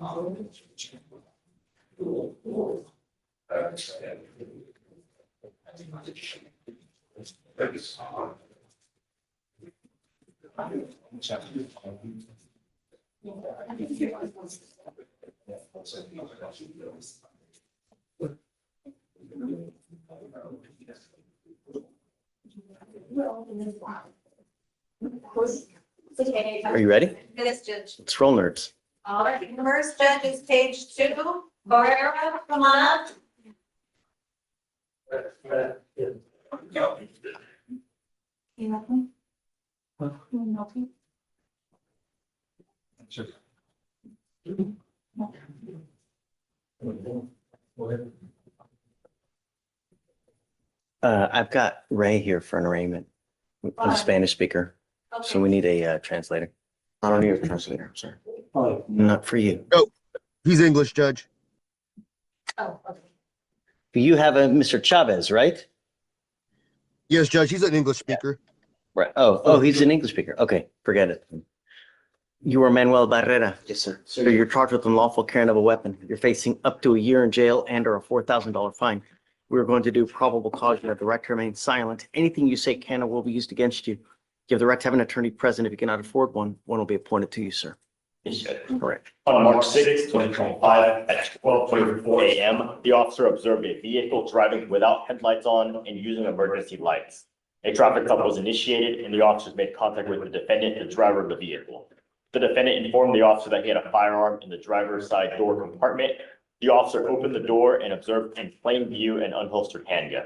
Are you ready? Yes, Judge. Let's roll, nerds. All right, first judge is page 2. Bara, come on up. I've got Ray here for an arraignment. I'm a Spanish speaker, so we need a translator. I don't need a translator, sir. Not for you. No, he's English, Judge. Oh, okay. You have a Mr. Chavez, right? Yes, Judge, he's an English speaker. Right. Oh, he's an English speaker. Okay, forget it. You are Manuel Barrera. Yes, sir. So you're charged with unlawful carrying of a weapon. You're facing up to a year in jail and or a $4,000 fine. We're going to do probable cause. You have the right to remain silent. Anything you say can or will be used against you. You have the right to have an attorney present. If you cannot afford one, one will be appointed to you, sir. Yes, Judge. Correct. On March 6, 2025, at 12:24 a.m., the officer observed a vehicle driving without headlights on and using emergency lights. A traffic stop was initiated and the officers made contact with the defendant, the driver of the vehicle. The defendant informed the officer that he had a firearm in the driver's side door compartment. The officer opened the door and observed in plain view an unholstered handgun.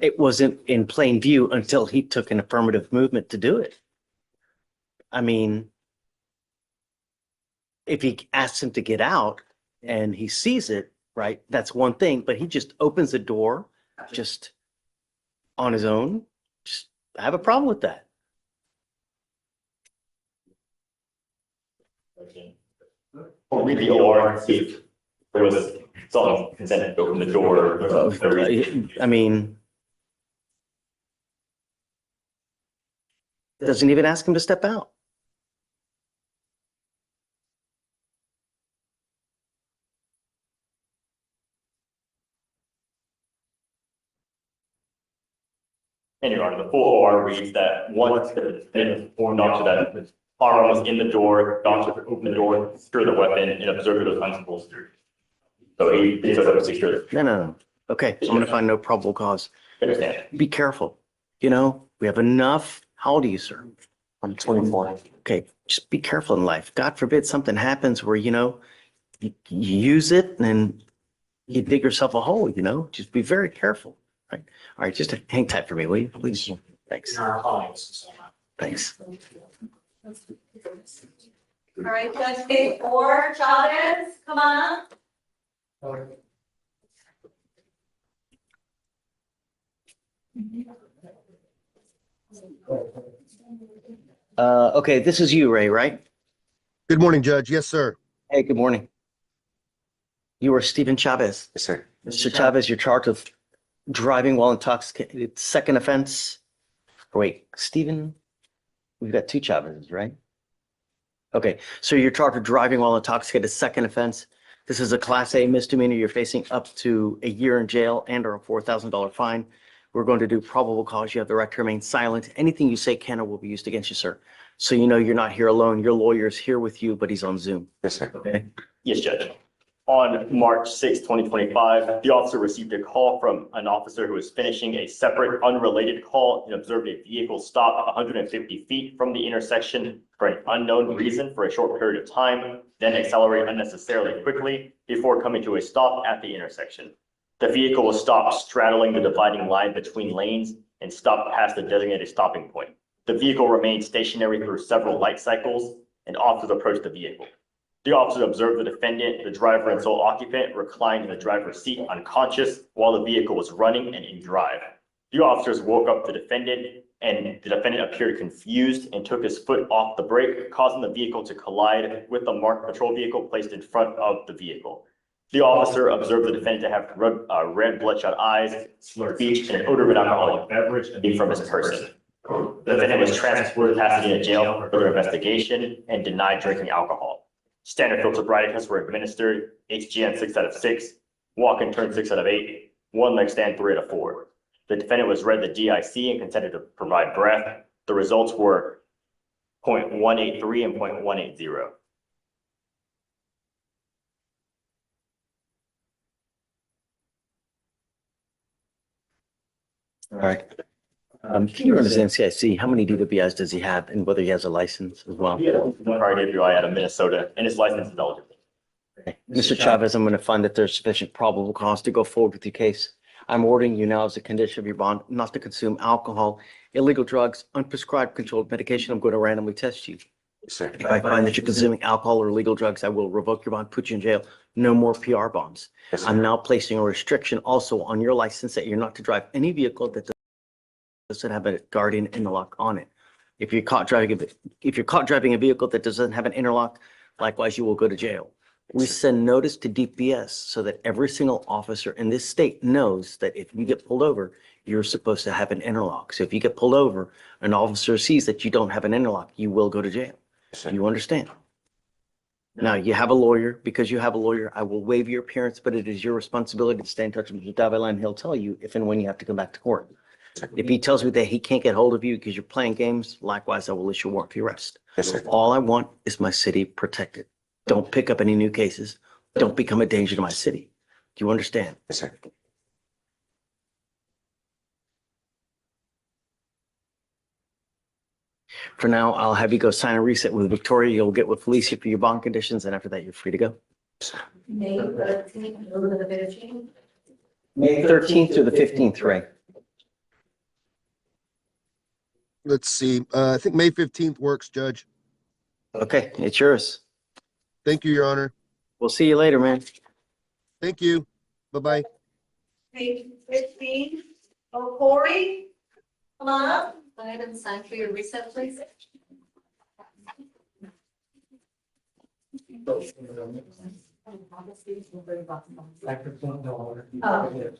It wasn't in plain view until he took an affirmative movement to do it. I mean, if he asks him to get out and he sees it, right, that's one thing, but he just opens the door just on his own. Just, I have a problem with that. Or read the OR and see if there was someone consented to open the door. I mean, doesn't even ask him to step out. And Your Honor, the full OR reads that once the defendant informed officer that the firearm was in the door, the officer opened the door, secured the weapon, and observed it was unholstered. So he did so that was secured. No. Okay, I'm gonna find no probable cause. Understand? Be careful. You know, we have enough. How old are you, sir? I'm 24. Okay, just be careful in life. God forbid something happens where, you know, you use it and then you dig yourself a hole, you know, just be very careful. Right. All right, just hang tight for me, will you, please? Thanks. Thanks. All right, judge page 4, Chavez, come on up. Okay, this is you, Ray, right? Good morning, Judge. Yes, sir. Hey, good morning. You are Stephen Chavez. Yes, sir. Mr. Chavez, you're charged with driving while intoxicated, second offense. Or wait, Stephen, we've got two Chavezes, right? Okay, so you're charged with driving while intoxicated, second offense. This is a Class A misdemeanor. You're facing up to a year in jail and or a $4,000 fine. We're going to do probable cause. You have the right to remain silent. Anything you say can or will be used against you, sir. So you know you're not here alone. Your lawyer is here with you, but he's on Zoom. Yes, sir. Okay. Yes, Judge. On March 6, 2025, the officer received a call from an officer who was finishing a separate unrelated call and observed a vehicle stop 150 feet from the intersection for an unknown reason for a short period of time, then accelerate unnecessarily quickly before coming to a stop at the intersection. The vehicle was stopped straddling the dividing line between lanes and stopped past the designated stopping point. The vehicle remained stationary through several light cycles and officers approached the vehicle. The officer observed the defendant, the driver and sole occupant reclined in the driver's seat unconscious while the vehicle was running and in drive. The officers woke up the defendant and the defendant appeared confused and took his foot off the brake, causing the vehicle to collide with the marked patrol vehicle placed in front of the vehicle. The officer observed the defendant to have red bloodshot eyes, slurred speech, and an odor of an alcoholic beverage emanating from his person. The defendant was transported to Pasadena jail for further investigation and denied drinking alcohol. Standard field sobriety tests were administered, HGN 6 out of 6, walk-in turn 6 out of 8, one leg stand 3 out of 4. The defendant was read the DIC and consented to provide breath. The results were 0.183 and 0.180. All right. Can you run his NCIC? How many DWIs does he have and whether he has a license as well? One prior DWI out of Minnesota, and his license is eligible. Okay. Mr. Chavez, I'm going to find that there's sufficient probable cause to go forward with your case. I'm ordering you now as a condition of your bond not to consume alcohol, illegal drugs, unprescribed controlled medication. I'm going to randomly test you. Sir. If I find that you're consuming alcohol or illegal drugs, I will revoke your bond, put you in jail. No more PR bonds. I'm now placing a restriction also on your license that you're not to drive any vehicle that doesn't have a guardian interlock on it. If you're caught driving a vehicle that doesn't have an interlock, likewise, you will go to jail. We send notice to DPS so that every single officer in this state knows that if you get pulled over, you're supposed to have an interlock. So if you get pulled over, an officer sees that you don't have an interlock, you will go to jail. You understand? Now, you have a lawyer. Because you have a lawyer, I will waive your appearance, but it is your responsibility to stay in touch with Mr. DWI, and he'll tell you if and when you have to come back to court. If he tells me that he can't get hold of you because you're playing games, likewise, I will issue a warrant for your arrest. Yes, sir. All I want is my city protected. Don't pick up any new cases. Don't become a danger to my city. Do you understand? Yes, sir. For now, I'll have you go sign a reset with Victoria. You'll get with Fleischer for your bond conditions, and after that, you're free to go. May 13th, a little bit of change. May 13th through the 15th, Ray. Let's see. I think May 15th works, Judge. Okay, it's yours. Thank you, Your Honor. We'll see you later, man. Thank you. Bye-bye. Page 15, oh, Corey, come on up. Go ahead and sign for your reset, please.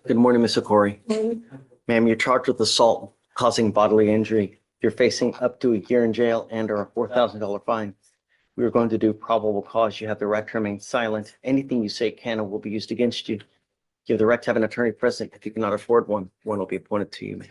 Good morning, Mr. Corey. Ma'am, you're charged with assault causing bodily injury. You're facing up to a year in jail and or a $4,000 fine. We are going to do probable cause. You have the right to remain silent. Anything you say can or will be used against you. You have the right to have an attorney present. If you cannot afford one, one will be appointed to you, ma'am.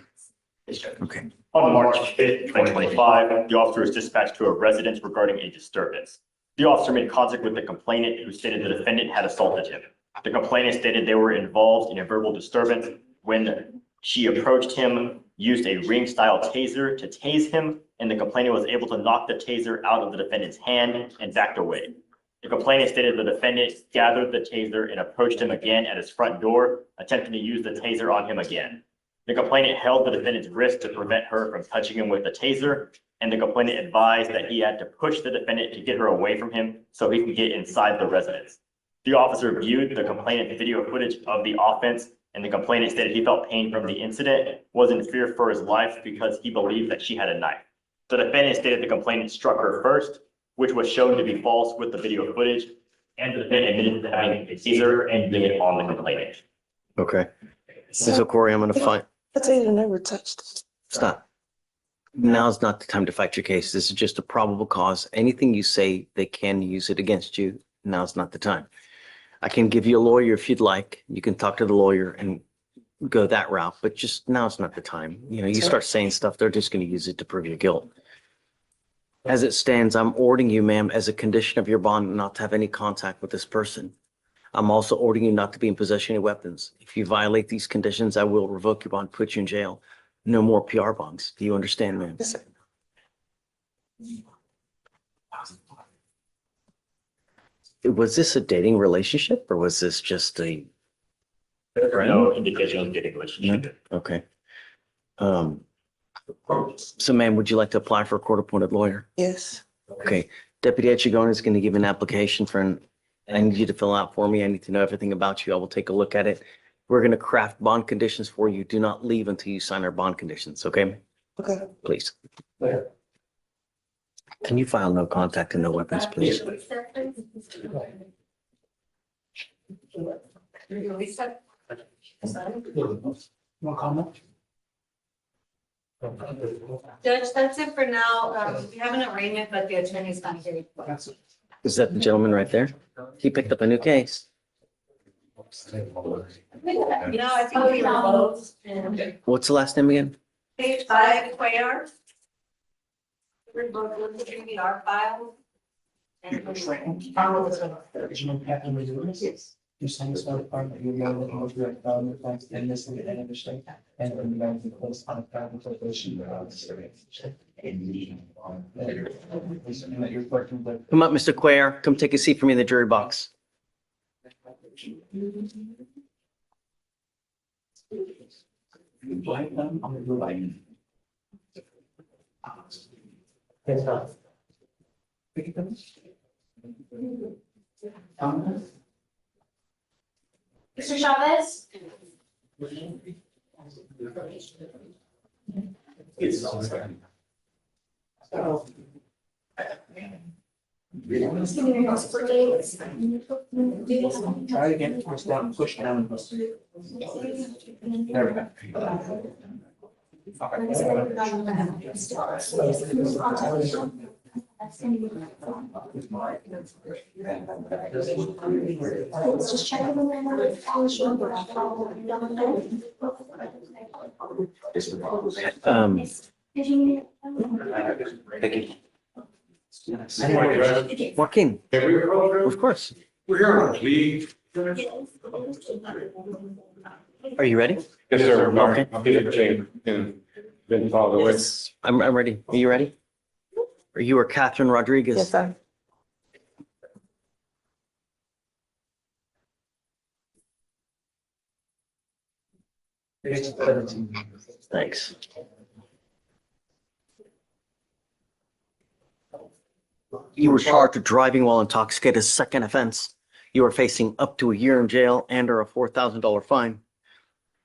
Okay. On March 5th, 2025, the officer was dispatched to a residence regarding a disturbance. The officer made contact with the complainant, who stated the defendant had assaulted him. The complainant stated they were involved in a verbal disturbance when she approached him, used a ring-style taser to tase him, and the complainant was able to knock the taser out of the defendant's hand and backed away. The complainant stated the defendant gathered the taser and approached him again at his front door, attempting to use the taser on him again. The complainant held the defendant's wrist to prevent her from touching him with the taser, and the complainant advised that he had to push the defendant to get her away from him so he could get inside the residence. The officer viewed the complainant's video footage of the offense, and the complainant stated he felt pain from the incident, was in fear for his life because he believed that she had a knife. The defendant stated the complainant struck her first, which was shown to be false with the video footage, and the defendant admitted to having a taser and using it on the complainant. Okay. Mr. Corey, I'm going to find. The taser never touched. Stop. Now's not the time to fight your case. This is just a probable cause. Anything you say, they can use it against you. Now's not the time. I can give you a lawyer if you'd like. You can talk to the lawyer and go that route, but just now's not the time. You know, you start saying stuff, they're just going to use it to prove your guilt. As it stands, I'm ordering you, ma'am, as a condition of your bond, not to have any contact with this person. I'm also ordering you not to be in possession of weapons. If you violate these conditions, I will revoke your bond, put you in jail. No more PR bonds. Do you understand, ma'am? Yes, sir. Was this a dating relationship or was this just a? No indication of getting relationship. Okay. So ma'am, would you like to apply for a court-appointed lawyer? Yes. Okay. Deputy Echegon is going to give an application I need you to fill out for me. I need to know everything about you. I will take a look at it. We're going to craft bond conditions for you. Do not leave until you sign our bond conditions, okay? Okay. Please. Can you file no contact and no weapons, please? Lisa? No comment? Judge, that's it for now. We have an arraignment, but the attorney's not here. That's it. Is that the gentleman right there? He picked up a new case. No, I think we were both. And What's the last name again? page 5, Quayar. We're both looking at our file. And Yes. You satisfy the part that you know that most direct the facts and this and the mistake. And then you guys can close on a private corporation. That you're working with. Come up, Mr. Quayer. Come take a seat for me in the jury box. Blind them on the right. Yes, sir. Pick it up. Mr. Chavez? Try again, push down. There we go. Just checking Joaquin, Can we approach of course. We're here on a plea. Are you ready? Yes, sir. Okay. I'm getting the chamber and been followed away. I'm ready. Are you ready? Or you are Catherine Rodriguez? Yes, sir. Thanks. You were charged with driving while intoxicated, second offense. You are facing up to a year in jail and or a $4,000 fine.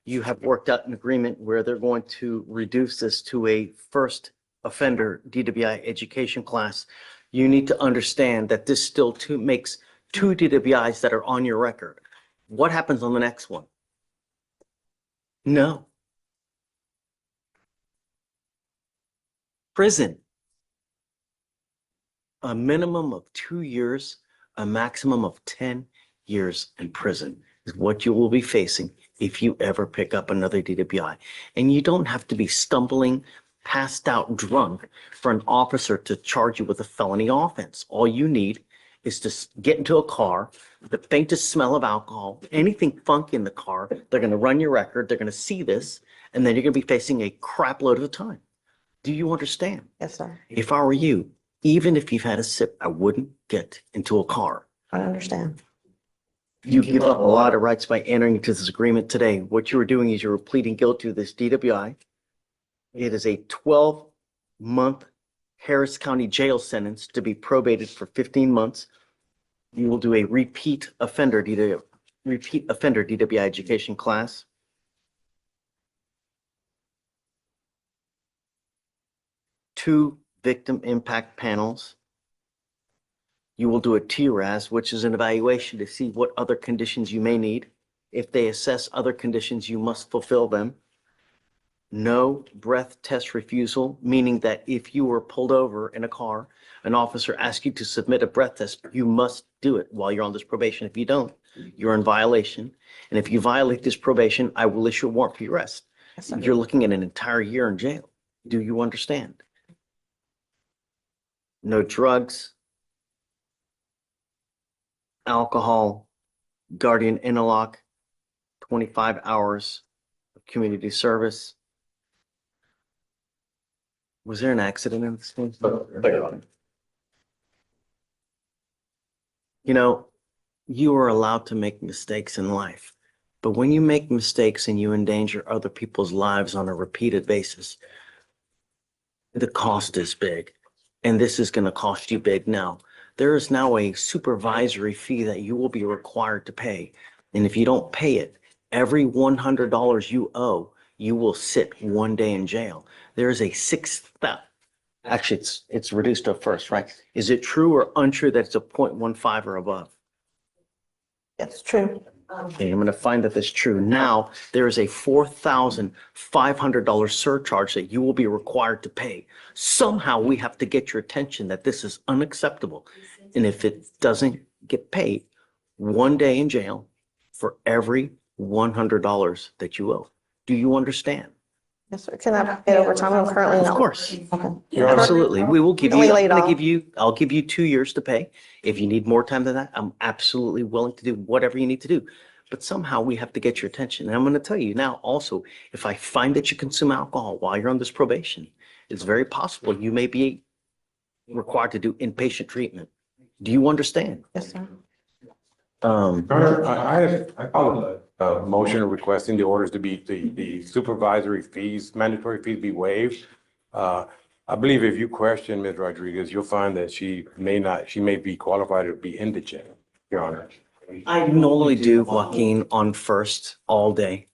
You have worked out an agreement where they're going to reduce this to a first offender DWI education class. You need to understand that this still makes 2 DWIs that are on your record. What happens on the next one? No. Prison. A minimum of 2 years, a maximum of 10 years in prison is what you will be facing if you ever pick up another DWI. And you don't have to be stumbling, passed out drunk for an officer to charge you with a felony offense. All you need is to get into a car, the faintest smell of alcohol, anything funky in the car, they're going to run your record, they're going to see this, and then you're going to be facing a crap load of the time. Do you understand? Yes, sir. If I were you, even if you've had a sip, I wouldn't get into a car. I understand. You give up a lot of rights by entering into this agreement today. What you were doing is you were pleading guilty to this DWI. It is a 12-month Harris County jail sentence to be probated for 15 months. You will do a repeat offender DWI education class. Two victim impact panels. You will do a TRAS, which is an evaluation to see what other conditions you may need. If they assess other conditions, you must fulfill them. No breath test refusal, meaning that if you were pulled over in a car, an officer asks you to submit a breath test, you must do it while you're on this probation. If you don't, you're in violation. And if you violate this probation, I will issue a warrant for your arrest. Yes, sir. You're looking at an entire year in jail. Do you understand? No drugs, alcohol, guardian interlock, 25 hours of community service. Was there an accident in this thing? You know, you are allowed to make mistakes in life, but when you make mistakes and you endanger other people's lives on a repeated basis, the cost is big, and this is going to cost you big now. There is now a supervisory fee that you will be required to pay, and if you don't pay it, every $100 you owe, you will sit 1 day in jail. There is a actually it's reduced to first, right? Is it true or untrue that it's a 0.15 or above? That's true. Okay, I'm gonna find that that's true. Now, there is a $4,500 surcharge that you will be required to pay. Somehow, we have to get your attention that this is unacceptable. And if it doesn't get paid, 1 day in jail for every $100 that you owe. Do you understand? Yes, sir. Can I pay it over time? I'm currently Of not. course. Okay. Absolutely. We will give Currently you, laid off. I'll give you 2 years to pay. If you need more time than that, I'm absolutely willing to do whatever you need to do. But somehow we have to get your attention. And I'm going to tell you now also, if I find that you consume alcohol while you're on this probation, it's very possible you may be required to do inpatient treatment. Do you understand? Yes, sir. Um, Your Honor, I call a motion requesting the orders to be, the supervisory fees, mandatory fees be waived. I believe if you question Ms. Rodriguez, you'll find that she may be qualified to be indigent, Your Honor. I normally do Joaquin on first all day,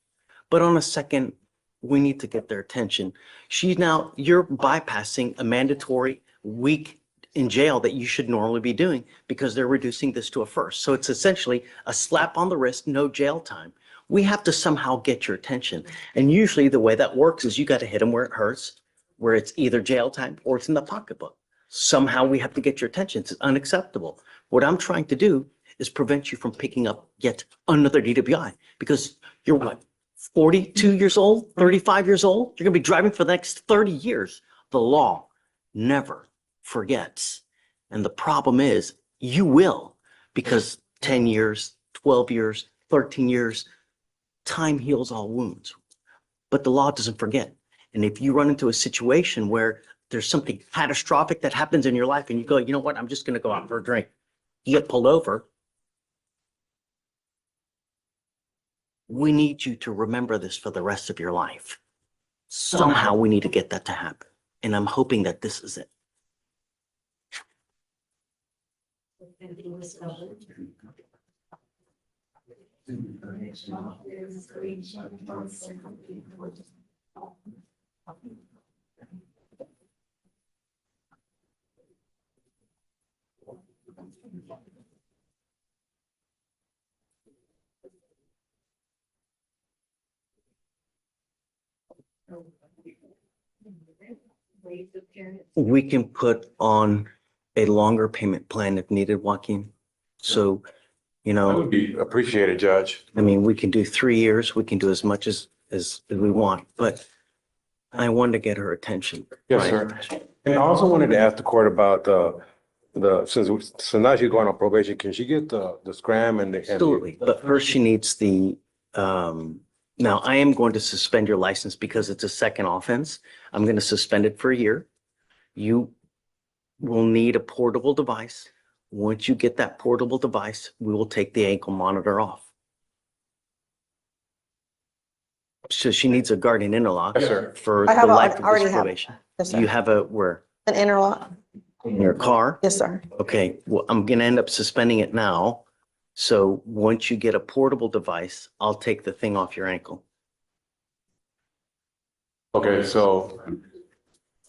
but on a second, we need to get their attention. You're bypassing a mandatory week in jail that you should normally be doing because they're reducing this to a first. So it's essentially a slap on the wrist, no jail time. We have to somehow get your attention. And usually the way that works is you got to hit them where it hurts, where it's either jail time or it's in the pocketbook. Somehow we have to get your attention. It's unacceptable. What I'm trying to do is prevent you from picking up yet another DWI because you're what, 42 years old, 35 years old? You're gonna be driving for the next 30 years. The law never forgets. And the problem is you will, because 10 years, 12 years, 13 years, time heals all wounds. But the law doesn't forget. And if you run into a situation where there's something catastrophic that happens in your life and you go, you know what, I'm just gonna go out for a drink. You get pulled over. We need you to remember this for the rest of your life. Somehow we need to get that to happen. And I'm hoping that this is it. We can put on a longer payment plan if needed, Joaquin. So, you That know, would be appreciated, Judge. I mean, we can do 3 years, we can do as much as we want, but I wanted to get her attention. Yes, right? sir. And I also wanted to ask the court about so now she's going on probation, can she get the scram and the? Absolutely, but first she needs now I am going to suspend your license because it's a second offense. I'm going to suspend it for a year. You will need a portable device. Once you get that portable device, we will take the ankle monitor off. So she needs a guardian interlock Yes, sir. for I the have life of already this have. probation. Yes, You sir. have a where? An interlock? In your car? Yes, sir. Okay, well, I'm gonna end up suspending it now. So once you get a portable device, I'll take the thing off your ankle. Okay, so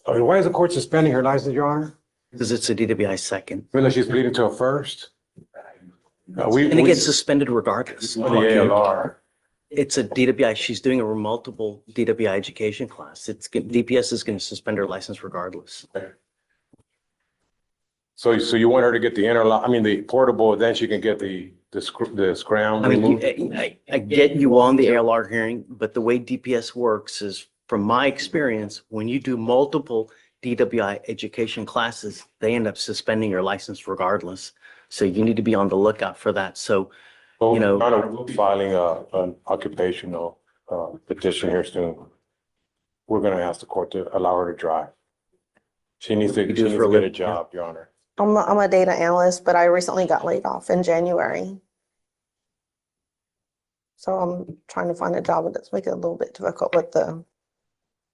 why is the court suspending her license, Your Honor? Because it's a DWI second. Even though she's pleading to a first? And it gets suspended regardless. The ALR. It's a DWI. She's doing a multiple DWI education class. DPS is going to suspend her license regardless. So you want her to get the interlock, the portable, then she can get the scram I mean, removed? I get you on the ALR hearing, but the way DPS works is, from my experience, when you do multiple DWI education classes, they end up suspending your license regardless. So you need to be on the lookout for that. So, you know, Your Honor, we're filing an occupational petition here soon. We're gonna ask the court to allow her to drive. She needs to get a job, Your Honor. I'm a data analyst, but I recently got laid off in January. So I'm trying to find a job, but it's making it a little bit difficult with the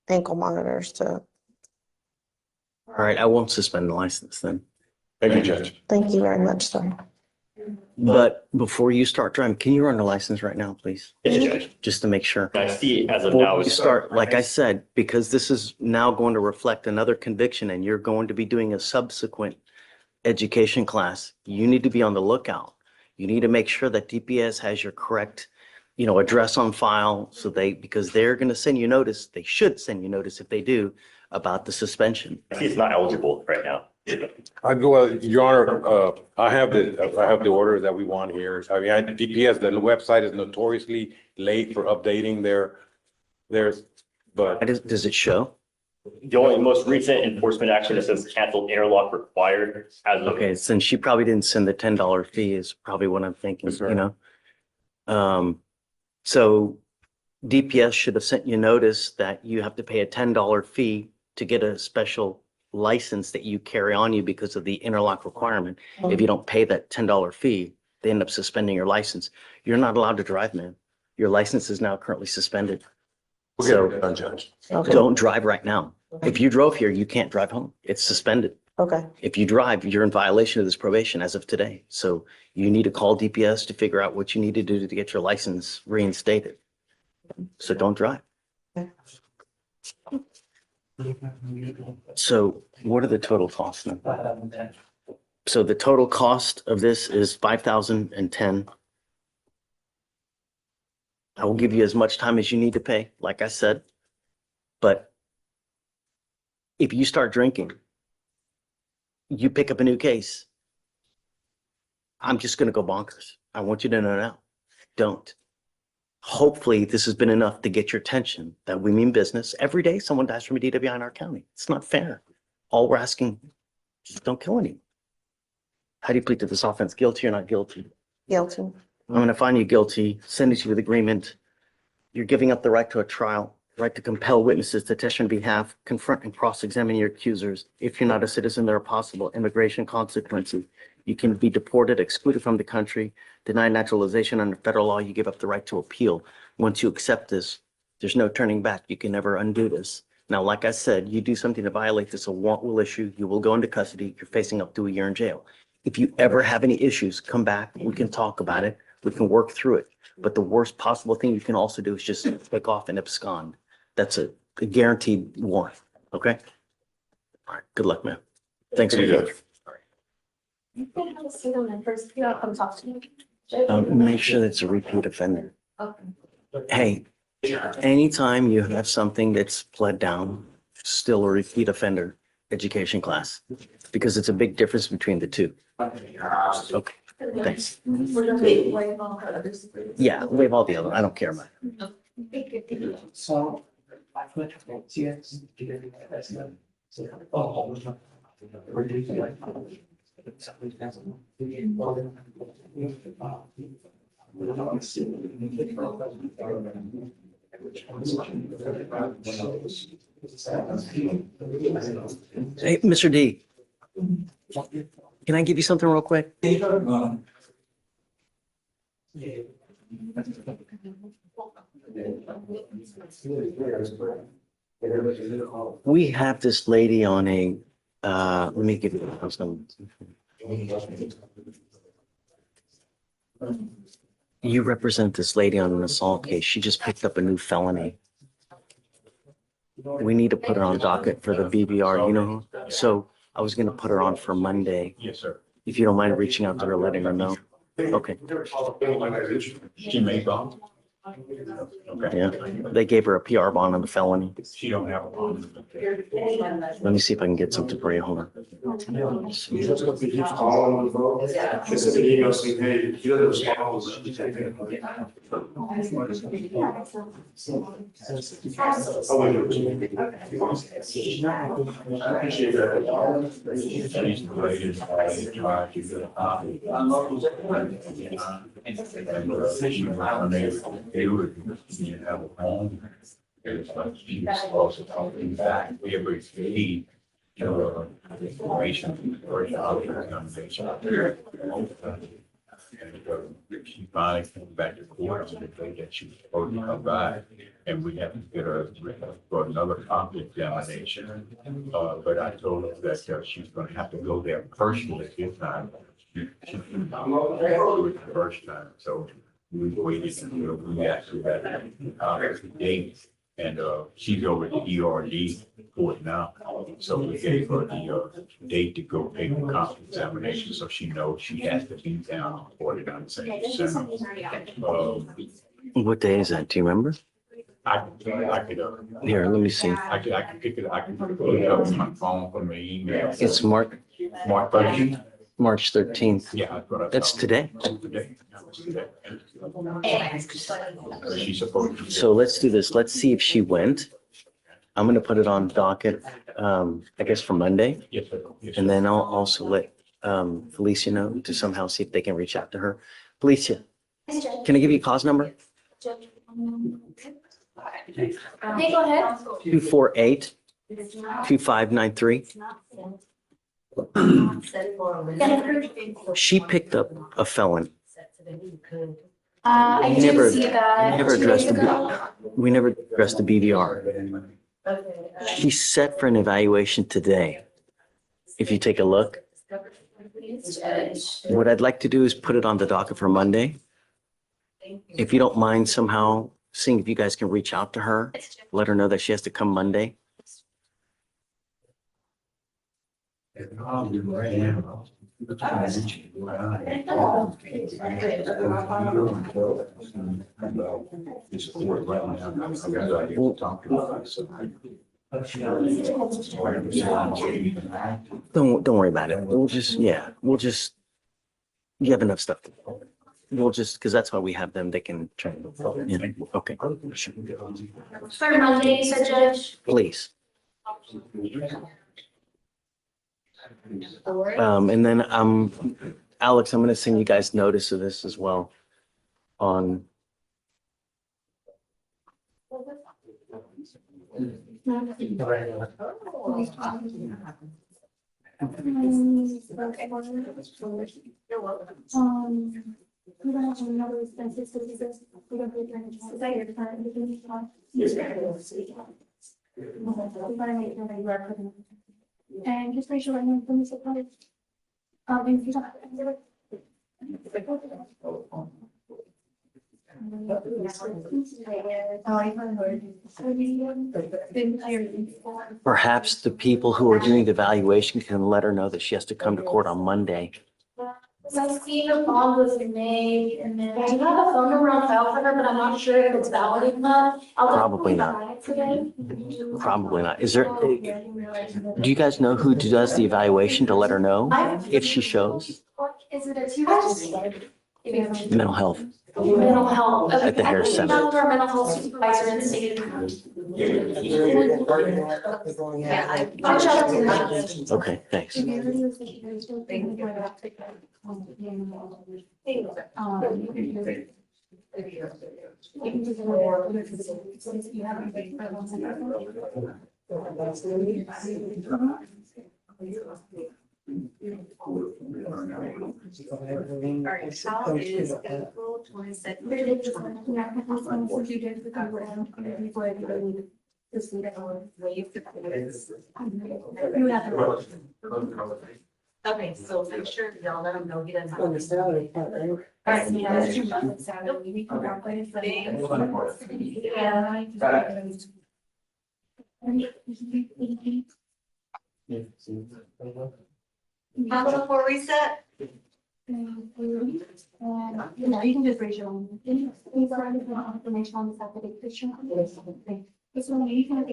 ankle monitors to, all right, I won't suspend the license then. Thank you, Judge. thank you very much, sir. But before you start driving, can you run the license right now, please? Yes, Judge. Just to make sure. I see as of Before now. you start, like I said, because this is now going to reflect another conviction and you're going to be doing a subsequent education class, you need to be on the lookout. You need to make sure that DPS has your correct, address on file, so because they're going to send you notice, they should send you notice if they do, about the suspension. He's not eligible right now. Your Honor, I have the order that we want here. I mean, DPS, the website is notoriously late for updating but Does it show? The only most recent enforcement action that says canceled interlock required as of. Okay, since she probably didn't send the $10 fee is probably what I'm thinking, Yes, sir. So DPS should have sent you notice that you have to pay a $10 fee to get a special license that you carry on you because of the interlock requirement. If you don't pay that $10 fee, they end up suspending your license. You're not allowed to drive, man. Your license is now currently suspended. we'll get it done, Judge. Okay, Don't drive right now. If you drove here, you can't drive home. It's suspended. okay, If you drive, you're in violation of this probation as of today. So you need to call DPS to figure out what you need to do to get your license reinstated. So don't drive. So what are the total costs now? So the total cost of this is 5,010. I will give you as much time as you need to pay, like I said. But if you start drinking, you pick up a new case, I'm just going to go bonkers. I want you to know now. Don't. Hopefully this has been enough to get your attention that we mean business. Every day someone dies from a DWI in our county. It's not fair. All we're asking, just don't kill anyone. How do you plead to this offense? Guilty or not guilty? guilty. I'm going to find you guilty, sentence you with agreement. You're giving up the right to a trial, right to compel witnesses to testify on behalf, confront and cross-examine your accusers. If you're not a citizen, there are possible immigration consequences. You can be deported, excluded from the country, denied naturalization under federal law. You give up the right to appeal. Once you accept this, there's no turning back. You can never undo this. Now, like I said, you do something to violate this, a warrant will issue. You will go into custody. You're facing up to a year in jail. If you ever have any issues, come back. We can talk about it. We can work through it. But the worst possible thing you can also do is just take off and abscond. That's a guaranteed warrant. Okay? All right. Good luck, man. Thanks. Thank you, Judge. You can have a seat on my first, you know, come talk to me. Make sure that it's a repeat offender. Okay. Hey, anytime you have something that's pled down, still a repeat offender education class, because it's a big difference between the two. Okay, thanks. We're gonna be way all her others. Yeah, waive all the other, I don't care about it. So. I put yes. Hey, Mr. D, can I give you something real quick? We have this lady on a, let me give you the house number. You represent this lady on an assault case. She just picked up a new felony. We need to put her on docket for the BBR, you know? So I was gonna put her on for Monday. Yes, sir. If you don't mind reaching out to her, letting her know. Okay, She may go. Okay. yeah. They gave her a PR bond on the felony. She don't have a problem. Let me see if I can get something for you. Hold on. It's an email saying, hey, he doesn't respond. I appreciate They were, you have a home. It's like she was also talking back every day. Information or organization out there. And she finally came back to court on the day that she was supposed to come by. And we had to get her for another comp examination. But I told her that she's gonna have to go there personally this time. She couldn't do it the first time, so we waited until we actually had a date And, she's over at the ERD court now. So we gave her the, date to go take the counsel examination, so she knows she has to be down on 49th. What day is that? Do you remember? I could, Here, let me see. I could pick it, I could put it up on my phone from my email. It's March 13th. March 13th. Yeah, that's what I That's thought. today. Today. That was today. She's supposed to. So let's do this. Let's see if she went. I'm gonna put it on docket, I guess for Monday. Yes, sir. Yes, And sir. then I'll also let Felicia know to somehow see if they can reach out to her. Felicia, can I give you a cause number? Okay, go ahead. 248-2593. She picked up a felon. I We never- did see that. never 2 addressed days the- ago. We never addressed the BVR. She's set for an evaluation today. If you take a look, what I'd like to do is put it on the docket for Monday. If you don't mind somehow seeing if you guys can reach out to her, let her know that she has to come Monday. Don't worry about it. We'll just, you have enough stuff. We'll just, because that's why we have them, they can try. Yeah, okay. For Monday, you said, Judge? Please. And then, Alex, I'm gonna send you guys notice of this as well on. We don't have another expenses, so this is, we don't pay rent. Is that your current? Yes. We gotta make sure that you are putting. And just make sure I know from the supply. If you don't. Perhaps the people who are doing the evaluation can let her know that she has to come to court on Monday. So I've seen a bond was made and then I do have a phone number on file for her, but I'm not sure if it's valid or not. I'll Probably definitely not. try today. Probably not. Is there, do you guys know who does the evaluation to let her know if she shows? Is it a two? Mental health. Mental health. At the Harris Center. Not our mental health supervisor in the state. Yeah, I'll check with her. Okay, thanks. How is April 22nd? Waive the quiz. Okay, so make sure y'all let him know he doesn't have. All right, counsel for reset. You can just raise your own. Please provide information on this application. This one, you can.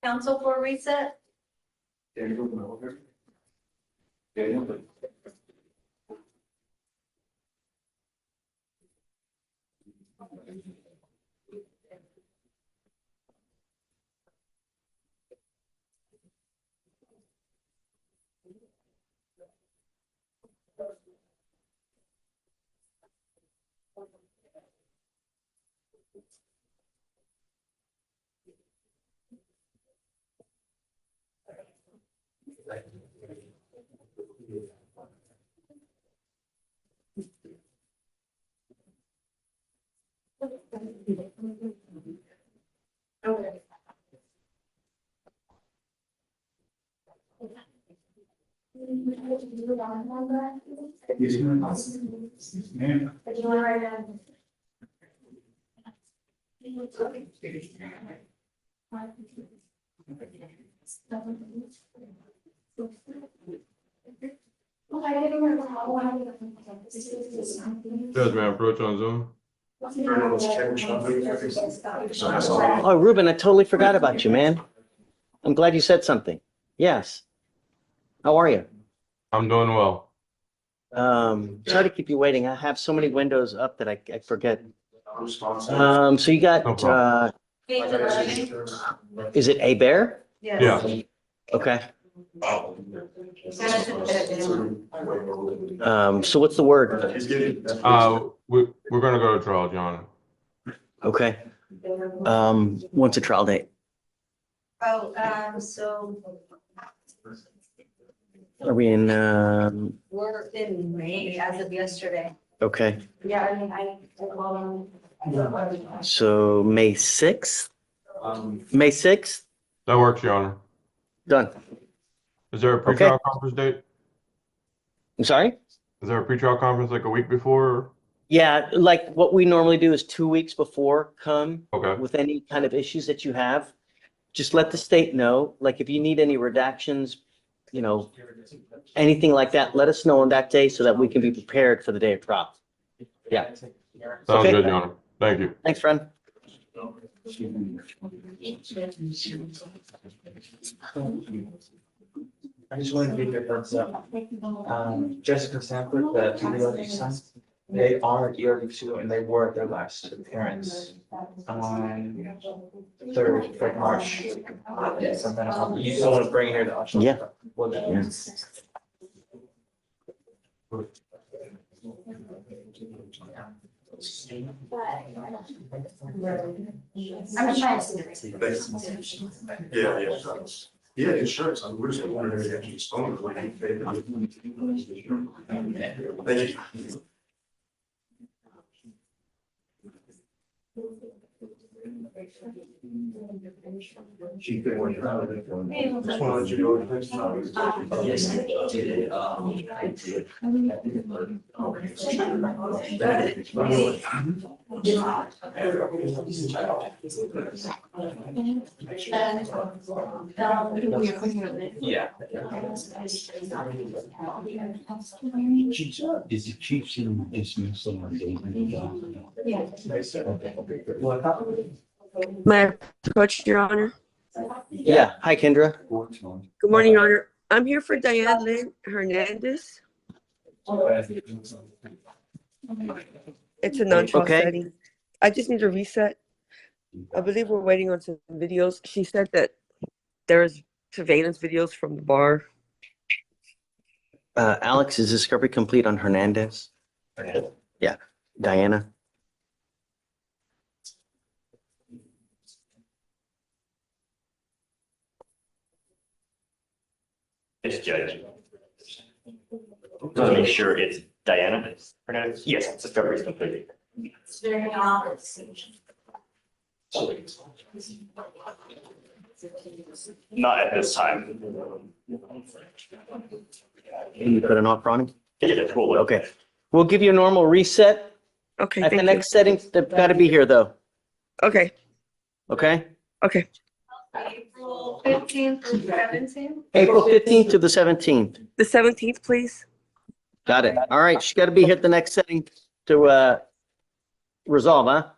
Counsel for reset. But you want to write down? Judge, may I approach on Zoom? Oh, Ruben, I totally forgot about you, man. I'm glad you said something. Yes. How are you? I'm doing well. Sorry to keep you waiting. I have so many windows up that I forget. So you No got, problem. is it a bear? Yeah. Okay. So what's the word? We're gonna go to trial, John. Okay. When's the trial date? So Are we in, we're in May as of yesterday. okay, Yeah, I mean, so May 6th? May 6th? That works, Your Honor. Done. Is there a Okay. pretrial conference date? I'm sorry? Is there a pretrial conference like a week before? Yeah, like what we normally do is 2 weeks before come Okay. with any kind of issues that you have. Just let the state know, like if you need any redactions, you know, anything like that, let us know on that day so that we can be prepared for the day of trial. Yeah. Sounds Okay. good, Your Honor. Thank you. Thanks, friend. I just wanted to give you a heads up. Jessica Sanford, the ERD son, they are ERD2 and they were at their last appearance on 3rd of March. Yeah, something else. You still want to bring her to? Yeah. Well, Yeah. I'm just trying to see. Yeah. Yeah, insurance, we're just wondering if you phone. Thank you. She could work it out. Just want to let you know. Yes, I did. I did. Yeah. Is the chief sitting dismissed on May I approach, Your Honor? Yeah. Hi, Kendra. Good morning, Your Honor. I'm here for Diane Lynn Hernandez. It's a non-trial Okay. setting. I just need to reset. I believe we're waiting on some videos. She said that there's surveillance videos from the bar. Alex, is discovery complete on Hernandez? Yeah. Diana? It's Judge. Just to make sure it's Diana Hernandez. Yes, discovery is completed. It's very obvious. Not at this time. Can you put an offer on him? Yeah, cool. Okay. We'll give you a normal reset. Okay, At the thank you. next setting, they've got to be here though. Okay, Okay? okay. April 15th through 17th. April 15th to the 17th. The 17th, please. Got it. All right. She's got to be here at the next setting to resolve, huh?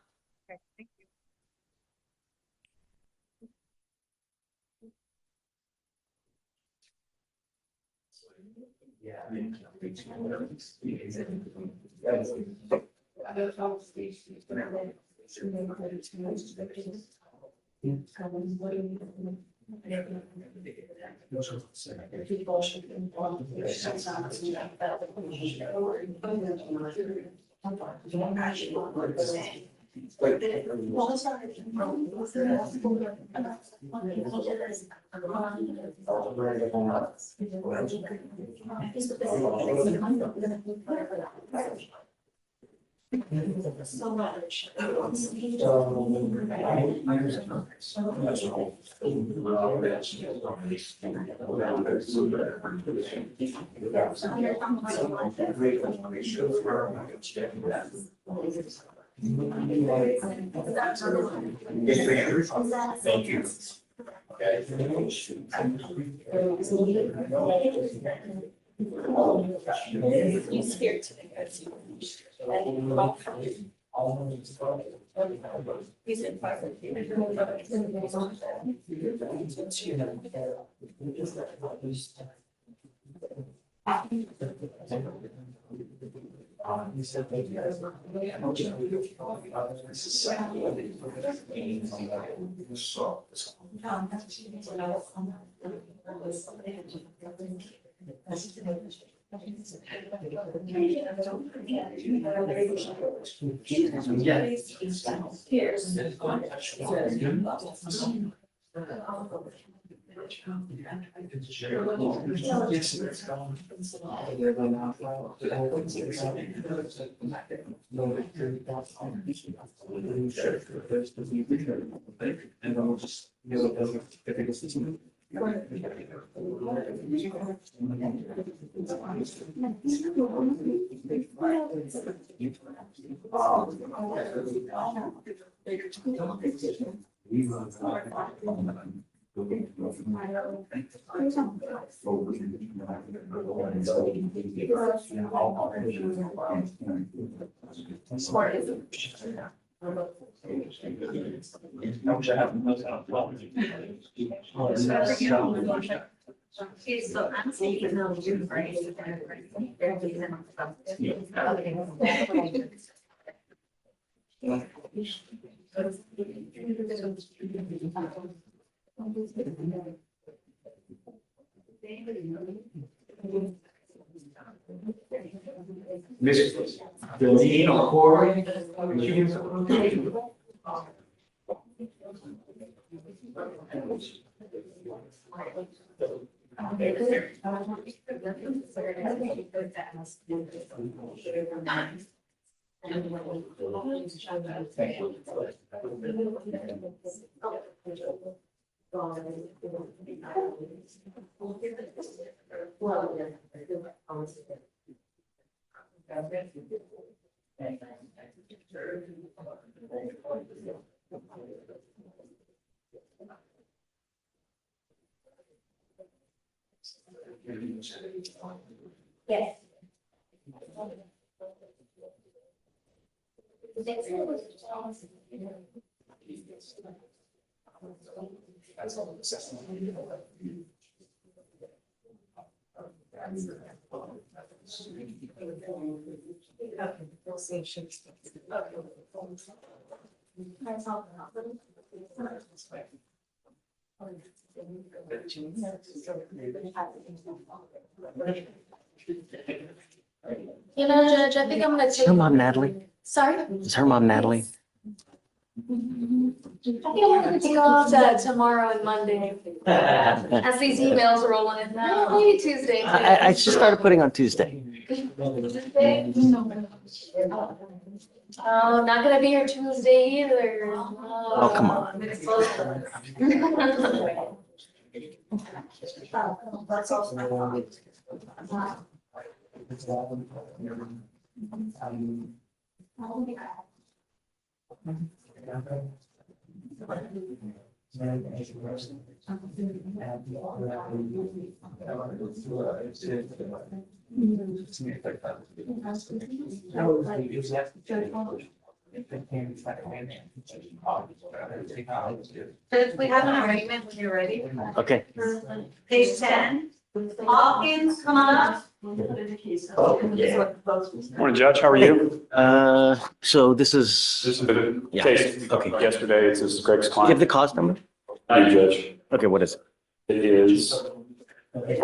So much. Thank you. You scared today, guys. He's in five. And then we'll just, I wish I had those out. Okay, so I'm thinking of you, right? Miss Deline or Corey? Yes. You know, Judge, I think I'm gonna take. Her mom, Natalie. Sorry? Is her mom, Natalie? I think I'm gonna take off that tomorrow and Monday. As these emails roll in, maybe Tuesday. I just started putting on Tuesday. Tuesday? Oh, not gonna be here Tuesday either. Oh, come on. Judge, we have an arraignment when you're ready. Okay. Page 10. Hawkins, come on up. Morning, Judge. How are you? So this This is, has been a Yeah. case Okay. yesterday. It's this Greg's give client. the cost number? Thank you, Judge. Okay, what is it? It is, it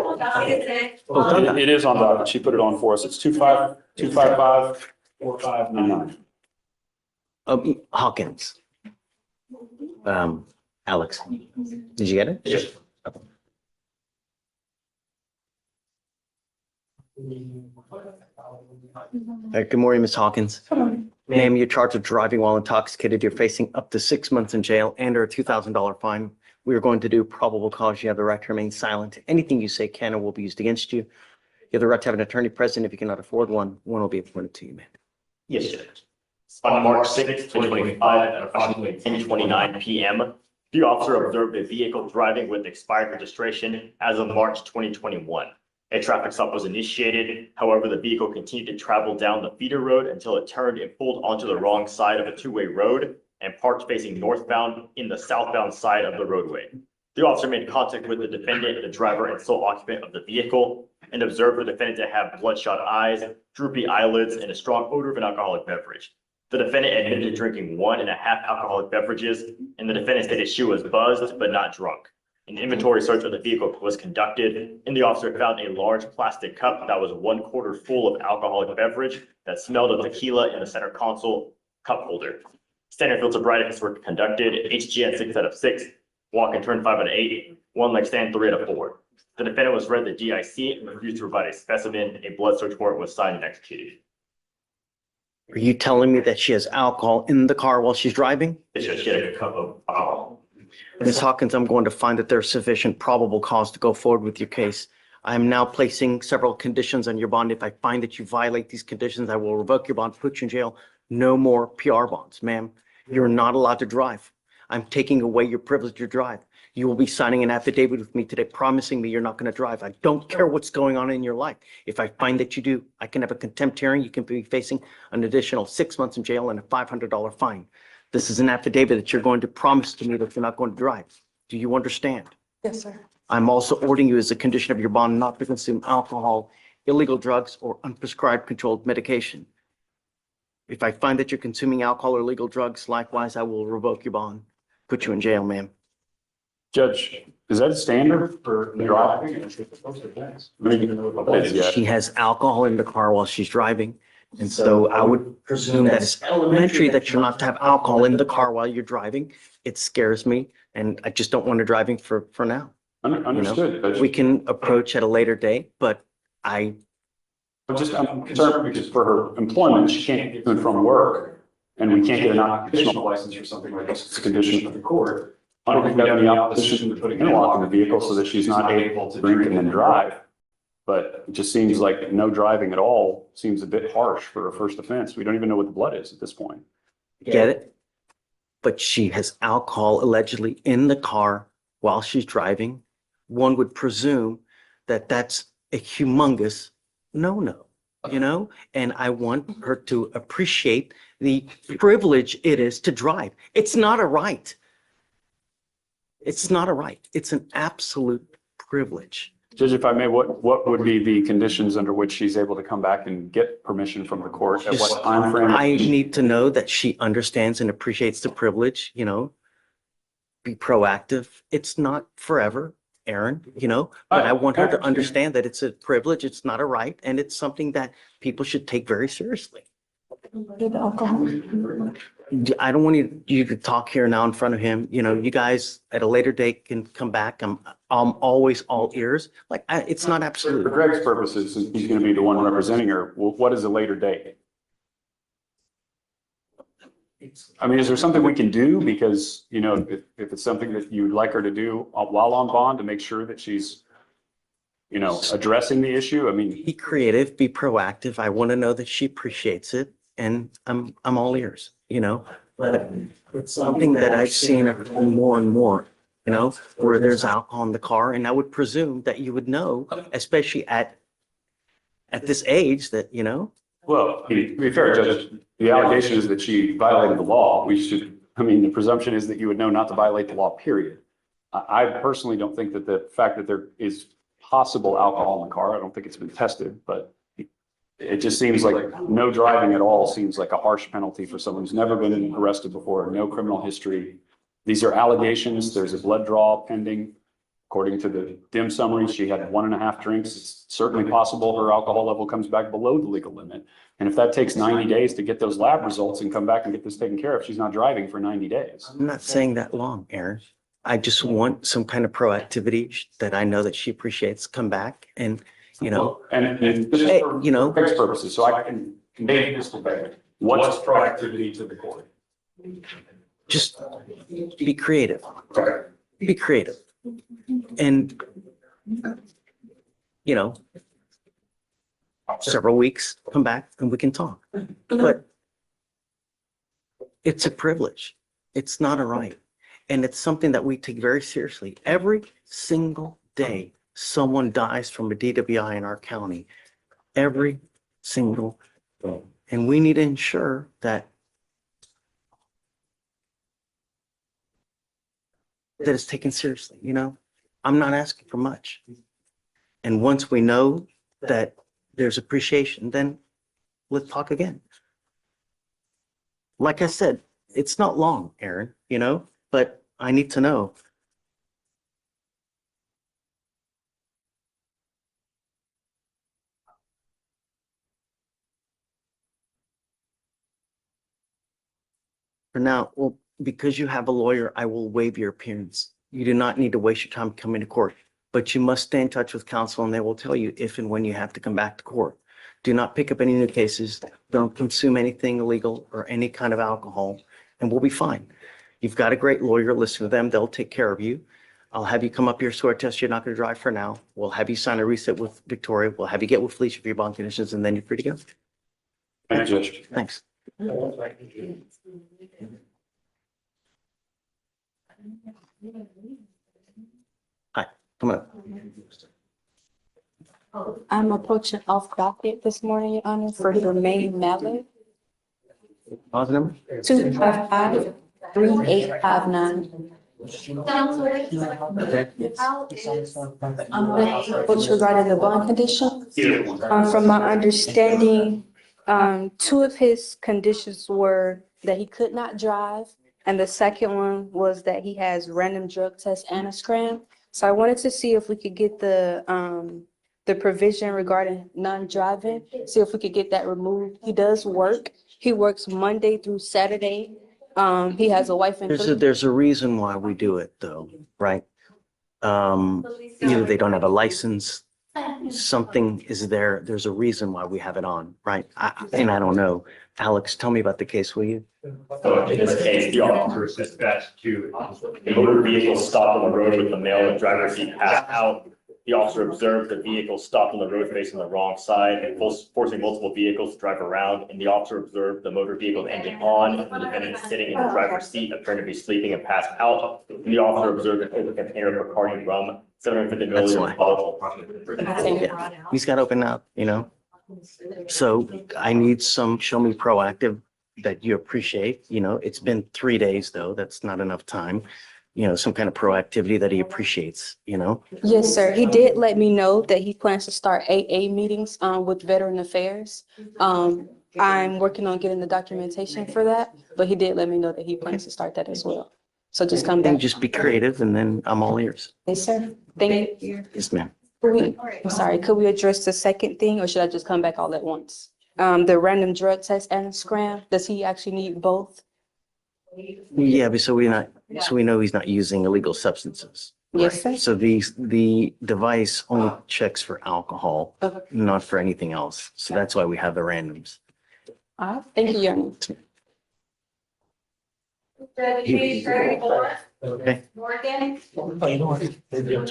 is on docket. She put it on for us. It's 255-4599. Hawkins. Alex, did you get it? Yes. Good morning, Ms. Hawkins. Ma'am, you're charged with driving while intoxicated. You're facing up to 6 months in jail and or a $2,000 fine. We are going to do probable cause. You have the right to remain silent. Anything you say can or will be used against you. You have the right to have an attorney present. If you cannot afford one, one will be appointed to you, ma'am. Yes, Judge. On March 6, 2025, at approximately 10:29 p.m., the officer observed a vehicle driving with expired registration as of March 2021. A traffic stop was initiated. However, the vehicle continued to travel down the feeder road until it turned and pulled onto the wrong side of a two-way road and parked facing northbound in the southbound side of the roadway. The officer made contact with the defendant, the driver and sole occupant of the vehicle, and observed the defendant to have bloodshot eyes, droopy eyelids, and a strong odor of an alcoholic beverage. The defendant admitted to drinking 1.5 alcoholic beverages, and the defendant stated she was buzzed but not drunk. An inventory search of the vehicle was conducted, and the officer found a large plastic cup that was 1/4 full of alcoholic beverage that smelled of tequila in the center console cup holder. Standard field sobriety tests were conducted, HGN 6 out of 6, walk and turn 5 out of 8, one leg stand 3 out of 4. The defendant was read the DIC and refused to provide a specimen. A blood search warrant was signed and executed. Are you telling me that she has alcohol in the car while she's driving? It's just get a cup of alcohol. Ms. Hawkins, I'm going to find that there's sufficient probable cause to go forward with your case. I am now placing several conditions on your bond. If I find that you violate these conditions, I will revoke your bond, put you in jail. No more PR bonds, ma'am. You're not allowed to drive. I'm taking away your privilege to drive. You will be signing an affidavit with me today promising me you're not going to drive. I don't care what's going on in your life. If I find that you do, I can have a contempt hearing. You can be facing an additional 6 months in jail and a $500 fine. This is an affidavit that you're going to promise to me that you're not going to drive. Do you understand? Yes, sir. I'm also ordering you as a condition of your bond not to consume alcohol, illegal drugs, or unprescribed controlled medication. If I find that you're consuming alcohol or illegal drugs, likewise, I will revoke your bond, put you in jail, ma'am. Judge, is that standard for driving? She has alcohol in the car while she's driving. And so I would presume that it's elementary that you're not to have alcohol in the car while you're driving. It scares me, and I just don't want her driving for now. Understood. Judge. We can approach at a later date, but I'm concerned because for her employment, she can't get to and from work, and we can't get an occupational license or something like this. It's a condition of the court. I don't think we have any opposition to putting an interlock in the vehicle so that she's not able to drink and then drive. But it just seems like no driving at all seems a bit harsh for a first offense. We don't even know what the blood is at this point. Get it? But she has alcohol allegedly in the car while she's driving. One would presume that that's a humongous no-no, you know? And I want her to appreciate the privilege it is to drive. It's not a right. It's not a right. It's an absolute privilege. Judge, if I may, what would be the conditions under which she's able to come back and get permission from the court? At what time frame? I need to know that she understands and appreciates the privilege, you know, be proactive. It's not forever, Aaron, you know, but I want her to understand that it's a privilege. It's not a right. And it's something that people should take very seriously. I don't want you to talk here now in front of him. You know, you guys at a later date can come back. I'm always all ears. Like, it's not absolute. For Greg's purposes, since he's going to be the one representing her, what is a later date? I mean, is there something we can do? Because, you know, if it's something that you'd like her to do while on bond to make sure that she's, you know, addressing the issue. I mean, be creative, be proactive. I want to know that she appreciates it, and I'm all ears, you know. But it's something that I've seen more and more, you know, where there's alcohol in the car, and I would presume that you would know, especially at this age, that, you know. Well, to be fair, Judge, the allegation is that she violated the law. The presumption is that you would know not to violate the law, period. I personally don't think that the fact that there is possible alcohol in the car, I don't think it's been tested, but it just seems like no driving at all seems like a harsh penalty for someone who's never been arrested before, no criminal history. These are allegations. There's a blood draw pending. According to the dim summary, she had 1.5 drinks. It's certainly possible her alcohol level comes back below the legal limit. And if that takes 90 days to get those lab results and come back and get this taken care of, she's not driving for 90 days. I'm not saying that long, Aaron. I just want some kind of proactivity that I know that she appreciates. Come back and, you know, And this is for you know, Greg's purposes, so I can convey this to Greg. What's proactivity to the court? Just be creative. Okay. Be creative. And, you know, several weeks, come back and we can talk. But it's a privilege. It's not a right. And it's something that we take very seriously. Every single day, someone dies from a DWI in our county. Every single day. And we need to ensure that it's taken seriously, you know? I'm not asking for much. And once we know that there's appreciation, then let's talk again. Like I said, it's not long, Aaron, you know, but I need to know. For now, well, because you have a lawyer, I will waive your appearance. You do not need to waste your time coming to court, but you must stay in touch with counsel and they will tell you if and when you have to come back to court. Do not pick up any new cases. Don't consume anything illegal or any kind of alcohol, and we'll be fine. You've got a great lawyer. Listen to them. They'll take care of you. I'll have you come up here, swear test. You're not going to drive for now. We'll have you sign a reset with Victoria. We'll have you get with Fleischer for your bond conditions, and then you're free to go. Thank you, Judge. Thanks. Hi, come on. I'm approaching off docket this morning, Your Honor, for the main matter, Pause number? 255-3859. Which regarding the bond condition. From my understanding, two of his conditions were that he could not drive, and the second one was that he has random drug tests and a scram. So I wanted to see if we could get the provision regarding non-driving, see if we could get that removed. He does work. He works Monday through Saturday. He has a wife and There's a reason why we do it though, right? Either they don't have a license, something is there. There's a reason why we have it on, right? And I don't know. Alex, tell me about the case, will you? So in this case, the officer is dispatched to a motor vehicle stopped on the road with the male in the driver's seat passed out. The officer observed the vehicle stopped on the road facing the wrong side and forcing multiple vehicles to drive around. And the officer observed the motor vehicle's engine on, and the defendant sitting in the driver's seat, appearing to be sleeping and passed out. And the officer observed an open container of Bacardi rum, 750 milliliters bottle. Yeah, he's got to open up, you know? So I need some, show me proactive that you appreciate, you know, it's been 3 days though, that's not enough time. You know, some kind of proactivity that he appreciates, you know? Yes, sir. He did let me know that he plans to start AA meetings with Veteran Affairs. I'm working on getting the documentation for that, but he did let me know that he plans to start that as well. So just come And back. just be creative and then I'm all ears. Yes, sir. Thank you. Yes, ma'am. I'm sorry, could we address the second thing or should I just come back all at once? The random drug test and scram, does he actually need both? Yeah, but so we know he's not using illegal substances. Yes, sir. So the device only checks for alcohol, Okay. not for anything else. So that's why we have the randoms. All right, thank you, Your Honor. Okay, Morgan? Wanted to do a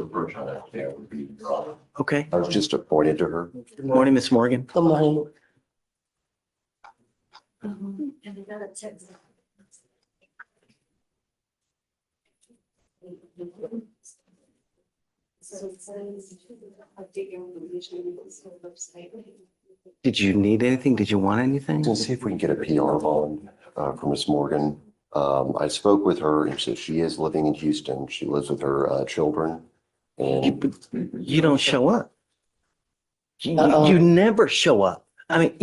approach on that. Yeah, would be. okay. I was just appointed to her. Good morning, Miss Morgan. Good morning. Did you need anything? Did you want anything? We'll see if we can get a PR bond from Miss Morgan. I spoke with her and so she is living in Houston. She lives with her children. And You don't show up. You never show up. I mean,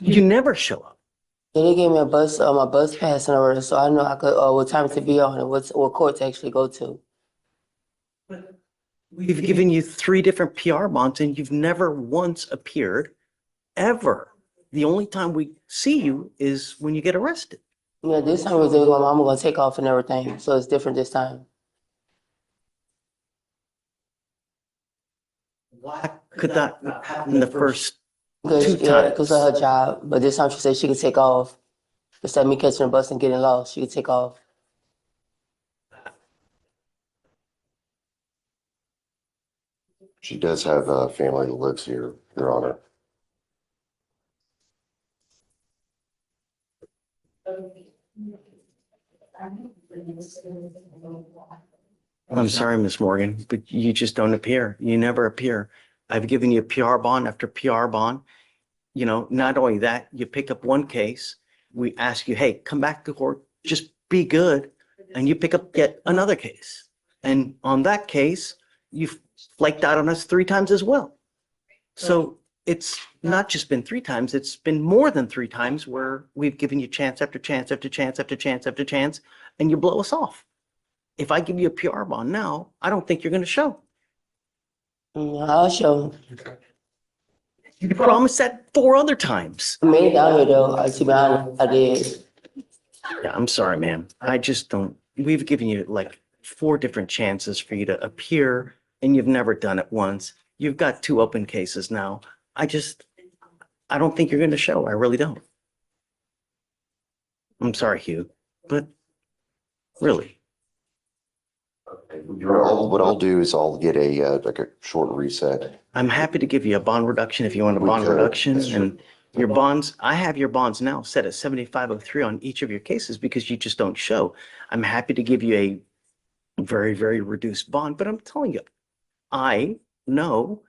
you never show up. Yeah, they gave me a bus, my bus pass and everything, so I know I could, what time to be on and what court to actually go to. We've given you 3 different PR bonds and you've never once appeared, ever. The only time we see you is when you get arrested. Yeah, this time was my mama gonna take off and everything, so it's different this time. Why could that happen the first Because, Two yeah, because of her times. job, but this time she said she could take off. Instead of me catching the bus and getting lost, she could take off. She does have a family that lives here, Your Honor. I'm sorry, Miss Morgan, but you just don't appear. You never appear. I've given you PR bond after PR bond. You know, not only that, you pick up one case, we ask you, hey, come back to court, just be good, and you pick up yet another case. And on that case, you've flaked out on us 3 times as well. So it's not just been 3 times, it's been more than 3 times where we've given you chance after chance after chance after chance after chance, and you blow us off. If I give you a PR bond now, I don't think you're going to show. I'll show. You promised that 4 other times. I made it down here though, to be honest, I did. Yeah, I'm sorry, man. I just don't. We've given you like 4 different chances for you to appear, and you've never done it once. You've got 2 open cases now. I don't think you're going to show. I really don't. I'm sorry, Hugh, but really. What I'll do is I'll get a, like a short reset. I'm happy to give you a bond reduction if you want a bond reduction, and your bonds, I have your bonds now set at 7503 on each of your cases because you just don't show. I'm happy to give you a very, very reduced bond, but I'm telling you, I know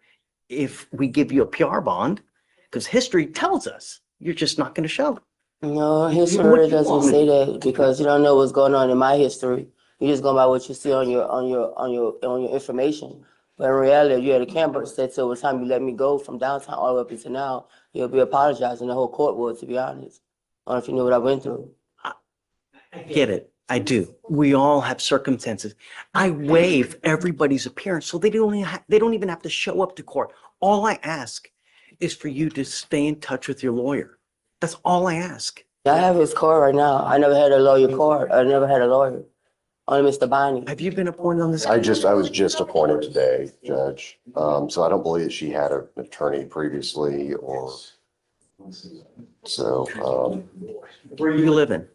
if we give you a PR bond, because history tells us you're just not going to show. No, history doesn't say that because you don't know what's going on in my history. You just go by what you see on your information. But in reality, if you had a camera set to the time you let me go from downtown all the way up until now, you'll be apologizing. The whole court would, to be honest. I don't know if you know what I went through. I get it. I do. We all have circumstances. I waive everybody's appearance, so they don't even have to show up to court. All I ask is for you to stay in touch with your lawyer. That's all I ask. I have his card right now. I never had a lawyer card. I never had a lawyer. Only Mr. Bonnie. Have you been appointed on this? I was just appointed today, Judge. So I don't believe she had an attorney previously or so. Where are you living?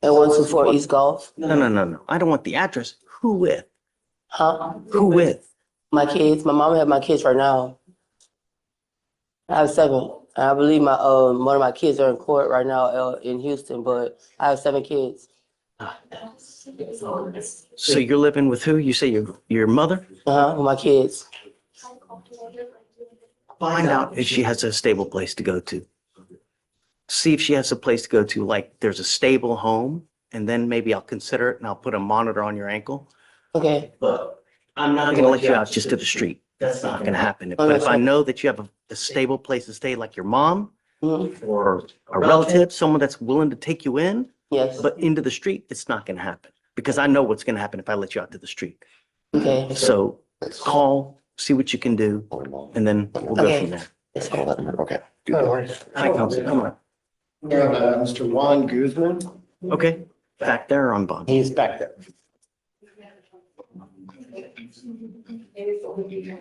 At 124 East Golf. No. I don't want the address. Who with? Huh? Who with? My kids. My mom have my kids right now. I have 7. I believe my one of my kids are in court right now in Houston, but I have 7 kids. So you're living with who? You say your mother? With my kids. Find out if she has a stable place to go to. See if she has a place to go to, like there's a stable home, and then maybe I'll consider it and I'll put a monitor on your ankle. Okay. But I'm not going to let you out just to the street. That's not going to happen. But if I know that you have a stable place to stay, like your mom or a relative, someone that's willing to take you in, yes, but into the street, it's not going to happen because I know what's going to happen if I let you out to the street. Okay. So call, see what you can do, and then we'll go from there. Okay. Hi, counsel, come on. Mr. Juan Guzman. Okay, back there on bond. He's back there.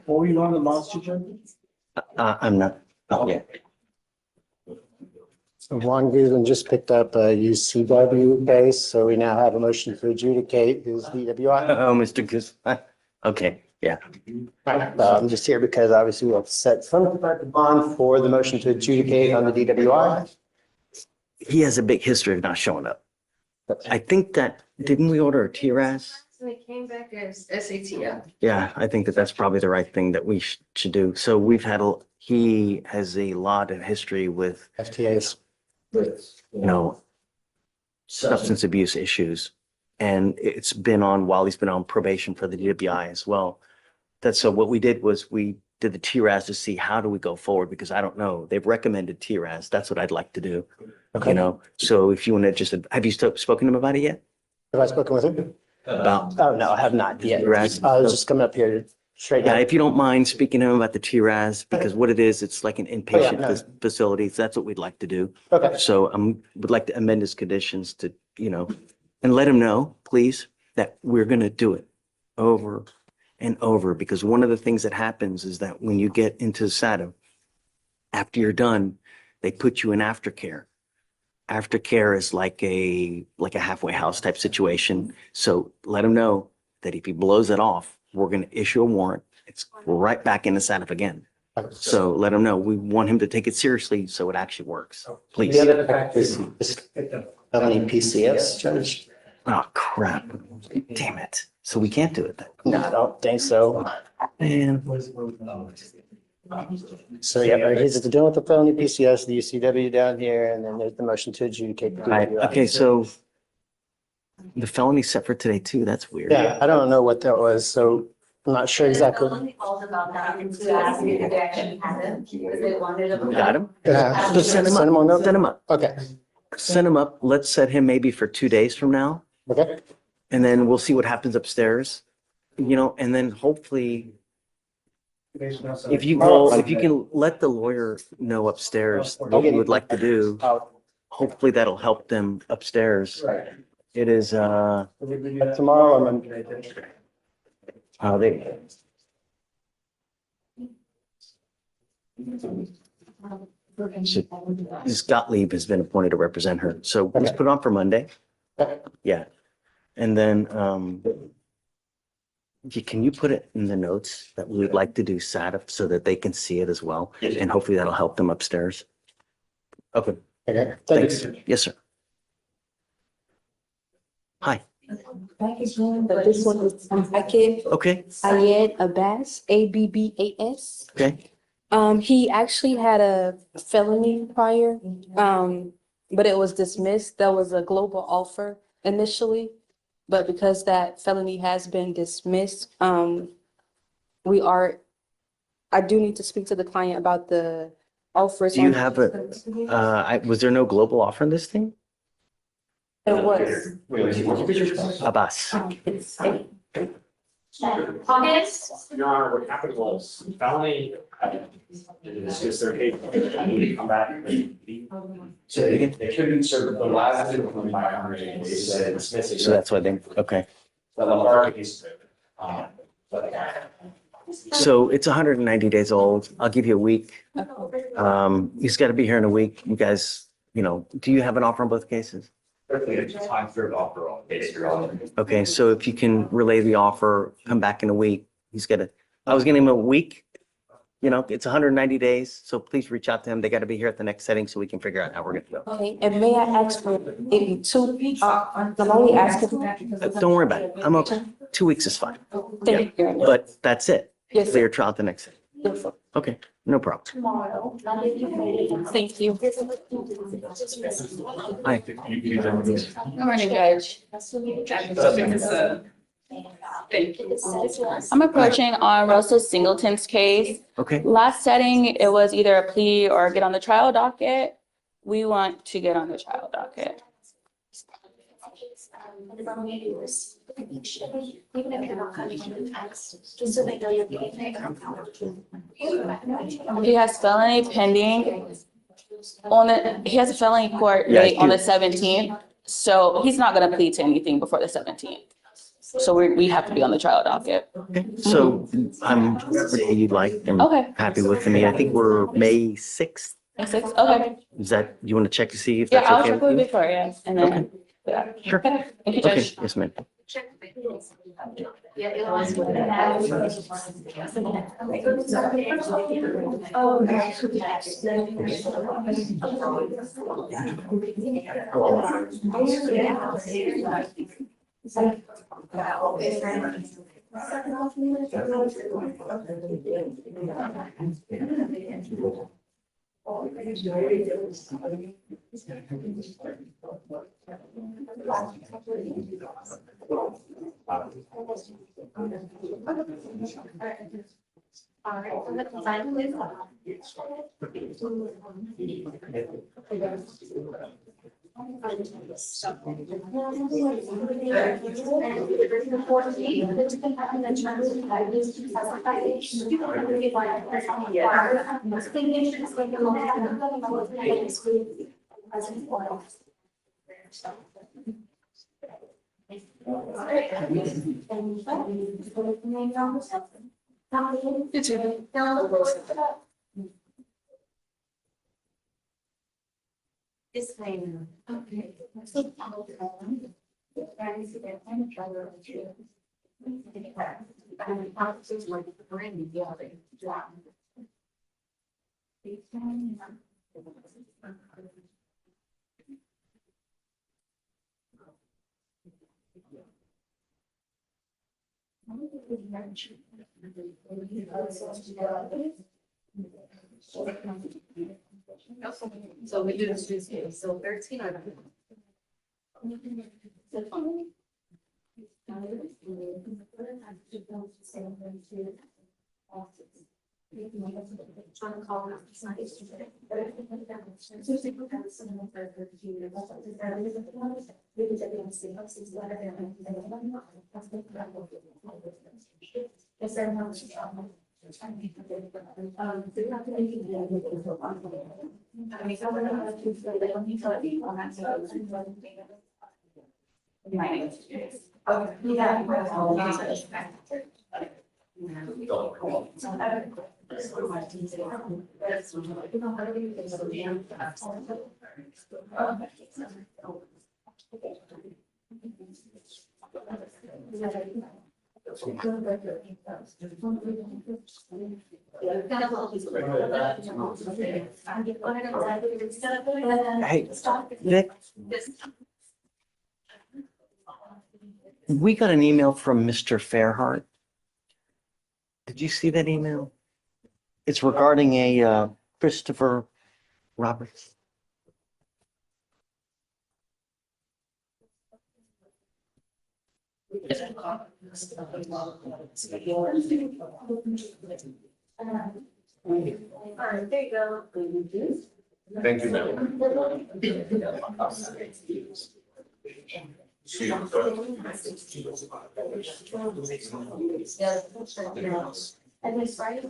What were you on the monster judge? I'm not, oh, yeah. So Juan Guzman just picked up a UCW case, so we now have a motion to adjudicate his DWI. Oh, Mr. Goose. Okay, yeah. I'm just here because obviously we have set some type of bond for the motion to adjudicate on the DWI. He has a big history of not showing up. I think that, didn't we order a TRAS? So it came back as SATF. Yeah, I think that that's probably the right thing that we should do. So he has a lot of history with, FTAs. substance abuse issues. And it's been on while he's been on probation for the DWI as well. So what we did was we did the TRAS to see how do we go forward, because I don't know. They've recommended TRAS. That's what I'd like to do. Okay. So if you want to just, have you spoken to him about it yet? Have I spoken with him? About, Oh, no, I have not yet. TRAS? I was just coming up here to straighten Yeah, out. if you don't mind speaking to him about the TRAS, because what it is, it's like an inpatient no. facility. So that's what we'd like to do. Okay. So would like to amend his conditions to, and let him know, please, that we're going to do it over and over. Because one of the things that happens is that when you get into SADA, after you're done, they put you in aftercare. Aftercare is like a halfway house type situation. So let him know that if he blows it off, we're going to issue a warrant. It's right back in the setup again. So let him know. We want him to take it seriously so it actually works. Please. The other fact is felony PCS, Judge. Oh, crap. Damn it. So we can't do it then. No, I don't think so. Man. So yeah, he's dealing with the felony PCS, the UCW down here, and then there's the motion to adjudicate. the Right. DWI. Okay, so the felony set for today too. That's weird. Yeah, I don't know what that was, so I'm not sure exactly. Called about that to ask me if they actually had him, because they wanted him. Got him? Yeah, Just send him up. on up. Send him up. Okay, Send him up. Let's set him maybe for 2 days from now. okay. And then we'll see what happens upstairs, and then hopefully if you can let the lawyer know upstairs what you would like to do, hopefully that'll help them upstairs. It is, Tomorrow or Monday. Ms. Gottlieb has been appointed to represent her. So let's put it on for Monday. Yeah. And then, can you put it in the notes that we would like to do SAT so that they can see it as well? Yes. And hopefully that'll help them upstairs. Okay, Okay, thanks. thanks. Yes, sir. Hi. Back again, but this one is Akib Okay, Ayed Abbas, Abbas. okay. He actually had a felony prior, but it was dismissed. That was a global offer initially. But because that felony has been dismissed, I do need to speak to the client about the offers. Do you have was there no global offer in this thing? It was. Abbas. Hawkins? Your Honor, what happened was felony, it's just their case, come back. Say it again. They couldn't serve the last of them by 180 days, so it's missing. So that's why they, okay. The larger case. So it's 190 days old. I'll give you a week. He's got to be here in a week. You guys, do you have an offer on both cases? Time for the offer on case, Your Honor. Okay, so if you can relay the offer, come back in a week. I was getting him a week. It's 190 days, so please reach out to him. They got to be here at the next setting so we can figure out how we're gonna go. Okay, and may I ask for maybe 2 weeks? I'm only asking. Don't worry about it. I'm okay. 2 weeks is fine. Thank you very much. But that's it. Yes, sir. Clear trial at the next setting. Yes, sir. Okay, no problem. Tomorrow. Thank you. Hi. Good morning, Judge. Thank you. I'm approaching on Russell Singleton's case. Okay, Last setting, it was either a plea or get on the trial docket. We want to get on the trial docket. Even if you're not coming in the past, just so they know you're getting there. He has felony pending he has a felony court Yeah, date on the you- 17th. So he's not going to plead to anything before the 17th. So we have to be on the trial docket. okay. So I'm whatever you'd like. I'm Okay. happy with me. I think we're May 6th. May 6th? Okay. Is that, you want to check to see if Yeah, that's I'll okay check with with you? Victoria and then. Yeah. Sure. Okay. Thank you, Okay, Judge. yes, ma'am. Yeah, it was. Disclaimer. Okay. Officers like Brandy yelling. So we do this, so 13 of them. Hey, Vic, we got an email from Mr. Fairhart. Did you see that email? It's regarding a Christopher Roberts. Alright, there you go. Thank you, ma'am. And this Friday.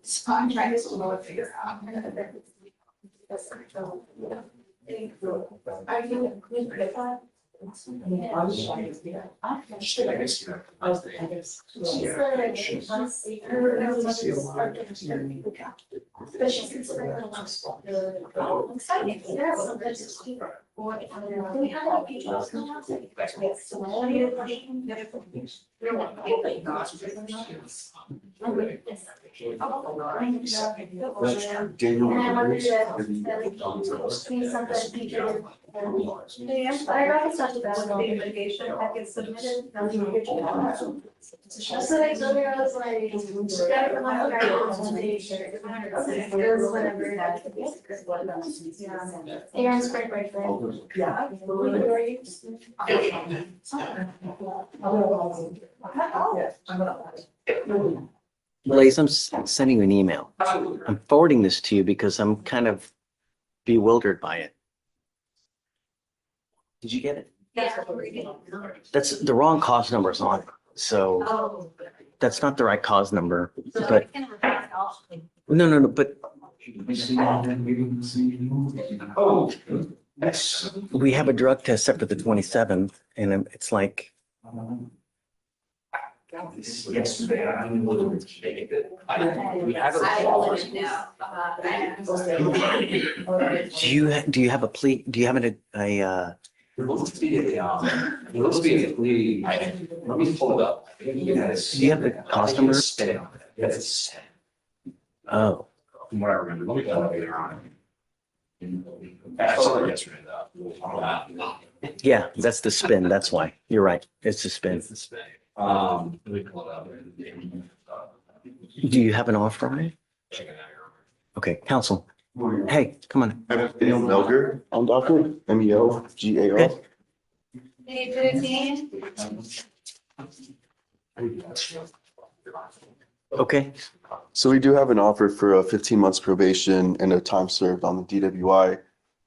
So I'm trying to figure out. Are you good with that? I already talked about the litigation packet submitted. That's what I told her, I was like, got it from my phone. It was whatever. Aaron's spring break, right? Yeah. Blaze, I'm sending you an email. I'm forwarding this to you because I'm kind of bewildered by it. Did you get it? That's the wrong cause number is on it. So that's not the right cause number, but no, but we have a drug test set for the 27th and it's like, Yesterday, I didn't know we do you have a plea? Do you have a supposed to be a plea. Let me pull it up. do you have the cause number? Yes. Oh, From what I remember, let me pull it up later on. I saw it yesterday though. yeah, that's the spin. That's why. You're right. It's the spin. It's the spec. Let me pull it up. Do you have an offer on it? Check it out here. Okay, counsel. Hey, come on. Manuel Melger, I'm Dr. MELGAR. Okay. So we do have an offer for a 15 months probation and a time served on the DWI.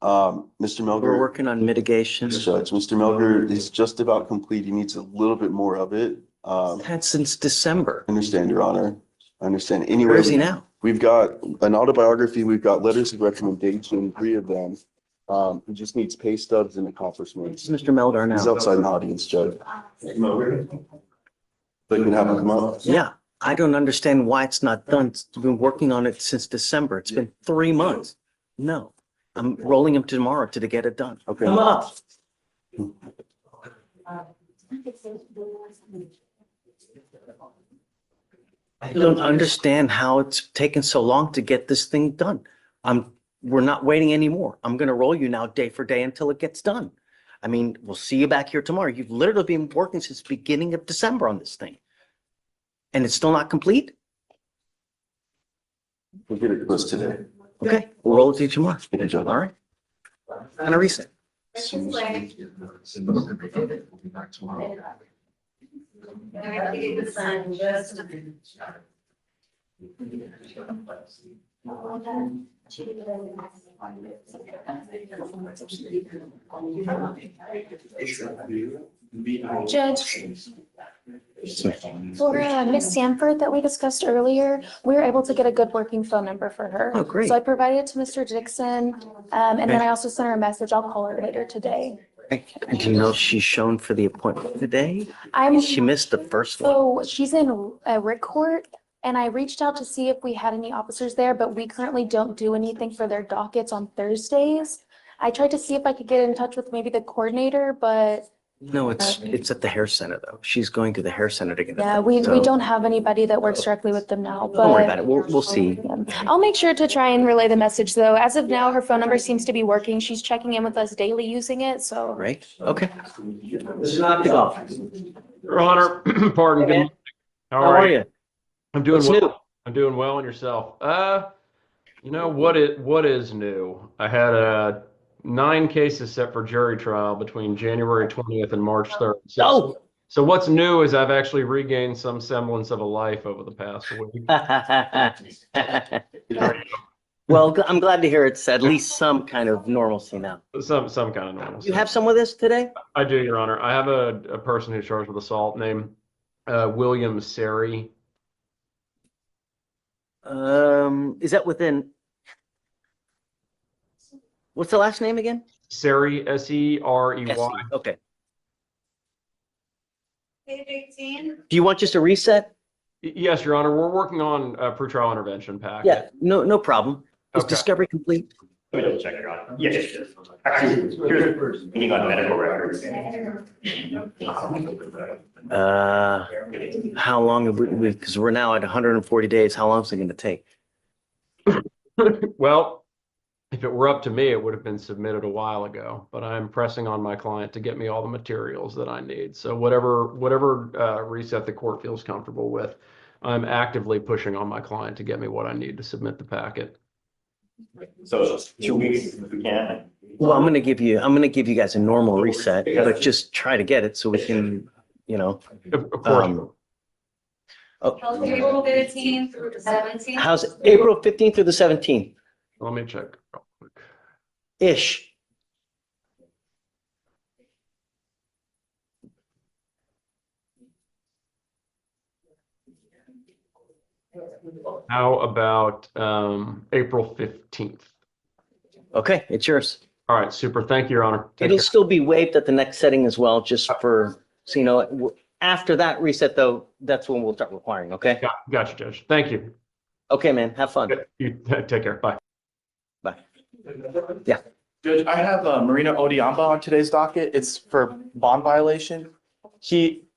Mr. We're Melger, working on mitigation. Judge, Mr. Melger is just about complete. He needs a little bit more of it. Had since December. Understand, Your Honor. I understand. Where Anyway, is he now? we've got an autobiography, we've got letters of recommendation, 3 of them. He just needs pay stubs and accomplishments. Mr. Meldar He's now. outside in the audience, Judge. But you can have him come up. Yeah, I don't understand why it's not done. We've been working on it since December. It's been 3 months. No, I'm rolling him tomorrow to get it done. Okay. Come up. I don't understand how it's taken so long to get this thing done. We're not waiting anymore. I'm gonna roll you now day for day until it gets done. I mean, we'll see you back here tomorrow. You've literally been working since the beginning of December on this thing. And it's still not complete? We'll get it close today. Okay, we'll roll it to you tomorrow. Good job. All right. And a reset. Judge, for Miss Sanford that we discussed earlier, we were able to get a good working phone number for her. Oh, great. So I provided it to Mr. Dixon, and then I also sent her a message. I'll call her later today. And do you know if she's shown for the appointment today? I'm She missed the first one. So she's in Rick Court, and I reached out to see if we had any officers there, but we currently don't do anything for their dockets on Thursdays. I tried to see if I could get in touch with maybe the coordinator, but No, it's at the hair center though. She's going to the hair center to get it. yeah, done. we So don't have anybody that works directly with them now, Don't worry about but it. We'll see. I'll make sure to try and relay the message though. As of now, her phone number seems to be working. She's checking in with us daily using it, so. Right? Okay. This is not the golf. Your Honor, pardon. Hey, Good man. morning. How are you? I'm doing What's well. new? I'm doing well, and yourself? You know what is new? I had 9 cases set for jury trial between January 20th and March 3rd. Oh! So what's new is I've actually regained some semblance of a life over the past week. Well, I'm glad to hear it's at least some kind of normalcy now. Some kind of normalcy. You have some with us today? I do, Your Honor. I have a person who's charged with assault named William Seri. Is that within? What's the last name again? Seri, S-E-R-E-Y. Okay. Page 18. Do you want just a reset? Yes, Your Honor. We're working on a pretrial intervention packet. Yeah, no problem. Is Okay. discovery complete? Let me double check, Your Honor. Yes, it is. Actually, here's meeting on medical records. How long have we, because we're now at 140 days, how long is it going to take? Well, if it were up to me, it would have been submitted a while ago, but I'm pressing on my client to get me all the materials that I need. So whatever reset the court feels comfortable with, I'm actively pushing on my client to get me what I need to submit the packet. So 2 weeks if we can. Well, I'm going to give you guys a normal reset, but just try to get it so we can, Of course. April 15th through the 17th. How's it? April 15th through the 17th? Let me check real quick. Ish. How about April 15th? Okay, it's yours. All right, super. Thank you, Your Honor. Take It'll care. still be waived at the next setting as well, just for, so after that reset though, that's when we'll start requiring, okay? Gotcha, Judge. Thank you. Okay, man, have fun. You take care. Bye. Bye. Yeah. Judge, I have Marina Odiamba on today's docket. It's for bond violation.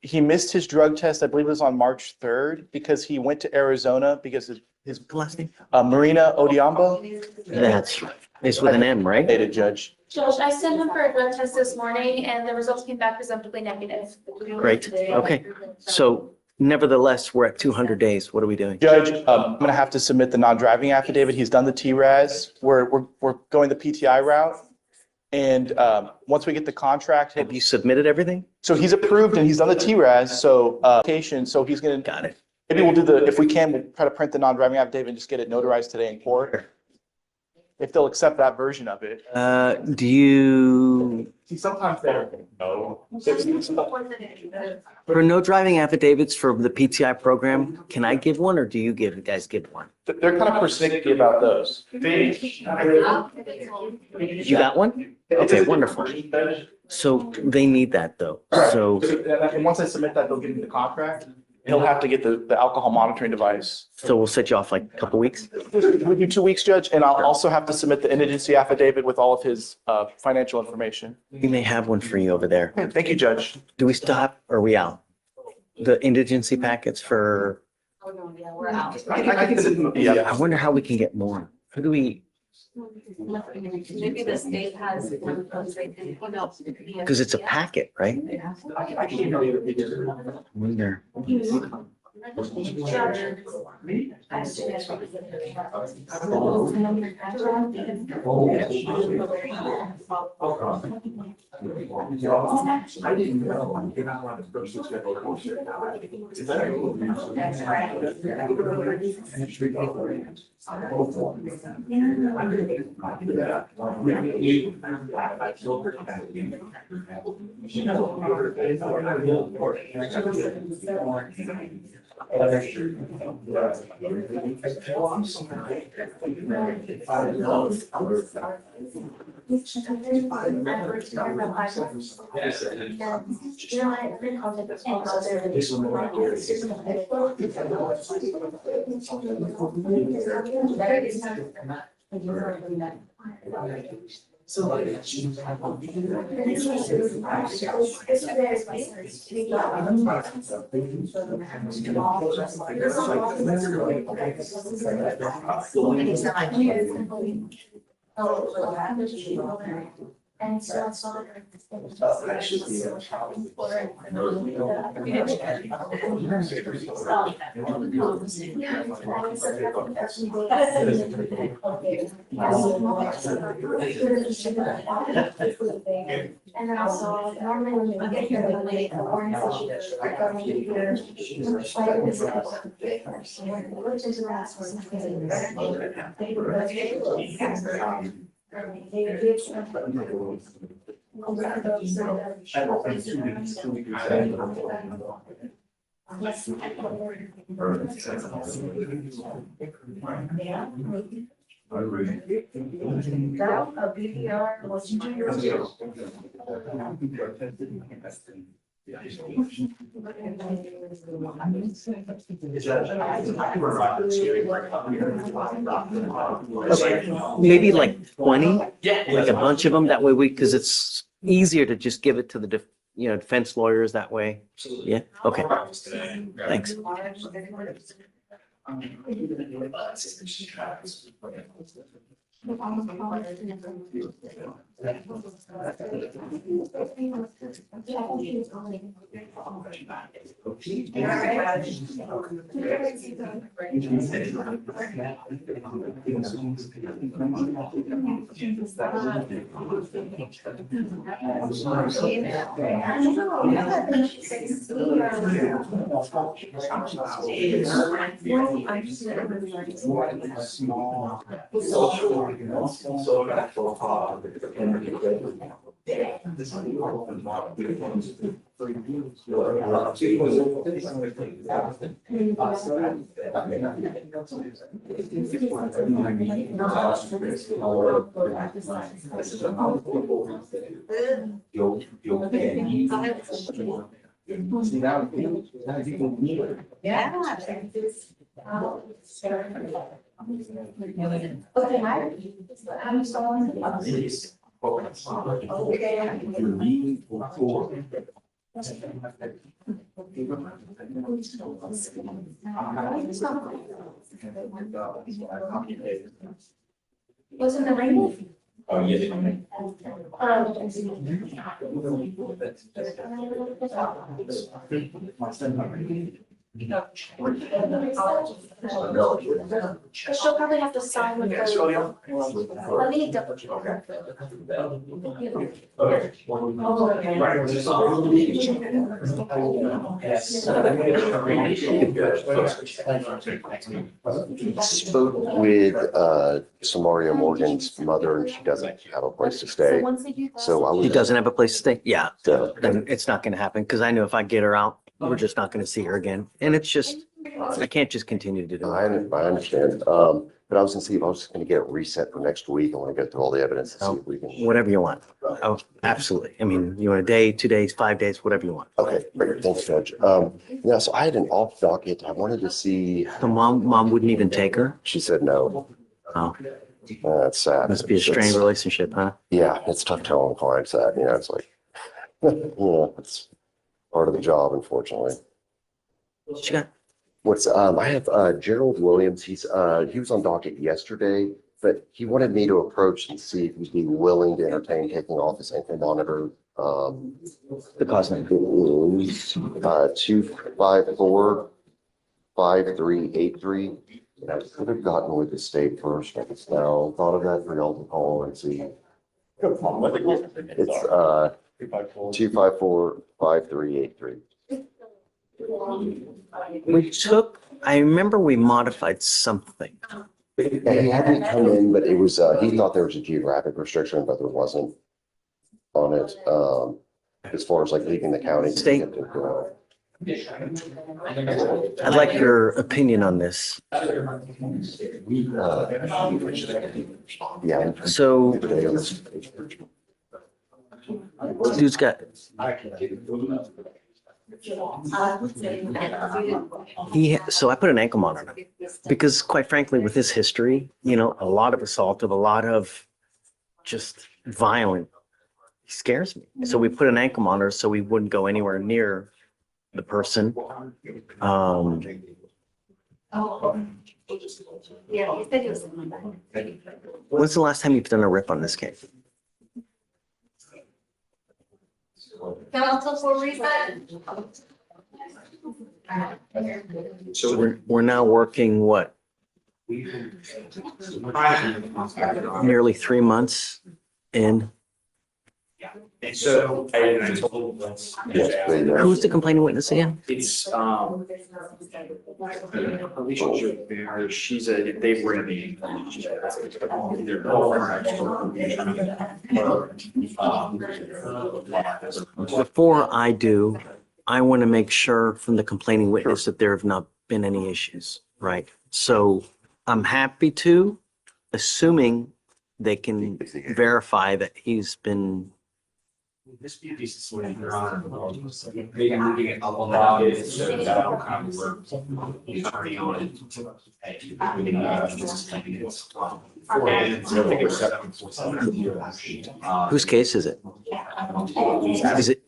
He missed his drug test, I believe it was on March 3rd, because he went to Arizona because of his last name. Marina Odiamba. That's right. It's with an M, right? Judge. Judge, I sent him for a drug test this morning and the results came back presumptively negative. Great. Okay. So nevertheless, we're at 200 days. What are we doing? Judge, I'm gonna have to submit the non-driving affidavit. He's done the TRAS. We're going the PTI route. And once we get the contract. Have you submitted everything? So he's approved and he's done the TRAS, so so he's gonna. Got it. Maybe we'll do if we can, we'll try to print the non-driving affidavit and just get it notarized today in court. if they'll accept that version of it. Do you, See, sometimes they're no. for no driving affidavits for the PTI program, can I give one or do you guys give one? They're kind of persnickety about those. You got one? Okay, wonderful. So they need that though. So, And once I submit that, they'll give me the contract. He'll have to get the alcohol monitoring device. so we'll set you off like a couple weeks? We'll do 2 weeks, Judge, and I'll also have to submit the indigency affidavit with all of his financial information. We may have one for you over there. Thank you, Judge. Do we stop or are we out? The indigency packets for, Yeah. I wonder how we can get more. Who do we, Maybe the state has one of those they can email. because it's a packet, right? I wonder. I didn't know. You're not allowed to approach this guy. And so I saw and then also normally when you get here late, the orange issues are going here. Like this. Which is Maybe like 20, like a bunch of them. That way because it's easier to just give it to the, defense lawyers that way. Yeah, okay. Thanks. Wasn't the rain? Oh, yeah. She'll probably have to sign with the. Let me double check. Spoke with Samaria Morgan's mother, and she doesn't have a place to stay. So I was. He doesn't have a place to stay? Yeah, So, then it's not gonna happen, because I know if I get her out, we're just not gonna see her again. And it's just, I can't just continue to do I it. understand. But I was gonna see if I was gonna get it reset for next week. I want to go through all the evidence and see if we can. Whatever you want. Oh, absolutely. I mean, you want a day, 2 days, 5 days, whatever you want. Okay, great. Thanks, Judge. Yeah, so I had an off docket. I wanted to see. The mom wouldn't even take her? She said no. Oh, That's sad. must be a strained relationship, huh? Yeah, it's tough telling clients that, it's like, it's part of the job, unfortunately. She got, I have Gerald Williams. He was on docket yesterday, but he wanted me to approach and see if he'd be willing to entertain taking off his ankle monitor. the cause name. It is 254-5383. And I could have gotten with the state first, but it's now thought of that for y'all to call and see. It's 254-5383. I remember we modified something. Yeah, he had me come in, but it was, he thought there was a geographic restriction, but there wasn't on it. As far as like leaving the county. State. I'd like your opinion on this. Yeah. So dude's got, so I put an ankle monitor because quite frankly, with his history, a lot of assault, of a lot of just violent, he scares me. So we put an ankle monitor so we wouldn't go anywhere near the person. When's the last time you've done a rip on this case? Counsel for reset. So we're now working what? Nearly 3 months in. And so I told. Who's the complaining witness again? It's, Alicia Bear, they were in the. Before I do, I want to make sure from the complaining witness that there have not been any issues, right? So I'm happy to, assuming they can verify that he's been. This be a decent swing, Your Honor. Maybe moving it up on the docket, so that'll kind of work. He's already on it. Whose case is it? Is it?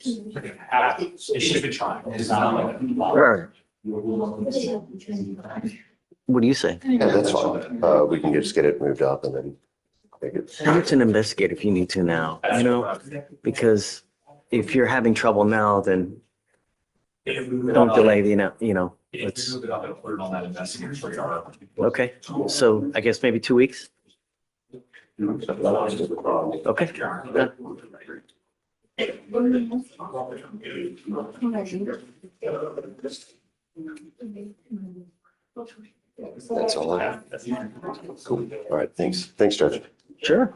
She's been trying. It's not. Right. What do you say? Yeah, that's fine. We can just get it moved up and then make it. I need to investigate if you need to now, because if you're having trouble now, then don't delay let's. Okay, so I guess maybe 2 weeks? Okay. That's all I have. Cool. All right, thanks. Thanks, Judge. Sure.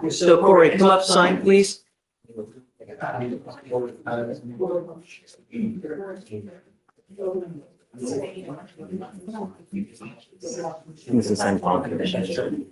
So Corey, come up, sign, please. This is same bond condition.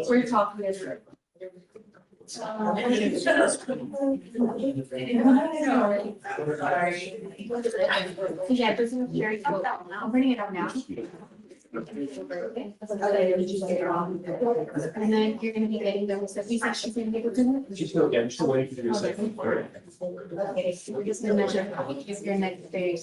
We're talking as. Yeah, this is very cool. I'm bringing it up now. And then you're gonna be getting those, so we said she's gonna get them. She's still, yeah, I'm still waiting for you to say. Okay, so we're just gonna measure your next day.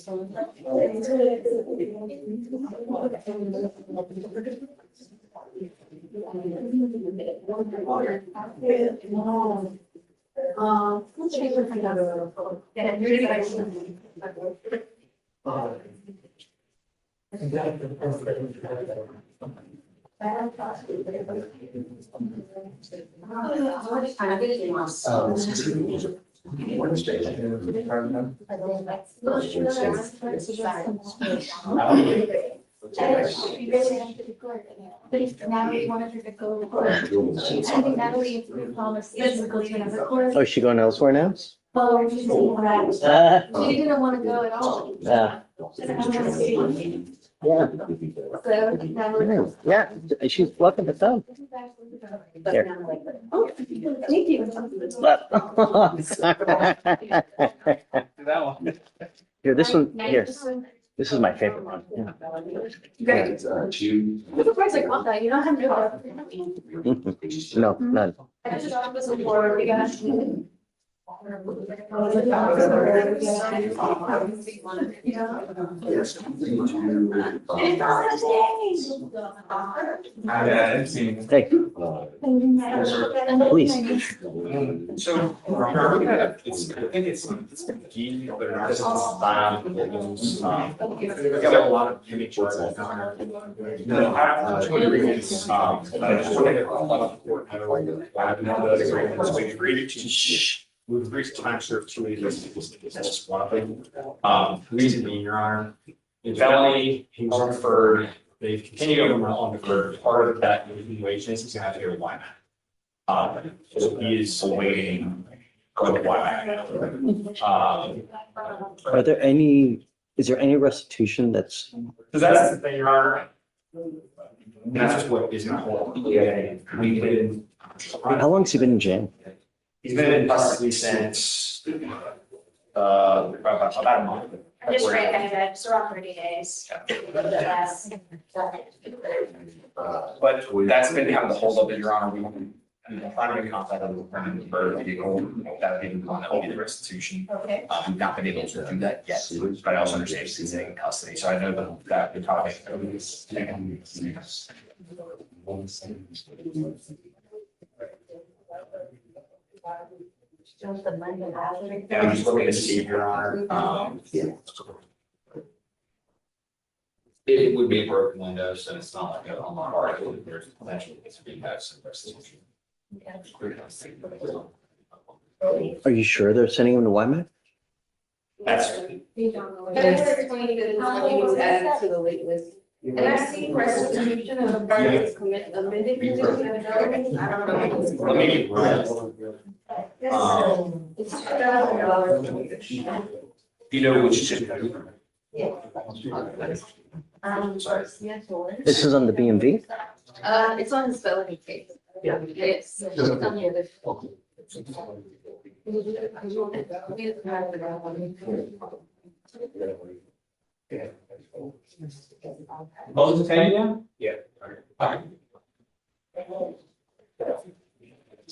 But if Natalie wanted her to go to court, I think Natalie promised to go to another court. Oh, is she going elsewhere now? Well, we're just saying that she didn't want to go at all. Yeah. Yeah. So Natalie. Yeah, she's fluffing the thumb. There. Oh, thank you. Here, this one, here. This is my favorite one. Yeah. Great. I'm surprised I caught that. You don't have to. No, none. I just thought this before we got. Hey. Please. So, it's, I think it's key, but it also we've got a lot of image work. No, I have two agreements, I just want to get a lot of work. I have another agreement, so we agreed to. We've agreed to time serve 2 days, that's just one of them. Reason being, Your Honor, in felony, he was referred, they've continued on the deferred. Part of that continuation is he's gonna have to go to YMAC. So he is awaiting going to YMAC. Are there any, is there any restitution that's? So that's the thing, Your Honor. That's just what is not hold. We've been. How long has he been in jail? He's been in custody since, about a month. I'm just right, it's around 30 days. But that's been kind of the holdup, Your Honor. We've been in contact with the bird vehicle, that being on the restitution. Okay. We've not been able to do that yet, but I also understand he's sitting in custody, so I know that the topic. And I'm just looking to see, Your Honor, it would be a broken window, so it's not like on the hard, there's potential to be had some restitution. Are you sure they're sending him to YMAC? That's. To the wait list. And I see restitution of the parties commit amended condition. I don't know. Let me. It's $2,000. You know which is. Sorry. This is on the BMV? It's on his felony case. Yeah. It's on the other. Oh, it's okay, yeah? Yeah.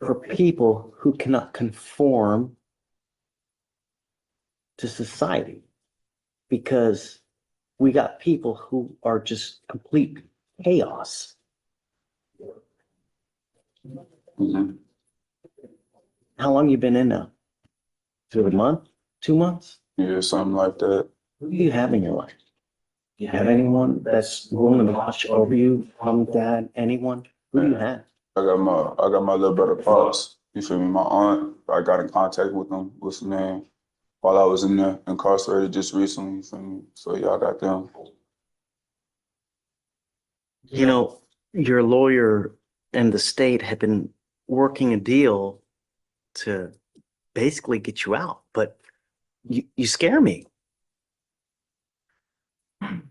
for people who cannot conform to society, because we got people who are just complete chaos. How long you been in now? A month, 2 months? Yeah, something like that. Who do you have in your life? Do you have anyone that's willing to watch over you, mom, dad, anyone? Who do you have? I got my little brother Pops. You feel me? My aunt, I got in contact with him, what's his name, while I was in there incarcerated just recently, you feel me? So yeah, I got them. You know, your lawyer and the state have been working a deal to basically get you out, but you scare me. I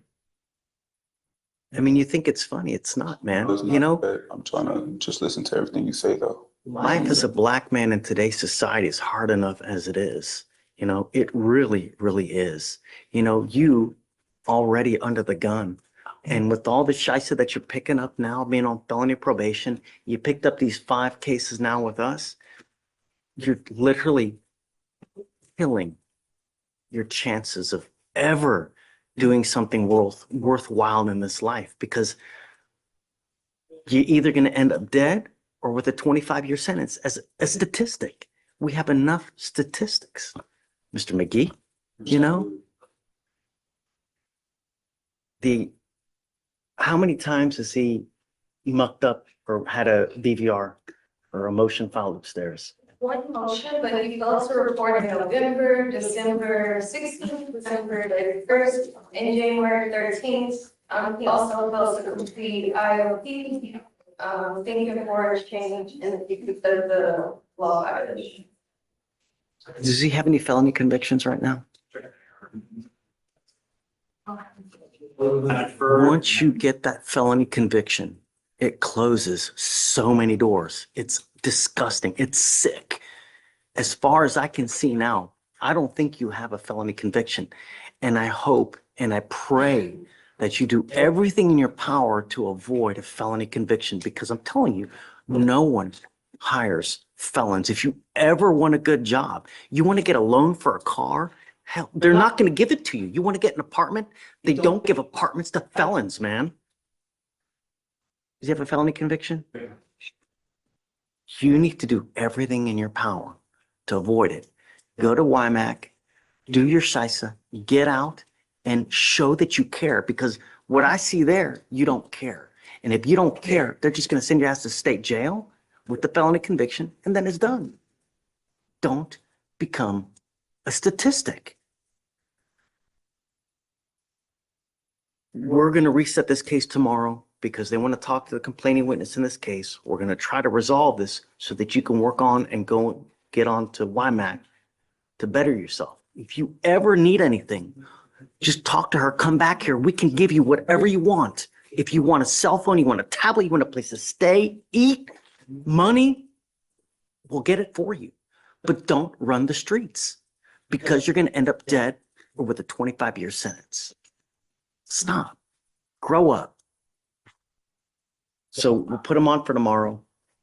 mean, you think it's funny. It's not, man. You know, I'm trying to just listen to everything you say, though. life as a black man in today's society is hard enough as it is. You know, it really, really is. You know, you already under the gun. And with all the shisa that you're picking up now, being on felony probation, you picked up these 5 cases now with us. You're literally killing your chances of ever doing something worthwhile in this life, because you're either going to end up dead or with a 25-year sentence. As a statistic, we have enough statistics, Mr. McGee. You know, how many times has he mucked up or had a DVR or a motion filed upstairs? One motion, but you also reported November, December 16th, December 31st, and January 13th. He also fails to complete IOP, thinking for change in the law violation. Does he have any felony convictions right now? Once you get that felony conviction, it closes so many doors. It's disgusting. It's sick. As far as I can see now, I don't think you have a felony conviction. And I hope and I pray that you do everything in your power to avoid a felony conviction, because I'm telling you, no one hires felons. If you ever want a good job, you want to get a loan for a car, hell, they're not going to give it to you. You want to get an apartment? They don't give apartments to felons, man. Does he have a felony conviction? You need to do everything in your power to avoid it. Go to WIMAC, do your shisa, get out, and show that you care, because what I see there, you don't care. And if you don't care, they're just going to send your ass to state jail with the felony conviction, and then it's done. Don't become a statistic. We're going to reset this case tomorrow because they want to talk to the complaining witness in this case. We're going to try to resolve this so that you can work on and go get on to WIMAC to better yourself. If you ever need anything, just talk to her, come back here. We can give you whatever you want. If you want a cell phone, you want a tablet, you want a place to stay, eat, money, we'll get it for you. But don't run the streets, because you're going to end up dead or with a 25-year sentence. Stop. Grow up. So we'll put them on for tomorrow.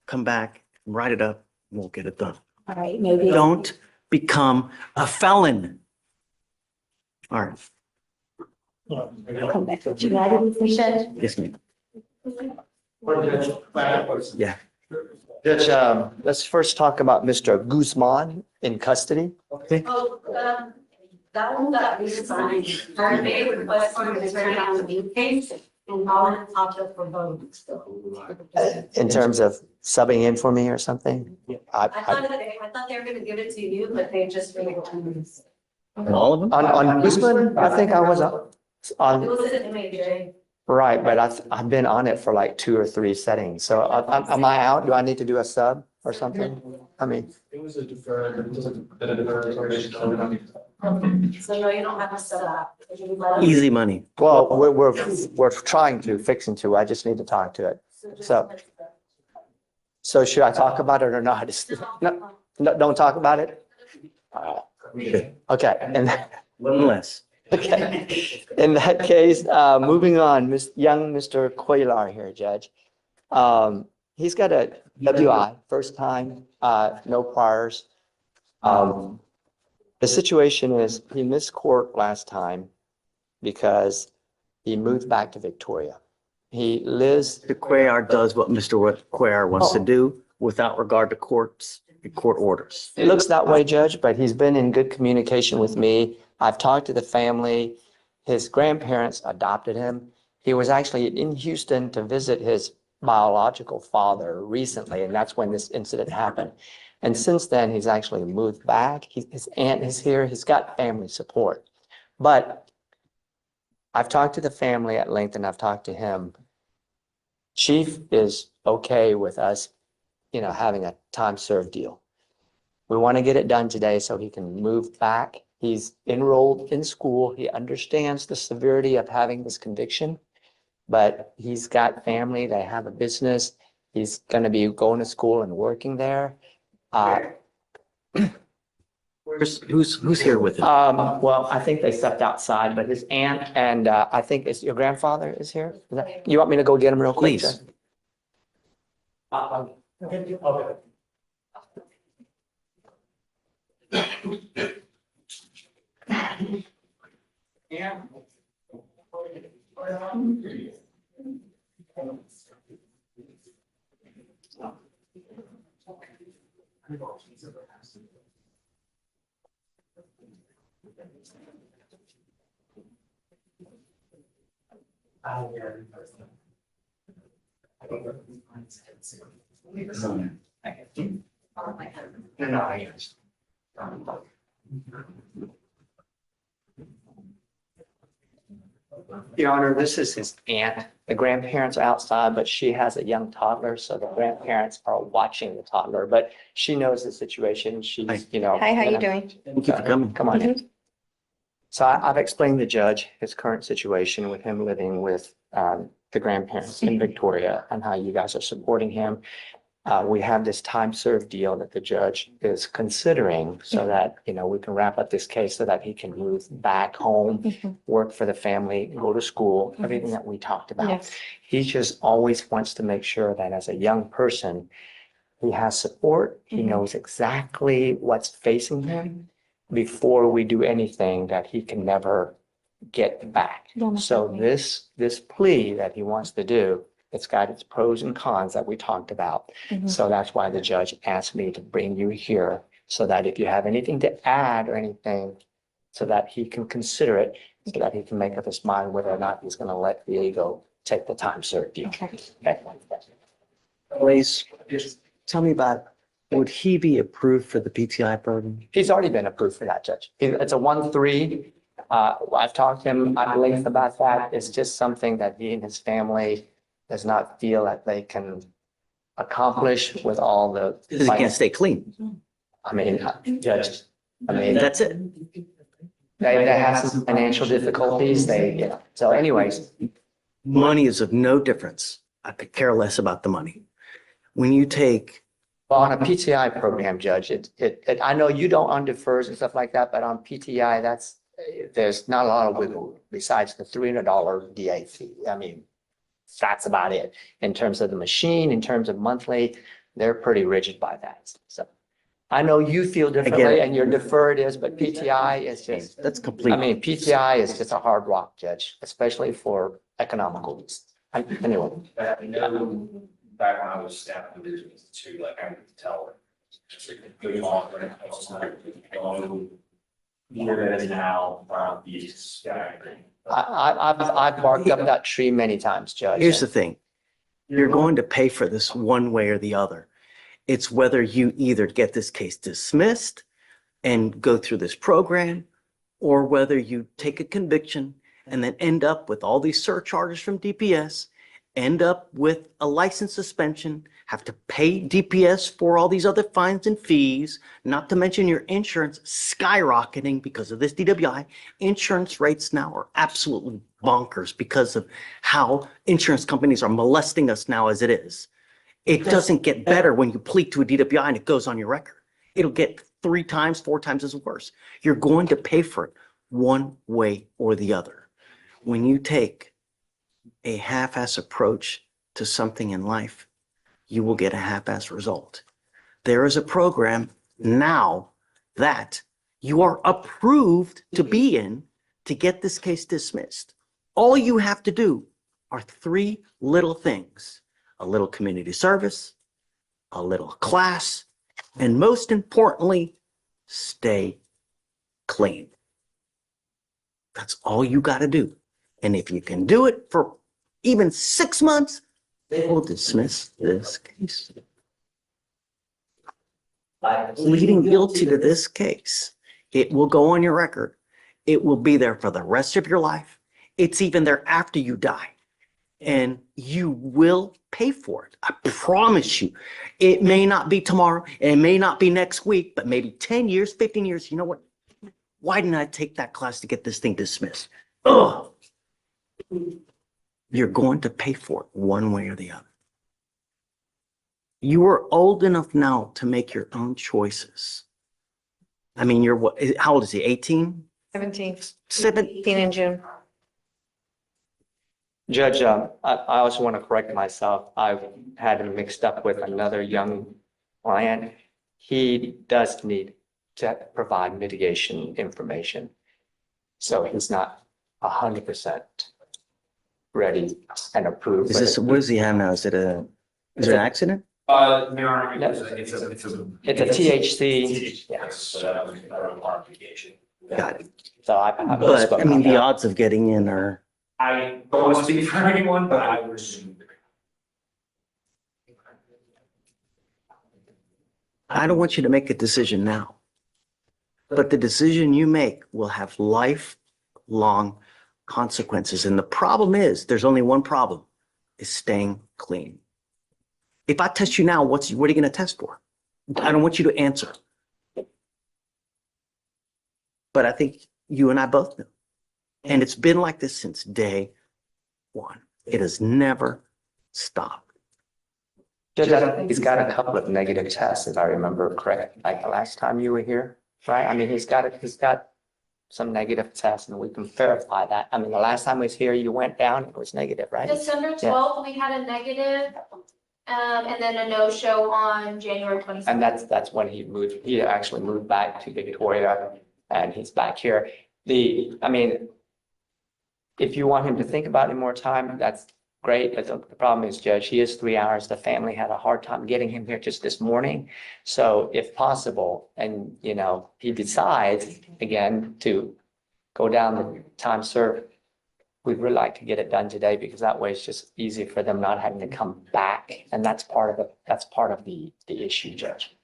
Come back, write it up, and we'll get it done. All right, maybe. Don't become a felon. All right. Come back. Yes, ma'am. Yeah. Judge, let's first talk about Mr. Guzman in custody. Okay. That one that we signed, our made a request for the turn down the new case and all it popped up for vote. In terms of subbing in for me or something? I thought they were gonna give it to you, but they just really wanted to. All of them? On Guzman, I think I was It on, was an MAJ. right, but I've been on it for like 2 or 3 settings. So am I out? Do I need to do a sub or something? I mean, It was a deferred, it was a deferred probation. So no, you don't have to set up. Easy money. well, we're trying to, fixing to. I just need to talk to it. So should I talk about it or not? No, don't talk about it? Okay, and One less. okay. In that case, moving on, young Mr. Cuellar here, Judge. he's got a WI, first time, no priors. The situation is he missed court last time because he moved back to Victoria. He lives. The Cuellar does what Mr. Cuellar wants to do without regard to court orders. It looks that way, Judge, but he's been in good communication with me. I've talked to the family. His grandparents adopted him. He was actually in Houston to visit his biological father recently, and that's when this incident happened. And since then, he's actually moved back. His aunt is here. He's got family support. But I've talked to the family at length, and I've talked to him. Chief is okay with us, having a time served deal. We want to get it done today so he can move back. He's enrolled in school. He understands the severity of having this conviction, but he's got family. They have a business. He's going to be going to school and working there. Who's here with him? Well, I think they stepped outside, but his aunt and I think it's your grandfather is here. You want me to go get him real quick? Please. Your Honor, this is his aunt. The grandparents are outside, but she has a young toddler, so the grandparents are watching the toddler, but she knows the situation. She's, Hi, how you doing? Thank you for coming. Come on in. So I've explained to the judge his current situation with him living with the grandparents in Victoria and how you guys are supporting him. We have this time served deal that the judge is considering so that, we can wrap up this case so that he can move back home, work for the family, go to school, everything that we talked about. Yes. He just always wants to make sure that as a young person, he has support. He knows exactly what's facing him before we do anything that he can never get back. So this plea that he wants to do, it's got its pros and cons that we talked about. So that's why the judge asked me to bring you here so that if you have anything to add or anything, so that he can consider it, so that he can make up his mind whether or not he's going to let Diego take the time served deal. Okay. Please, tell me about, would he be approved for the PTI program? He's already been approved for that, Judge. It's a 1-3. I've talked to him at length about that. It's just something that he and his family does not feel that they can accomplish with all the. Because he can't stay clean. I mean, Judge, That's it. they have some financial difficulties. So anyways. Money is of no difference. I could care less about the money. When you take. Well, on a PTI program, Judge, I know you don't on defers and stuff like that, but on PTI, there's not a lot of wiggle besides the $300 DA fee. That's about it. In terms of the machine, in terms of monthly, they're pretty rigid by that. So I know you feel differently and your deferred is, but PTI is just. That's complete. PTI is just a hard rock, Judge, especially for economical reasons. Anyway. I know back when I was staff individuals too, like I could tell. Good on, right? I was not where that is now, these. I've barked up that tree many times, Judge. Here's the thing. You're going to pay for this one way or the other. It's whether you either get this case dismissed and go through this program, or whether you take a conviction and then end up with all these surcharges from DPS, end up with a license suspension, have to pay DPS for all these other fines and fees, not to mention your insurance skyrocketing because of this DWI. Insurance rates now are absolutely bonkers because of how insurance companies are molesting us now as it is. It doesn't get better when you plead to a DWI and it goes on your record. It'll get 3 times, 4 times as worse. You're going to pay for it one way or the other. When you take a half-ass approach to something in life, you will get a half-ass result. There is a program now that you are approved to be in to get this case dismissed. All you have to do are 3 little things: a little community service, a little class, and most importantly, stay clean. That's all you got to do. And if you can do it for even 6 months, they will dismiss this case. By pleading guilty to this case, it will go on your record. It will be there for the rest of your life. It's even there after you die. And you will pay for it. I promise you. It may not be tomorrow. It may not be next week, but maybe 10 years, 15 years. You know what? Why didn't I take that class to get this thing dismissed? Ugh. You're going to pay for it one way or the other. You are old enough now to make your own choices. I mean, you're what? How old is he? 18? 17. 17 in June. Judge, I also want to correct myself. I've had him mixed up with another young client. He does need to provide mitigation information. So he's not 100% ready and approved. Is this, what does he have now? Is it an accident? It's a THC. Yes. Got it. So But I mean, the odds of getting in are. I don't want to speak for anyone, but I would assume. I don't want you to make a decision now. But the decision you make will have lifelong consequences. And the problem is, there's only one problem, is staying clean. If I test you now, what are you going to test for? I don't want you to answer. But I think you and I both know. And it's been like this since day one. It has never stopped. Judge, I think he's got a couple of negative tests, if I remember correct, like the last time you were here, right? I mean, he's got some negative tests, and we can verify that. I mean, the last time he was here, you went down, it was negative, right? December Yeah. 12th, we had a negative, and then a no-show on January 27th. And that's when he moved. He actually moved back to Victoria, and he's back here. I mean, if you want him to think about it more time, that's great. But the problem is, Judge, he is 3 hours. The family had a hard time getting him here just this morning. So if possible, and he decides again to go down the time served, we'd really like to get it done today, because that way it's just easy for them not having to come back. And that's part of the issue, Judge.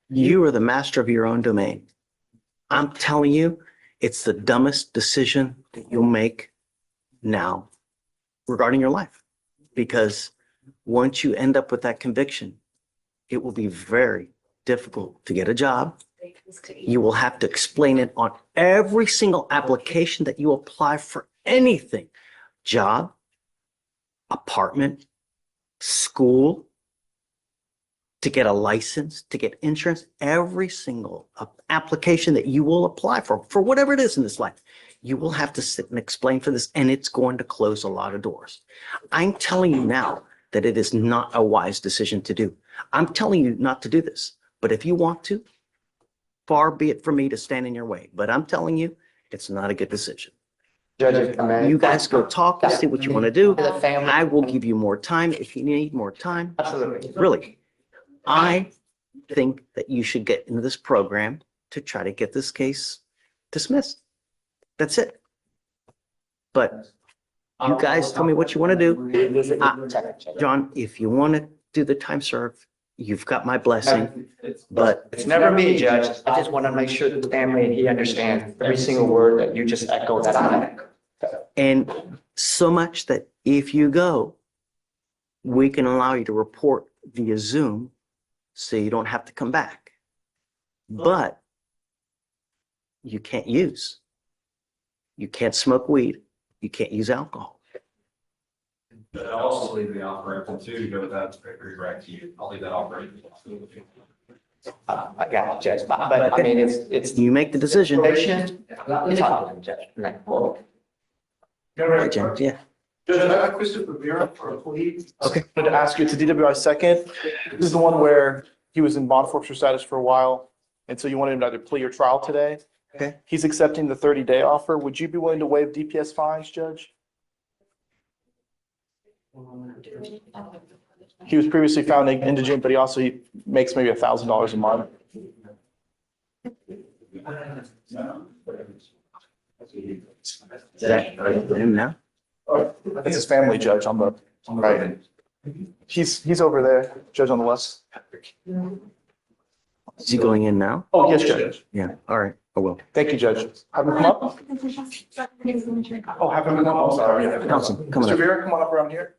You are the master of your own domain. I'm telling you, it's the dumbest decision that you'll make now regarding your life. Because once you end up with that conviction, it will be very difficult to get a job. You will have to explain it on every single application that you apply for anything. Job, apartment, school, to get a license, to get insurance, every single application that you will apply for whatever it is in this life, you will have to sit and explain for this, and it's going to close a lot of doors. I'm telling you now that it is not a wise decision to do. I'm telling you not to do this, but if you want to, far be it from me to stand in your way, but I'm telling you, it's not a good decision. Judge, You guys go talk and see what you want to do. The family. I will give you more time if you need more time. Absolutely. Really. I think that you should get into this program to try to get this case dismissed. That's it. But you guys tell me what you want to do. John, if you want to do the time served, you've got my blessing, but It's never me, Judge. I just want to make sure the family, he understands every single word that you just echoed that I. and so much that if you go, we can allow you to report via Zoom, so you don't have to come back. But you can't use. You can't smoke weed. You can't use alcohol. But I'll also leave the offer open too, to go without the paper right to you. I'll leave that offer open. I got it, Judge, but I mean, it's. You make the decision. Patient. It's on, Judge. Right. Well, Hi, Jen. Yeah. Judge, I have Christopher Bara for a plea. Okay. I wanted to ask you, it's a DWI second. This is the one where he was in bond forfeiture status for a while. And so you wanted him to either plea or trial today. Okay. He's accepting the 30-day offer. Would you be willing to waive DPS fines, Judge? He was previously found indigent, but he makes maybe $1,000 a month. Is that him now? That's his family, Judge, on the right. He's over there, Judge on the left. Is he going in now? Oh, yes, Judge. Yeah. All right. I will. Thank you, Judge. Have him come up. Oh, have him come up. I'm sorry. Counsel, come on Mr. up. Vera, come on up around here.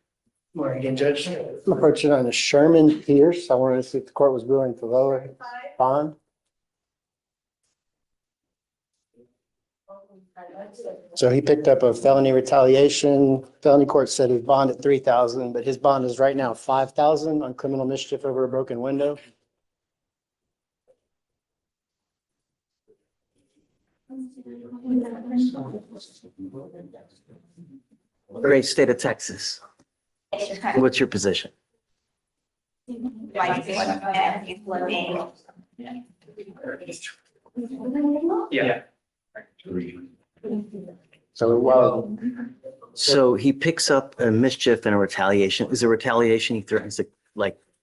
Morning again, Judge. I'm approaching on a Sherman Pierce. I wanted to see if the court was willing to lower bond. So he picked up a felony retaliation. Felony court said his bond at 3,000, but his bond is right now 5,000 on criminal mischief over a broken window. Great state of Texas. What's your position? Yeah. So he picks up a mischief and a retaliation. Is it retaliation? He threatens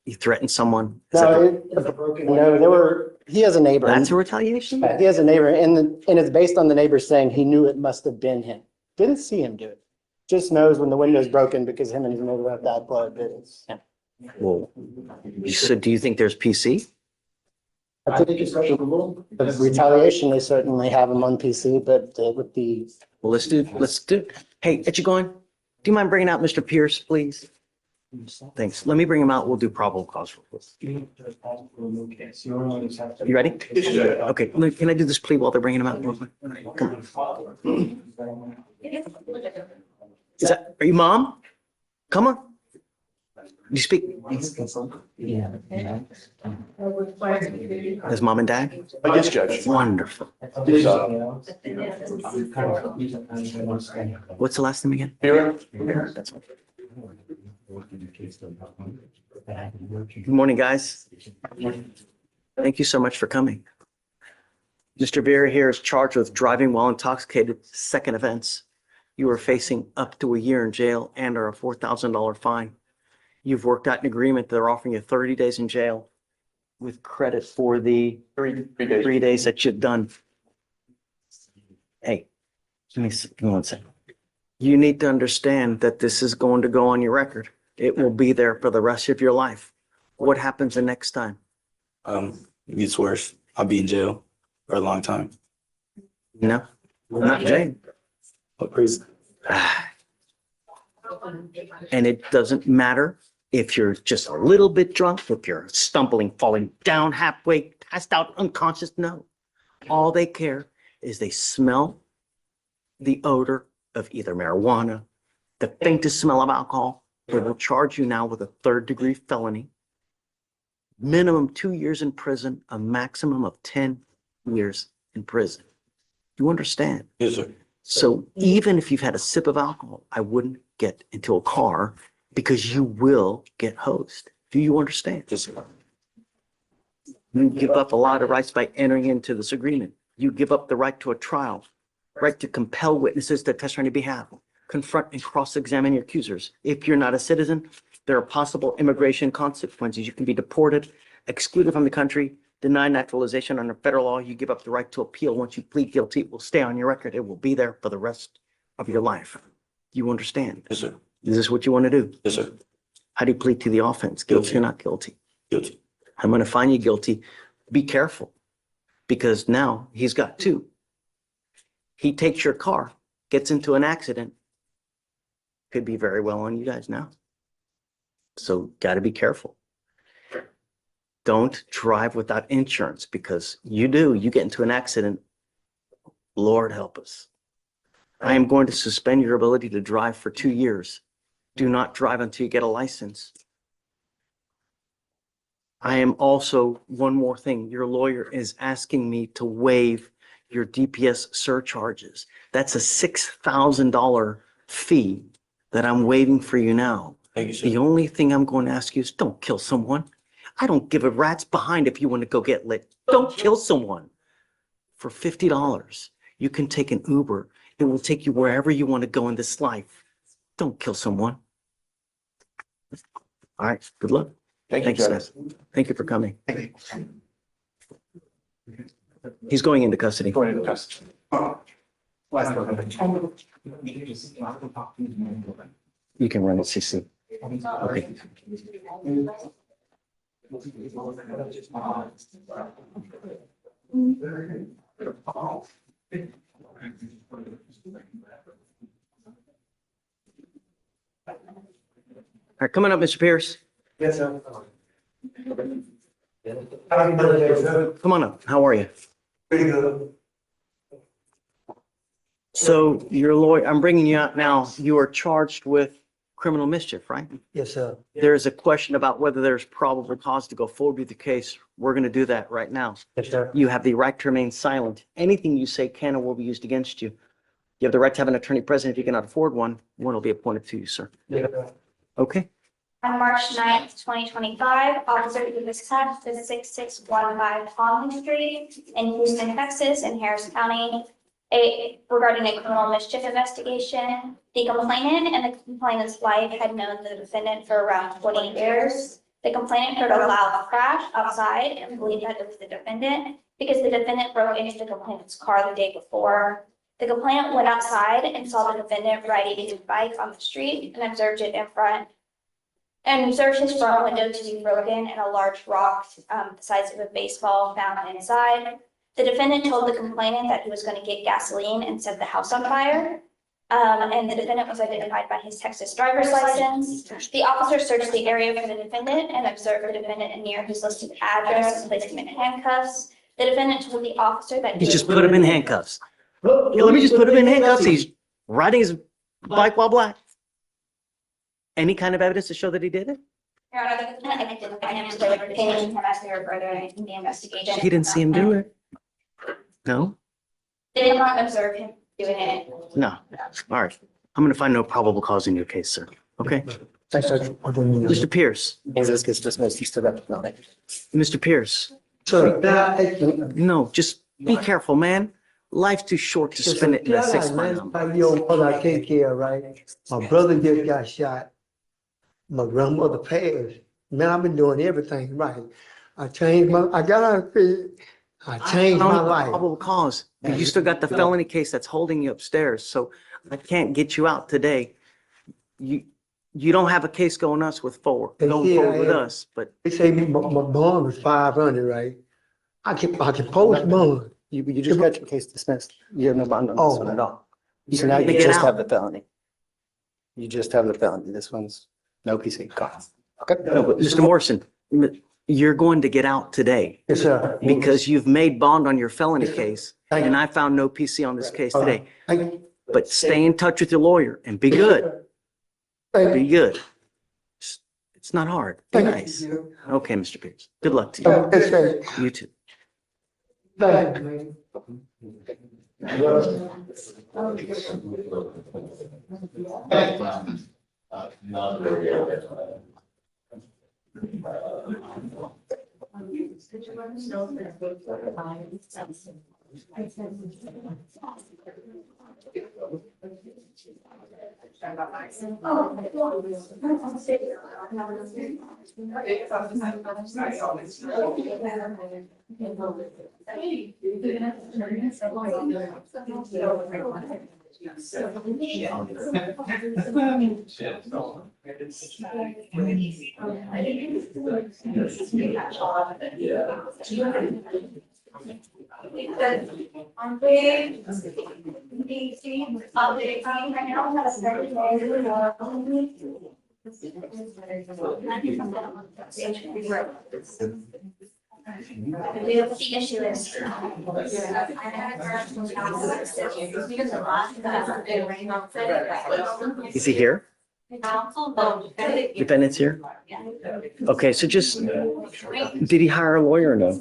he threatened someone? Is that He has a neighbor. That's a retaliation? Yeah, he has a neighbor and it's based on the neighbor saying he knew it must have been him. Didn't see him do it. Just knows when the window's broken because him and his neighbor have that blood. Well, so do you think there's PC? I think it's the retaliation, they certainly have him on PC, but with the. Well, let's do. Hey, going? Do you mind bringing out Mr. Pierce, please? Thanks. Let me bring him out. We'll do probable cause. You ready? Okay. Can I do this plea while they're bringing him out real quick? Come on. Are you mom? Come on. Do you speak? Yeah. His mom and dad? Yes, Judge. Wonderful. What's the last name again? Vera. That's fine. Good morning, guys. Thank you so much for coming. Mr. Vera here is charged with driving while intoxicated, second offense. You are facing up to a year in jail and or a $4,000 fine. You've worked out an agreement. They're offering you 30 days in jail with credit for the 3 days that you've done. Hey, give me 1 second. You need to understand that this is going to go on your record. It will be there for the rest of your life. What happens the next time? It gets worse. I'll be in jail for a long time. No, not jail. What prison? And it doesn't matter if you're just a little bit drunk, if you're stumbling, falling down halfway, passed out, unconscious. No. All they care is they smell the odor of either marijuana, the faintest smell of alcohol. They will charge you now with a third-degree felony, minimum 2 years in prison, a maximum of 10 years in prison. You understand? Yes, sir. So even if you've had a sip of alcohol, I wouldn't get into a car because you will get hosed. Do you understand? Yes, sir. You give up a lot of rights by entering into this agreement. You give up the right to a trial, right to compel witnesses to testify on your behalf, confront and cross-examine your accusers. If you're not a citizen, there are possible immigration consequences. You can be deported, excluded from the country, denied naturalization under federal law. You give up the right to appeal. Once you plead guilty, it will stay on your record. It will be there for the rest of your life. You understand? Yes, sir. Is this what you want to do? Yes, sir. How do you plead to the offense? Guilty or not guilty? Guilty. I'm going to find you guilty. Be careful, because now he's got two. He takes your car, gets into an accident, could be very well on you guys now. So got to be careful. Don't drive without insurance, because you get into an accident. Lord help us. I am going to suspend your ability to drive for 2 years. Do not drive until you get a license. I am also, one more thing, your lawyer is asking me to waive your DPS surcharges. That's a $6,000 fee that I'm waiving for you now. Thank you, sir. The only thing I'm going to ask you is don't kill someone. I don't give a rat's behind if you want to go get lit. Don't kill someone. For $50, you can take an Uber. It will take you wherever you want to go in this life. Don't kill someone. All right, good luck. Thank you, Thanks, Judge. guys. Thank you for coming. He's going into custody. Going into custody. You can run it, CC. Okay. All right, coming up, Mr. Pierce. Yes, sir. Come on up. How are you? Pretty good. So your lawyer, I'm bringing you out now. You are charged with criminal mischief, right? Yes, sir. There's a question about whether there's probable cause to go forward with the case. We're going to do that right now. Yes, sir. You have the right to remain silent. Anything you say can or will be used against you. You have the right to have an attorney present. If you cannot afford one, one will be appointed to you, sir. Yeah. Okay? On March 9th, 2025, Officer Lucas Hatch, the 6615 Conley Street in Houston, Texas, in Harris County, regarding a criminal mischief investigation. The complainant and the complainant's wife had known the defendant for around 20 years. The complainant heard a loud crash outside and believed that it was the defendant because the defendant broke into the complainant's car the day before. The complainant went outside and saw the defendant riding his bike on the street and observed his front window to be broken and a large rock the size of a baseball found inside. The defendant told the complainant that he was going to get gasoline and set the house on fire. And the defendant was identified by his Texas driver's license. The officer searched the area for the defendant and observed the defendant near his listed address and placed him in handcuffs. The defendant told the officer that You just put him in handcuffs. Yeah, let me just put him in handcuffs. He's riding his bike while black. Any kind of evidence to show that he did it? Your Honor, the defendant identified him as retaining him as they were further in the investigation. He didn't see him do it. No? They did not observe him doing it. No. All right. I'm going to find no probable cause in your case, sir. Okay? Thanks, Judge. Mr. Pierce. This gets dismissed. He stood up. No. Mr. Pierce. So, No, just be careful, man. Life's too short to spend it in a 6-month. You don't know I take care, right? My brother just got shot. My grandmother passed. Man, I've been doing everything right. I changed my life. Probable cause. But you still got the felony case that's holding you upstairs, so I can't get you out today. You don't have a case going us with going forward with us, but They say my bond was 500, right? I can post bond. You just got your case dismissed. You have no bond on this one at all. So now you Get just out. have the felony. You just have the felony. This one's no PC cost. Okay? no, but Mr. Morrison, you're going to get out today Yes, sir. because you've made bond on your felony case, and I found no PC on this case today. Thank you. But stay in touch with your lawyer and be good. Be good. It's not hard. Be nice. Okay, Mr. Pierce. Good luck to you. Yes, sir. You too. Thank you, The issue is. Is he here? Defendant's here? Okay, so just, did he hire a lawyer or no?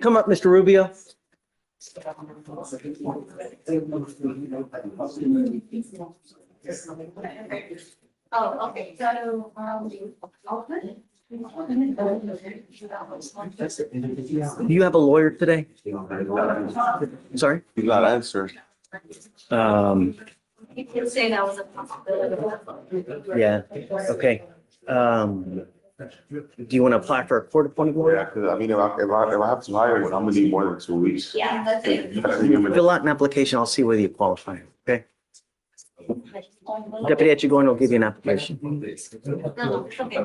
Come up, Mr. Rubio. Oh, okay, so, Do you have a lawyer today? Sorry? You got answers. you could say that was a possibility. Yeah, okay. Do you want to apply for a court appointed Yeah, lawyer? because I mean, if I have to hire one, I'm gonna need more than 2 weeks. Yeah, that's it. Fill out an application, I'll see whether you qualify, okay? Deputy at you going, I'll give you an application. No, no, it's okay.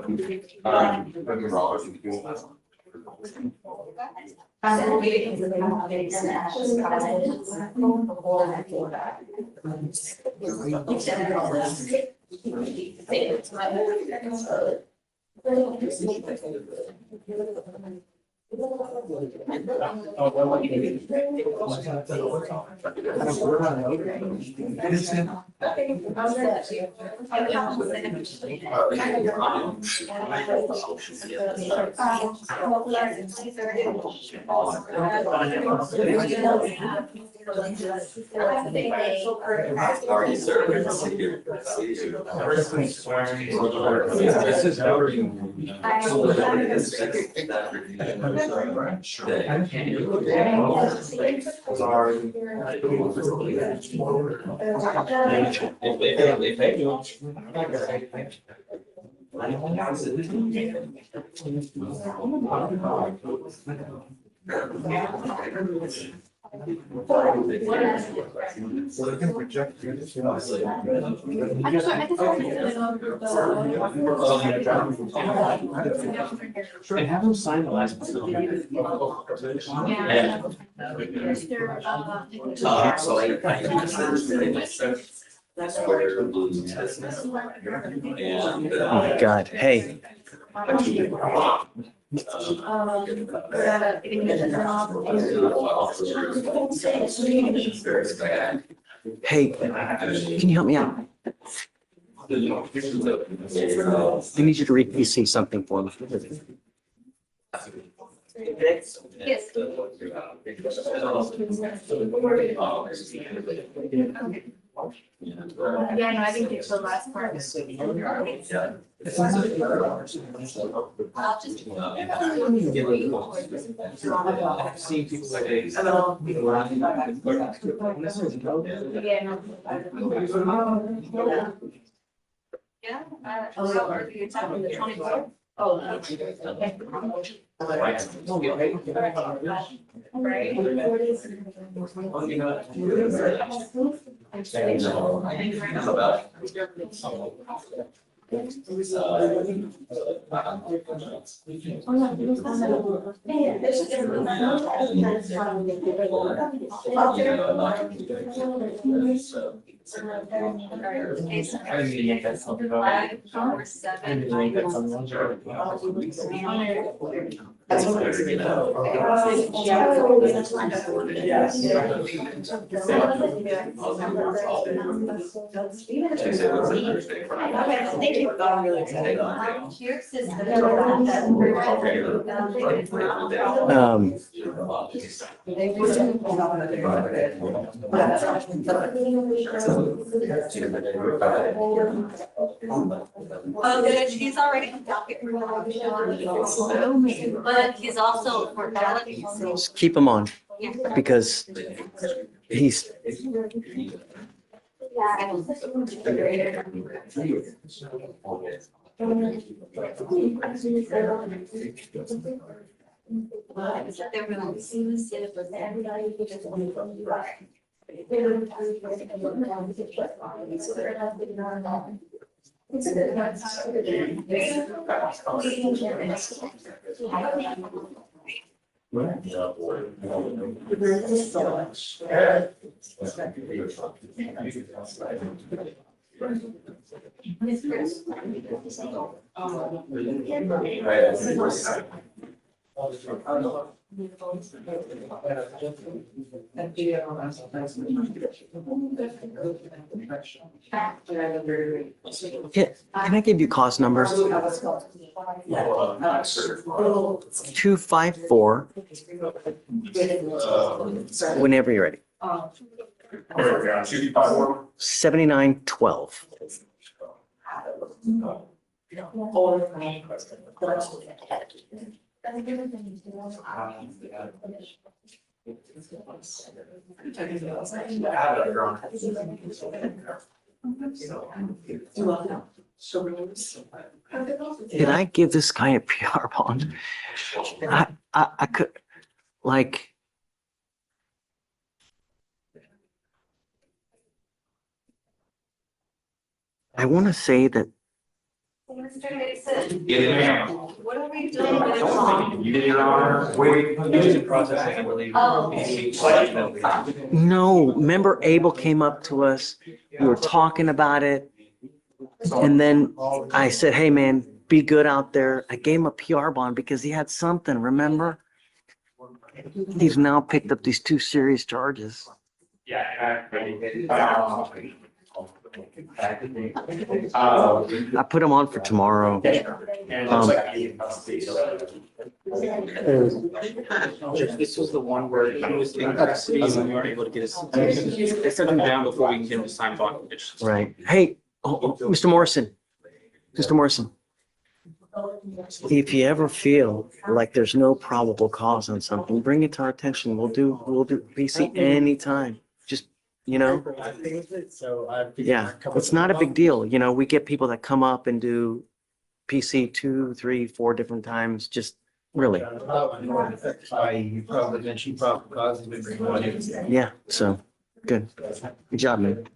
And have them sign the last. Oh my God, hey. Hey, can you help me out? I need you to read PC something for me. Yes. Yeah, no, I think it's the last part. Seeing people like this. Yeah, so are you talking the 24th? Oh. Oh, good, he's already on docket. But he's also mortality. Just keep him on because he's. Can I give you cause number? 254. Whenever you're ready. 7912. Did I give this guy a PR bond? I could, like, I want to say that. Mr. Nixon, what are we doing with this? You did, Your Honor. Wait. Processing, I believe. No, remember Abel came up to us, we were talking about it. And then I said, hey man, be good out there. I gave him a PR bond because he had something, remember? He's now picked up these 2 serious charges. Yeah. I put him on for tomorrow. This was the one where he was in custody and we weren't able to get his, they sent him down before we can get him to sign bond conditions. Right. Hey, Mr. Morrison, if you ever feel like there's no probable cause on something, bring it to our attention. We'll do PC anytime. Just, you know, yeah, it's not a big deal. You know, we get people that come up and do PC 2, 3, 4 different times. Just really. Yeah. So good. Good job, man.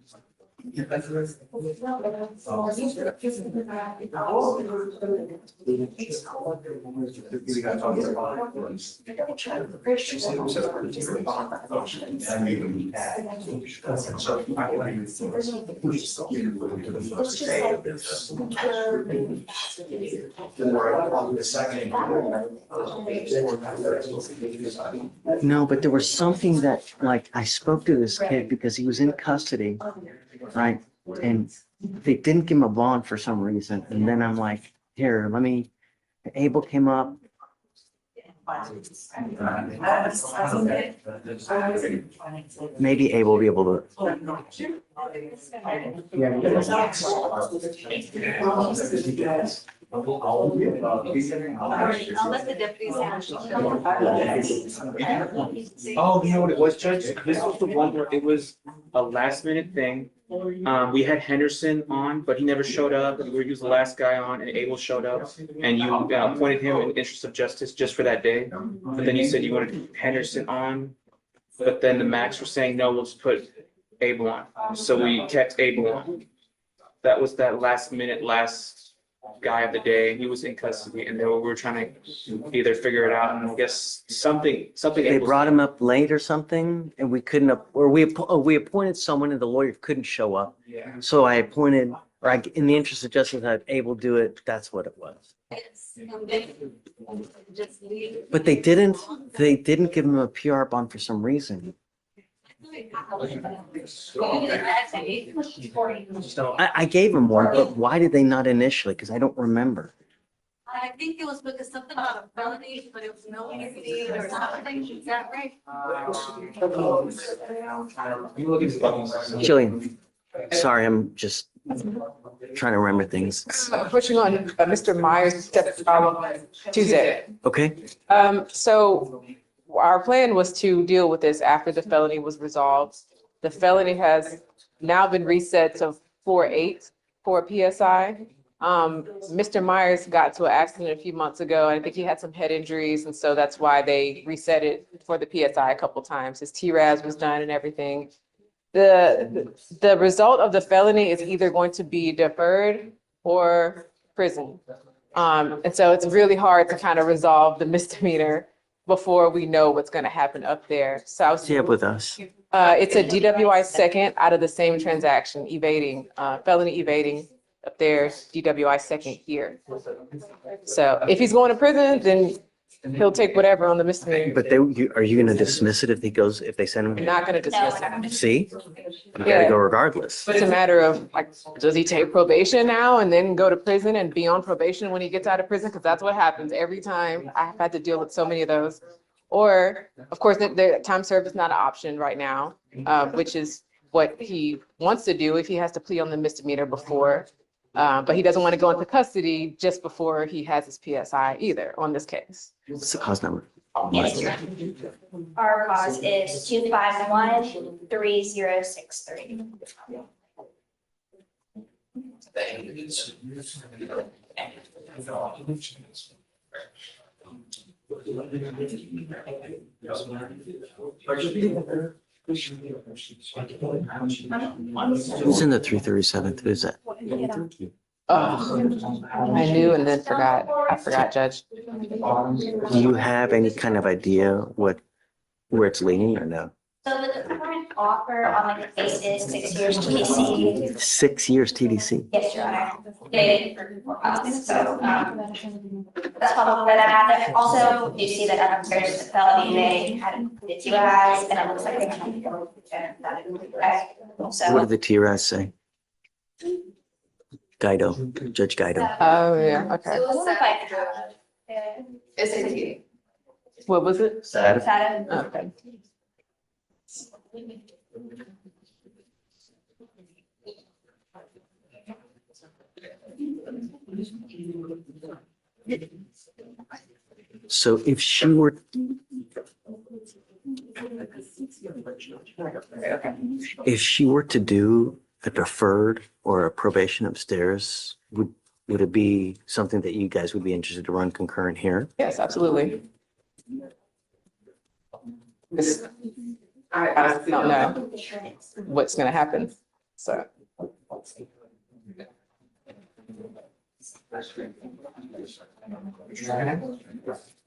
No, but there was something that, like, I spoke to this kid because he was in custody, right? And they didn't give him a bond for some reason. And then I'm like, here, let me, Abel came up. Maybe Abel will be able to. I'll let the deputies handle it. Oh, you know what it was, Judge? This was the one where it was a last minute thing. We had Henderson on, but he never showed up. We were using the last guy on and Abel showed up and you appointed him in the interest of justice just for that day. But then you said you wanted Henderson on, but then the Max were saying, no, we'll just put Abel on. So we kept Abel on. That was that last minute, last guy of the day. He was in custody and then we were trying to either figure it out and I guess something. They brought him up late or something and we couldn't, or we appointed someone and the lawyer couldn't show up. Yeah. So I appointed, or in the interest of justice, I was able to do it. That's what it was. But they didn't give him a PR bond for some reason. I gave him one, but why did they not initially? Because I don't remember. I think it was because something about a felony, but it was no immunity or something. Is that right? Jillian, sorry, I'm just trying to remember things. Pushing on Mr. Myers' Tuesday. Okay. So our plan was to deal with this after the felony was resolved. The felony has now been reset to 4.8 for a PSI. Mr. Myers got to an accident a few months ago. I think he had some head injuries, and so that's why they reset it for the PSI a couple times. His TRAS was done and everything. The result of the felony is either going to be deferred or prison. And so it's really hard to kind of resolve the misdemeanor before we know what's going to happen up there. So I was with us. It's a DWI second out of the same transaction, evading, felony evading up there, DWI second here. So if he's going to prison, then He'll take whatever on the misdemeanor. But are you gonna dismiss it if they send I'm him? not gonna dismiss it. See? You gotta Yeah. go regardless. It's a matter of like, does he take probation now and then go to prison and be on probation when he gets out of prison? Because that's what happens every time. I've had to deal with so many of those. Or, of course, the time served is not an option right now, which is what he wants to do if he has to plea on the misdemeanor before. But he doesn't want to go into custody just before he has his PSI either on this case. What's the cause number? Yes. Our cause is 2513063. Who's in the 337th? Who's that? Oh, I knew and then forgot. I forgot, Judge. Do you have any kind of idea where it's leaning or no? So the current offer on the case is 6 years TC. 6 years TDC. Yes, Your Honor. So that's probably where that. Also, you see that there's the felony, they had the DWIs, and it looks like they have to go. What did the TRS say? Guido, Judge Guido. Oh, yeah, okay. It's What was it? Sad. Okay. So if she were, to do a deferred or a probation upstairs, would it be something that you guys would be interested to run concurrent here? Yes, absolutely. I honestly don't know what's gonna happen, so.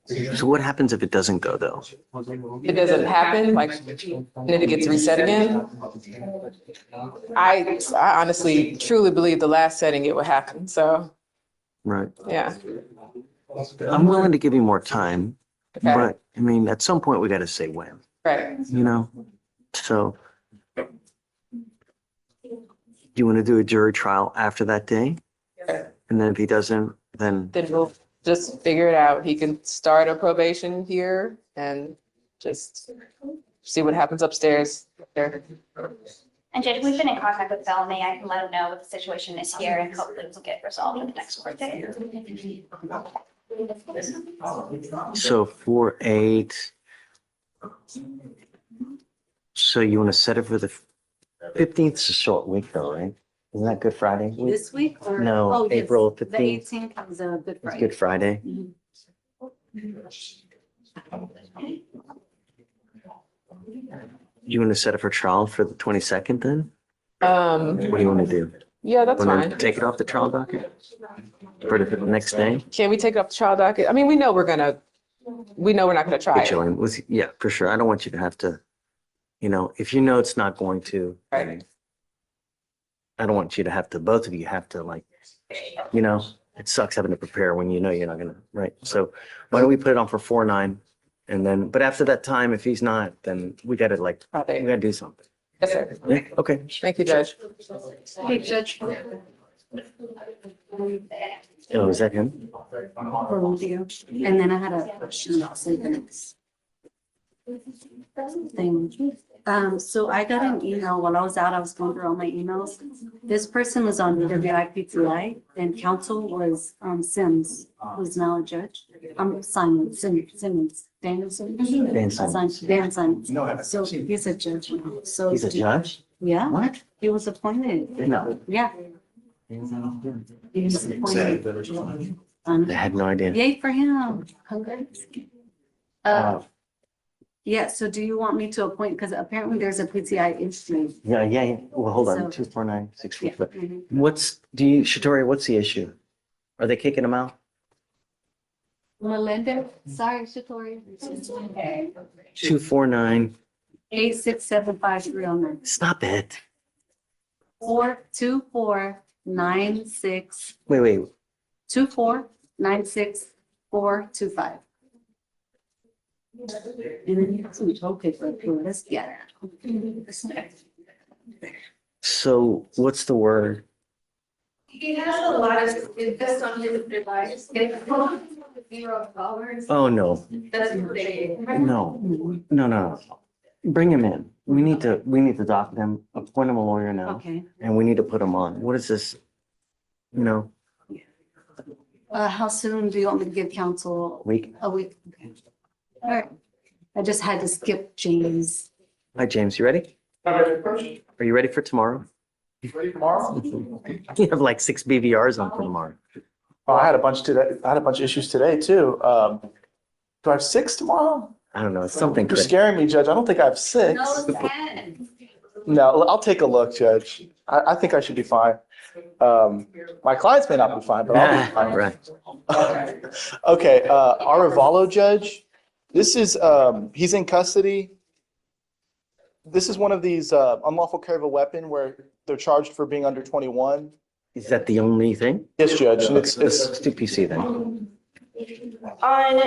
So what happens if it doesn't go though? It doesn't happen, like, and then it gets reset again. I honestly truly believe the last setting it would happen, so, Right. yeah. I'm willing to give you more time, Okay. but I mean, at some point we got to say when, Right. you know? So do you want to do a jury trial after that day? And then if he doesn't, then Then we'll just figure it out. He can start a probation here and just see what happens upstairs there. And Judge, we've been in contact with felony. I can let him know what the situation is here and hopefully it will get resolved in the next court day. so 4/8. So you want to set it for the 15th? Is a short week though, right? Isn't that Good Friday? This week or? No, Oh, yes. April The 15th. 18th is a Good It's Friday. Good Friday. Mhm. You want to set it for trial for the 22nd then? Um, What do you want to do? yeah, that's Want to fine. take it off the trial docket for the next day? Can we take up the trial docket? I mean, we know we're not gonna try Get it. you in with, yeah, for sure. I don't want you to have to, if you know it's not going to, Right. I don't want you to have to, both of you have to like, it sucks having to prepare when you know you're not gonna, right? So why don't we put it on for 4/9? And then, but after that time, if he's not, then we gotta we gotta do something. Yes, sir. Yeah, okay. Thank you, Judge. Hey, Judge. Oh, is that him? And then I had a question about something else. Thing. So I got an email while I was out, I was going through all my emails. This person was on DWI PTI and counsel was Sims, who's now a judge. Simmons, Daniel Simmons. Dan Simmons. Dan Simmons. So he's a judge now. So. He's a judge? Yeah. What? He was appointed. No. Yeah. He was appointed. I had no idea. Yay for him. Congrats. Yeah, so do you want me to appoint, because apparently there's a PTI issue. Yeah. Well, hold on, So- 24964. Mhm. Shatori, what's the issue? Are they kicking him out? Melinda, sorry, Shatori. 249. 8675309. Stop it. 42496. Wait. 2496425. Let's get it. So what's the word? He has a lot of invest on his device. $0. Oh, no, That's what they. no. Bring him in. We need to dock them, appoint him a lawyer now, Okay. and we need to put him on. What is this? You know, How soon do you want me to give counsel? week. A week. Okay. All right. I just had to skip James. Hi, James, you ready? Are you ready for tomorrow? Ready tomorrow? You have like 6 BVRs on for tomorrow. Oh, I had a bunch today. I had a bunch of issues today too. Do I have 6 tomorrow? I don't know, it's something. You're scaring me, Judge. I don't think I have 6. No, I'll take a look, Judge. I think I should be fine. My clients may not be fine, but I'll be fine. Right. Okay, Arraignment, Judge. This is, he's in custody. This is one of these unlawful carry of a weapon where they're charged for being under 21. Is that the only thing? Yes, Judge. And it's Let's do PC then. On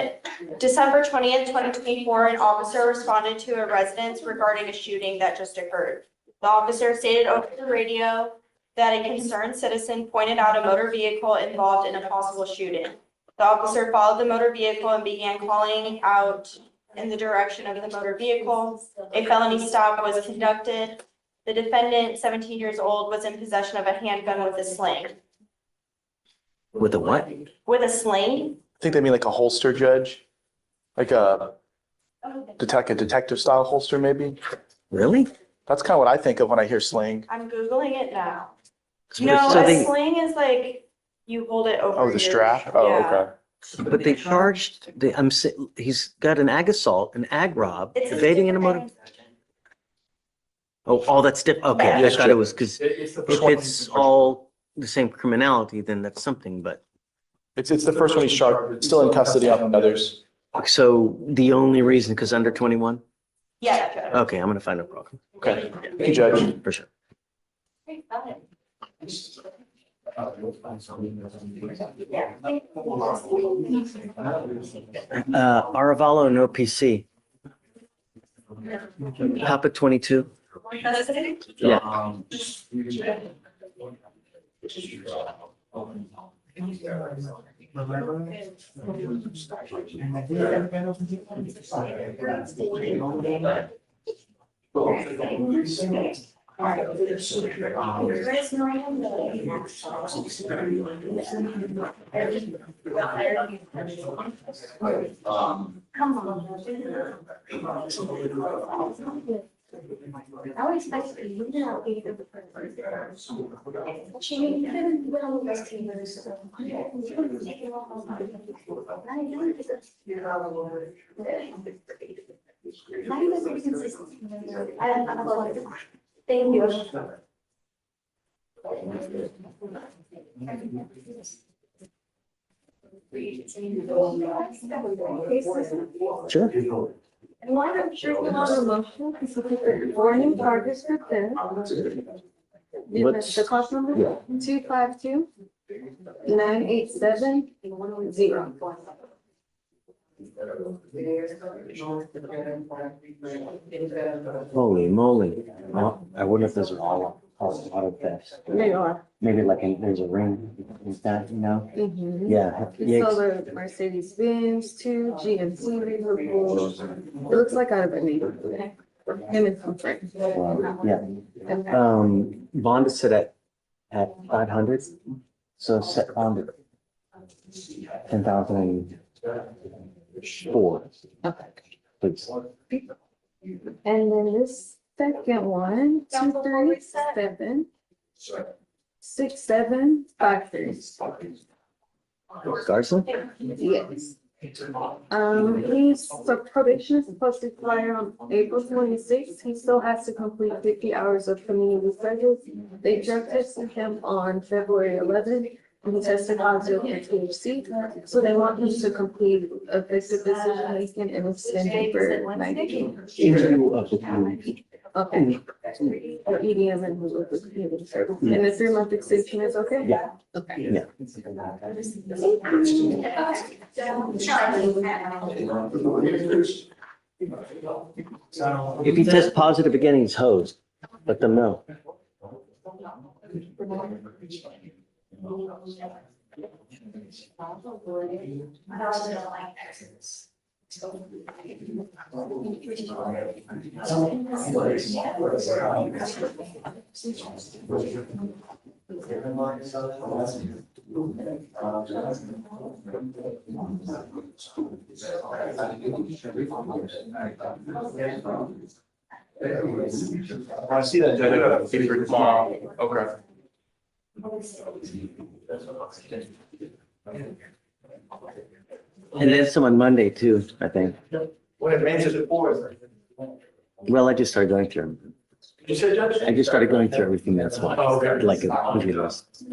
December 20th, 2024, an officer responded to a residence regarding a shooting that just occurred. The officer stated over the radio that a concerned citizen pointed out a motor vehicle involved in a possible shooting. The officer followed the motor vehicle and began calling out in the direction of the motor vehicle. A felony stop was conducted. The defendant, 17 years old, was in possession of a handgun with a sling. With a what? With a sling? I think they mean like a holster, Judge. Like a detective style holster, maybe. Really? That's kind of what I think of when I hear sling. I'm Googling it now. So No, they- a sling is like you hold it over. Oh, the your- strap? Oh, Yeah. okay. But they charged, he's got an ag assault, an ag rob, It's a evading in a motor. different thing. Oh, all that's different. Okay, I Yes, thought it was because It's the if first one. it's all the same criminality, then that's something, but. It's the first one he's charged. It's still in custody on the others. So the only reason, because under 21? Yeah, Judge. Okay, I'm gonna find a problem. Okay. Thank you, Judge. For sure. Aravalo, no PC. Papa 22. Yeah. Come on. I would expect you to be the person. She didn't well investigate. Thank you. Sure. And why don't you on a motion to put warning charges for theft? What's- The cost number? Yeah. 252-987-0. Holy moly. Well, I wonder if those are all auto thefts. They are. Maybe like there's a ring, is that, you know? Mhm. Yeah. So the Mercedes Benz, 2 GMC vehicles. It looks like out of a neighborhood. Him and some friends. Yeah. Bond is set at 500. So set bond at 10,004. Okay. Please. And then this second one, 237-6753. Garza? Yes. So probation is supposed to expire on April 26th. He still has to complete 50 hours of community service. They drug tested him on February 11th. And he tested positive for THC. So they want him to complete effective decision making and extend it for 90 days. Interview of the community. Okay. Or EDM and with the community service. And the 3-month extension is okay? Yeah. Okay. Yeah. If he tests positive again, he's hosed. Let them know. I see that, Judge. Okay. And then some on Monday too, I think. What advances it for? Well, I just started going through them. You said, Judge? I just started going through everything, that's why. Oh, okay. Like a complete list.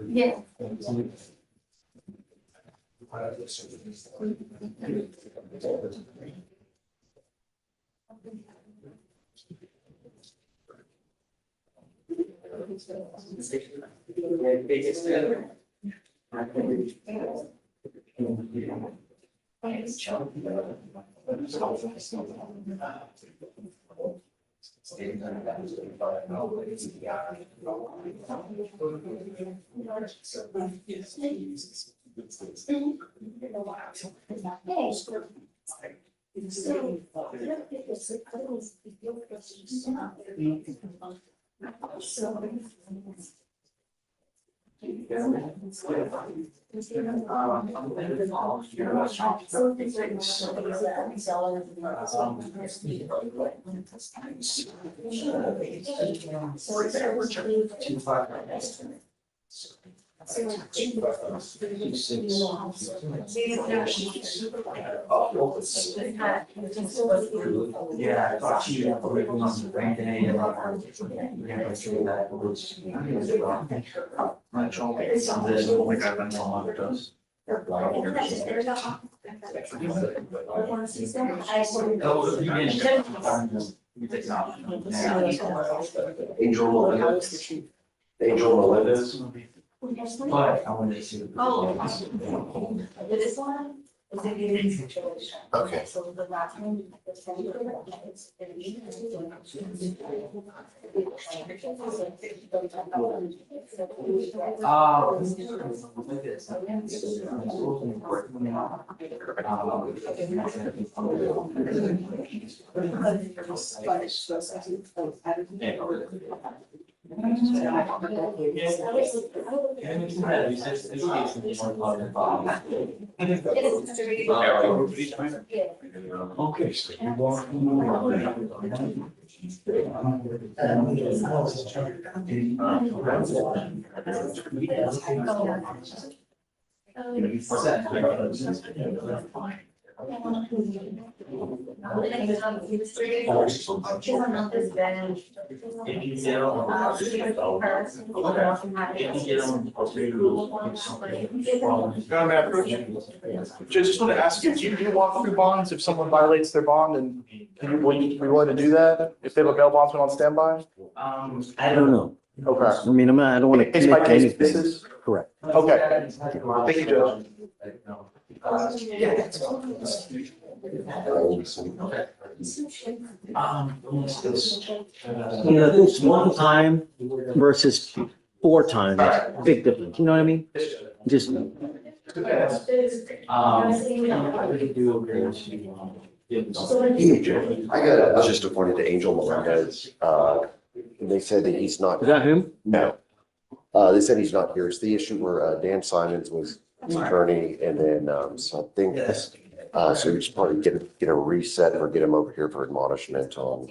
Yeah. Yeah, I thought she was working on the brain day and I'm trying to get some of this, like I've been on with us. Angel Melendez. Angel Melendez. But I wanted to see. This one is a unique situation. Okay. So the last one. Okay, so you walk. Just want to ask you, do you do walk through bonds if someone violates their bond, and would you be willing to do that if they have a bail bondsman on standby? I don't know. Okay. I mean, I don't want to Case by commit to case anything. basis? Correct. Okay. Thank you, Judge. You know, it's one time versus 4 times, big difference, you know what I mean? Just. I was just appointed to Angel Melendez. And they said that he's not. Is that him? No. They said he's not here. It's the issue where Dan Simons was his attorney, and then so I think so we should probably get a reset or get him over here for admonishment on.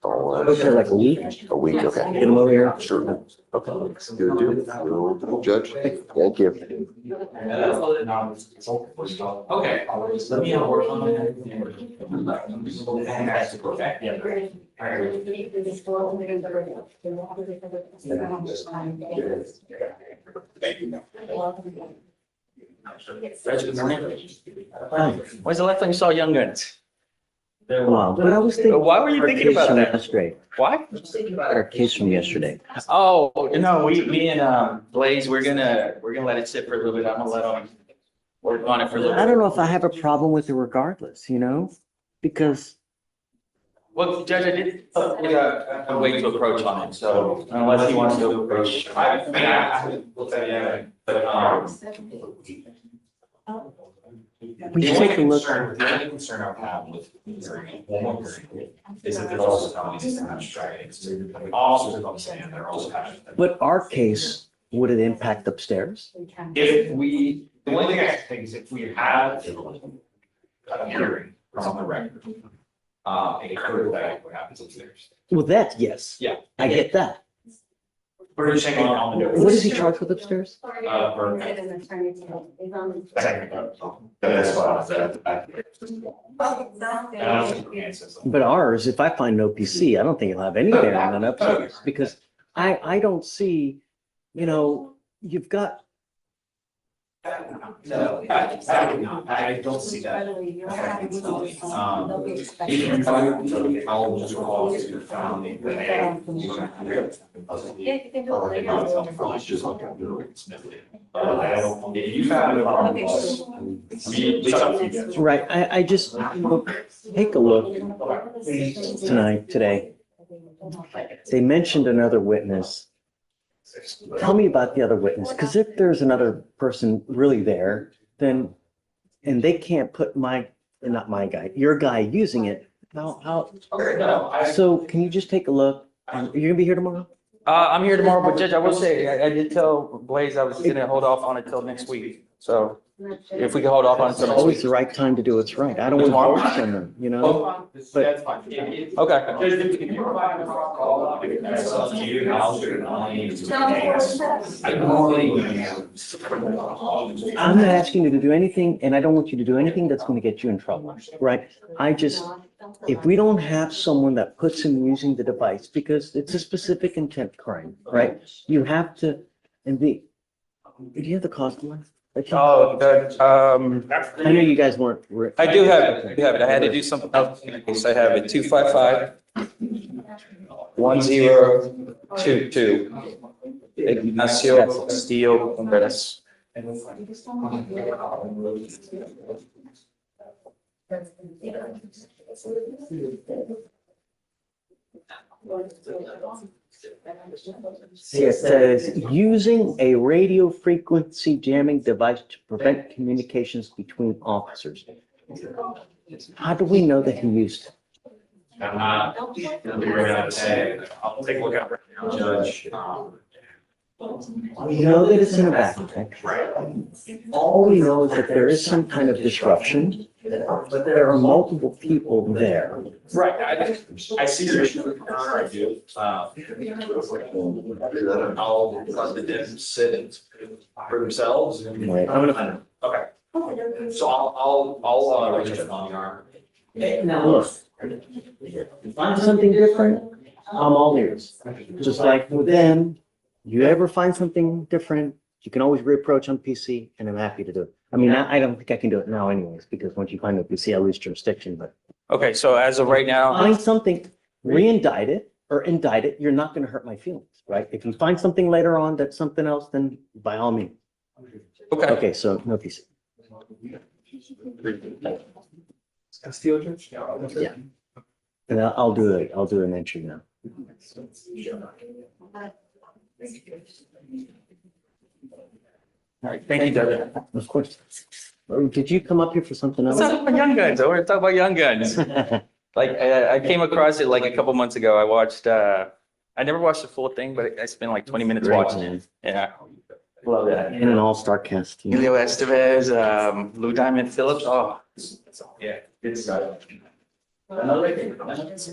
Okay, like a week? A week, okay. Get him over here. Sure. Okay. Good deal. Judge, thank you. Okay, let me work on it. When's the last time you saw Young Guns? Wow, but I was thinking. Why were you thinking about that? Yesterday. Why? Our case from yesterday. Oh, no, me and Blaze, we're gonna let it sit for a little bit. I'm gonna let them work on it for a little bit. I don't know if I have a problem with it regardless, you know, because. Well, Judge, I did a way to approach on it, so unless he wants to approach. I haven't looked at it yet, but, We should take a look. The only concern I would have with one more hearing is that there's also felonies and abstracts. Officers don't stand, they're also having. But our case, would it impact upstairs? If we, the only thing I can think is if we have a hearing on the record, it could affect what happens upstairs. Well, that, yes. Yeah. I get that. We're just saying on the. What is he charged with upstairs? For. That's But ours, if I find no PC, I don't think it'll have any bearing on upstairs, because I don't see, you know, you've got. No, I don't see that. I'll just call it to the family. If you found a problem, Right, I just, take a look today. They mentioned another witness. Tell me about the other witness, because if there's another person really there, then, and they can't put not my guy, your guy using it, how? So can you just take a look? You're gonna be here tomorrow? I'm here tomorrow, but Judge, I will say, I did tell Blaze I was gonna hold off on it till next week, so if we can hold off on it till next Always week. the right time to do what's right. I don't want to force them, you know? That's But fine. Okay. If you provide a call, that's up to you, I'll do it. I'm not asking you to do anything, and I don't want you to do anything that's going to get you in trouble, right? If we don't have someone that puts him using the device, because it's a specific intent crime, right? You have to, do you have the cost one? Oh, I know you guys weren't. I do have it. I had to do something else. So I have it 255-1022. Ignacio Castillo Contreras. See, it says, using a radio frequency jamming device to prevent communications between officers. How do we know that he used it? I'll take a look at it right now, Judge. We know that it's in a backpack. All we know is that there is some kind of disruption, but there are multiple people there. Right, I see your issue, I do. I'll let the devs sit and for themselves. Right. Okay. So I'll reach out on the arm. Now, look, you find something different, I'm all ears. Just like with them, you ever find something different, you can always reapproach on PC, and I'm happy to do it. I mean, I don't think I can do it now anyways, because once you find a PC, I lose jurisdiction, but Okay, so as of right now, find something, re-indict it, or indict it, you're not gonna hurt my feelings, right? If you find something later on that's something else, then by all means. okay. Okay, so no PC. Castillo Judge? Yeah. And I'll do an entry now. All right, thank you, Judge. Of course. Did you come up here for something else? Let's talk about Young Guns. I want to talk about Young Guns. Like, I came across it like a couple months ago. I watched, I never watched the full thing, but I spent like 20 minutes Great, watching man. it. Yeah. Love that. In an all-star cast. team. Julio Estevez, Lou Diamond Phillips. Oh, Yeah, good stuff. Young Guns?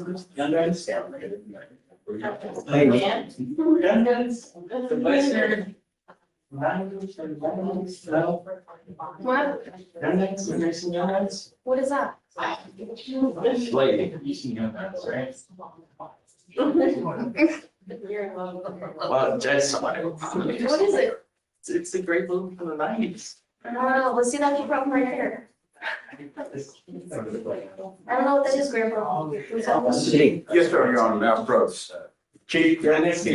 Hey, Young Guns? The Fleischer? What? Young Guns, have you seen Young Guns? What is that? Lady, you seen Young Guns, right? Well, Judge, somebody. What is it? It's a great movie from the 90s. I don't know. Let's see that you brought right here. I don't know what that is, Grandpa. City. Yes, sir, Your Honor, Master Brooks. Chief, you're next to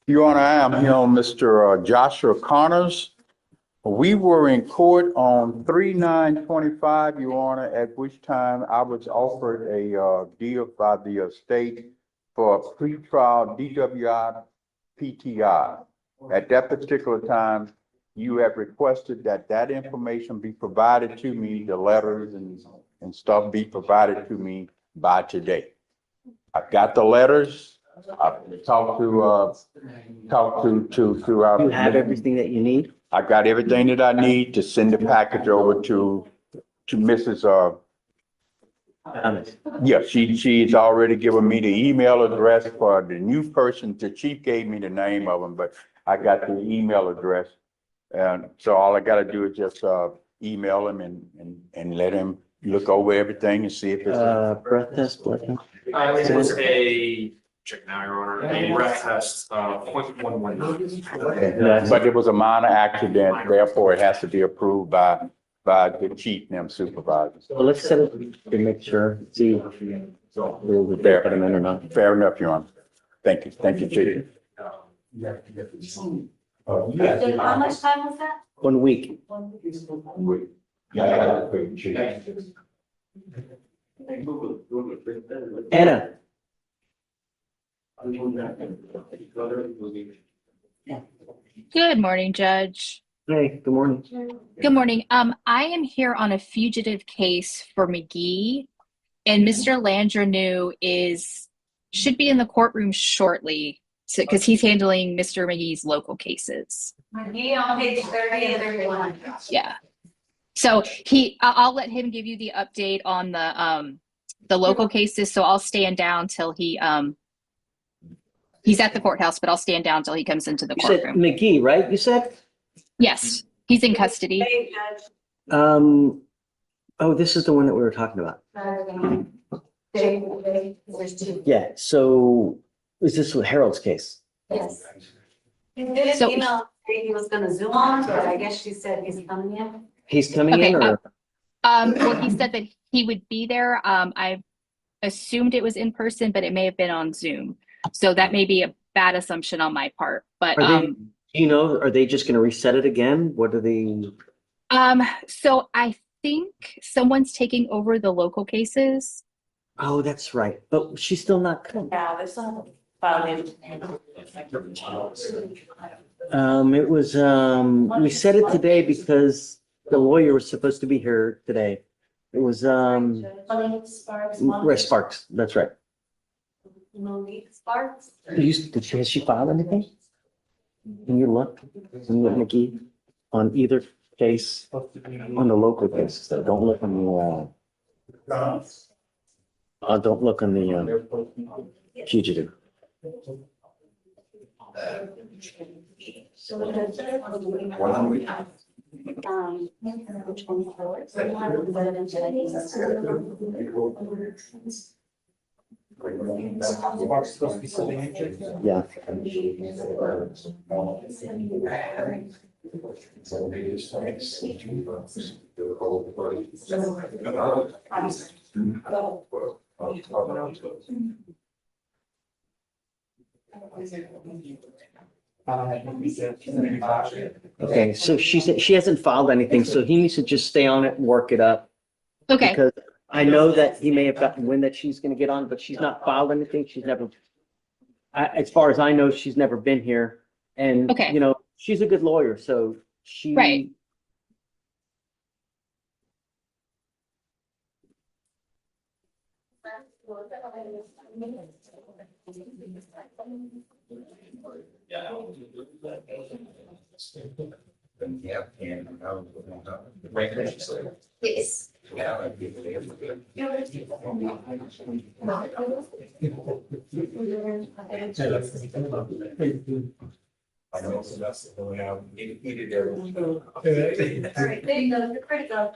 Your Honor, I am here on Mr. Joshua Connors. We were in court on 3/9/25, Your Honor, at which time I was offered a deal by the state for a pretrial DWI PTI. At that particular time, you have requested that that information be provided to me, the letters and stuff be provided to me by today. I've got the letters. I've talked to our. You have everything that you need? I got everything that I need to send the package over to Mrs. Yeah, she's already given me the email address for the new person. The chief gave me the name of them, but I got the email address. And so all I gotta do is just email him and let him look over everything and see if it's. Breath test, blood test. It was a, check now, Your Honor, a breath test, 0.11. But it was a minor accident, therefore it has to be approved by the chief and them supervisors. Well, let's set it to make sure, see if we'll put them in or not. Fair enough, Your Honor. Thank you, Chief. How much time was that? 1 week. Anna. Good morning, Judge. Hey, good morning. Good morning. I am here on a fugitive case for McGee, and Mr. Landrenew should be in the courtroom shortly, because he's handling Mr. McGee's local cases. McGee on page 30 and 31. Yeah. So I'll let him give you the update on the local cases. So I'll stand down till he's at the courthouse, but I'll stand down till he comes into the You said courtroom. McGee, right? You said? Yes, he's in custody. Oh, this is the one that we were talking about. There's two. Yeah, so is this with Harold's case? Yes. He did So- an email saying he was gonna Zoom on, but I guess she said he's coming in. He's coming in Okay, or? Well, he said that he would be there. I assumed it was in person, but it may have been on Zoom. So that may be a bad assumption on my part, but, Are they just gonna reset it again? What are they? so I think someone's taking over the local cases. Oh, that's right. But she's still not coming. Yeah, there's some filed It was, we said it today because the lawyer was supposed to be here today. It was, Sparks, that's right. Monique Sparks. Has she filed anything? Can you look, Nikki, on either case, on the local cases, though? Don't look on the, don't look on the fugitive. Which one? Yeah. Okay, so she hasn't filed anything, so he needs to just stay on it and work it up. Okay. Because I know that he may have gotten wind that she's gonna get on, but she's not filed anything. She's never, as far as I know, she's never been here. And, Okay. you know, she's a good lawyer, so she. Right. Yes. I know, so that's the only out. Needed there. All right, there you go, you're pretty good.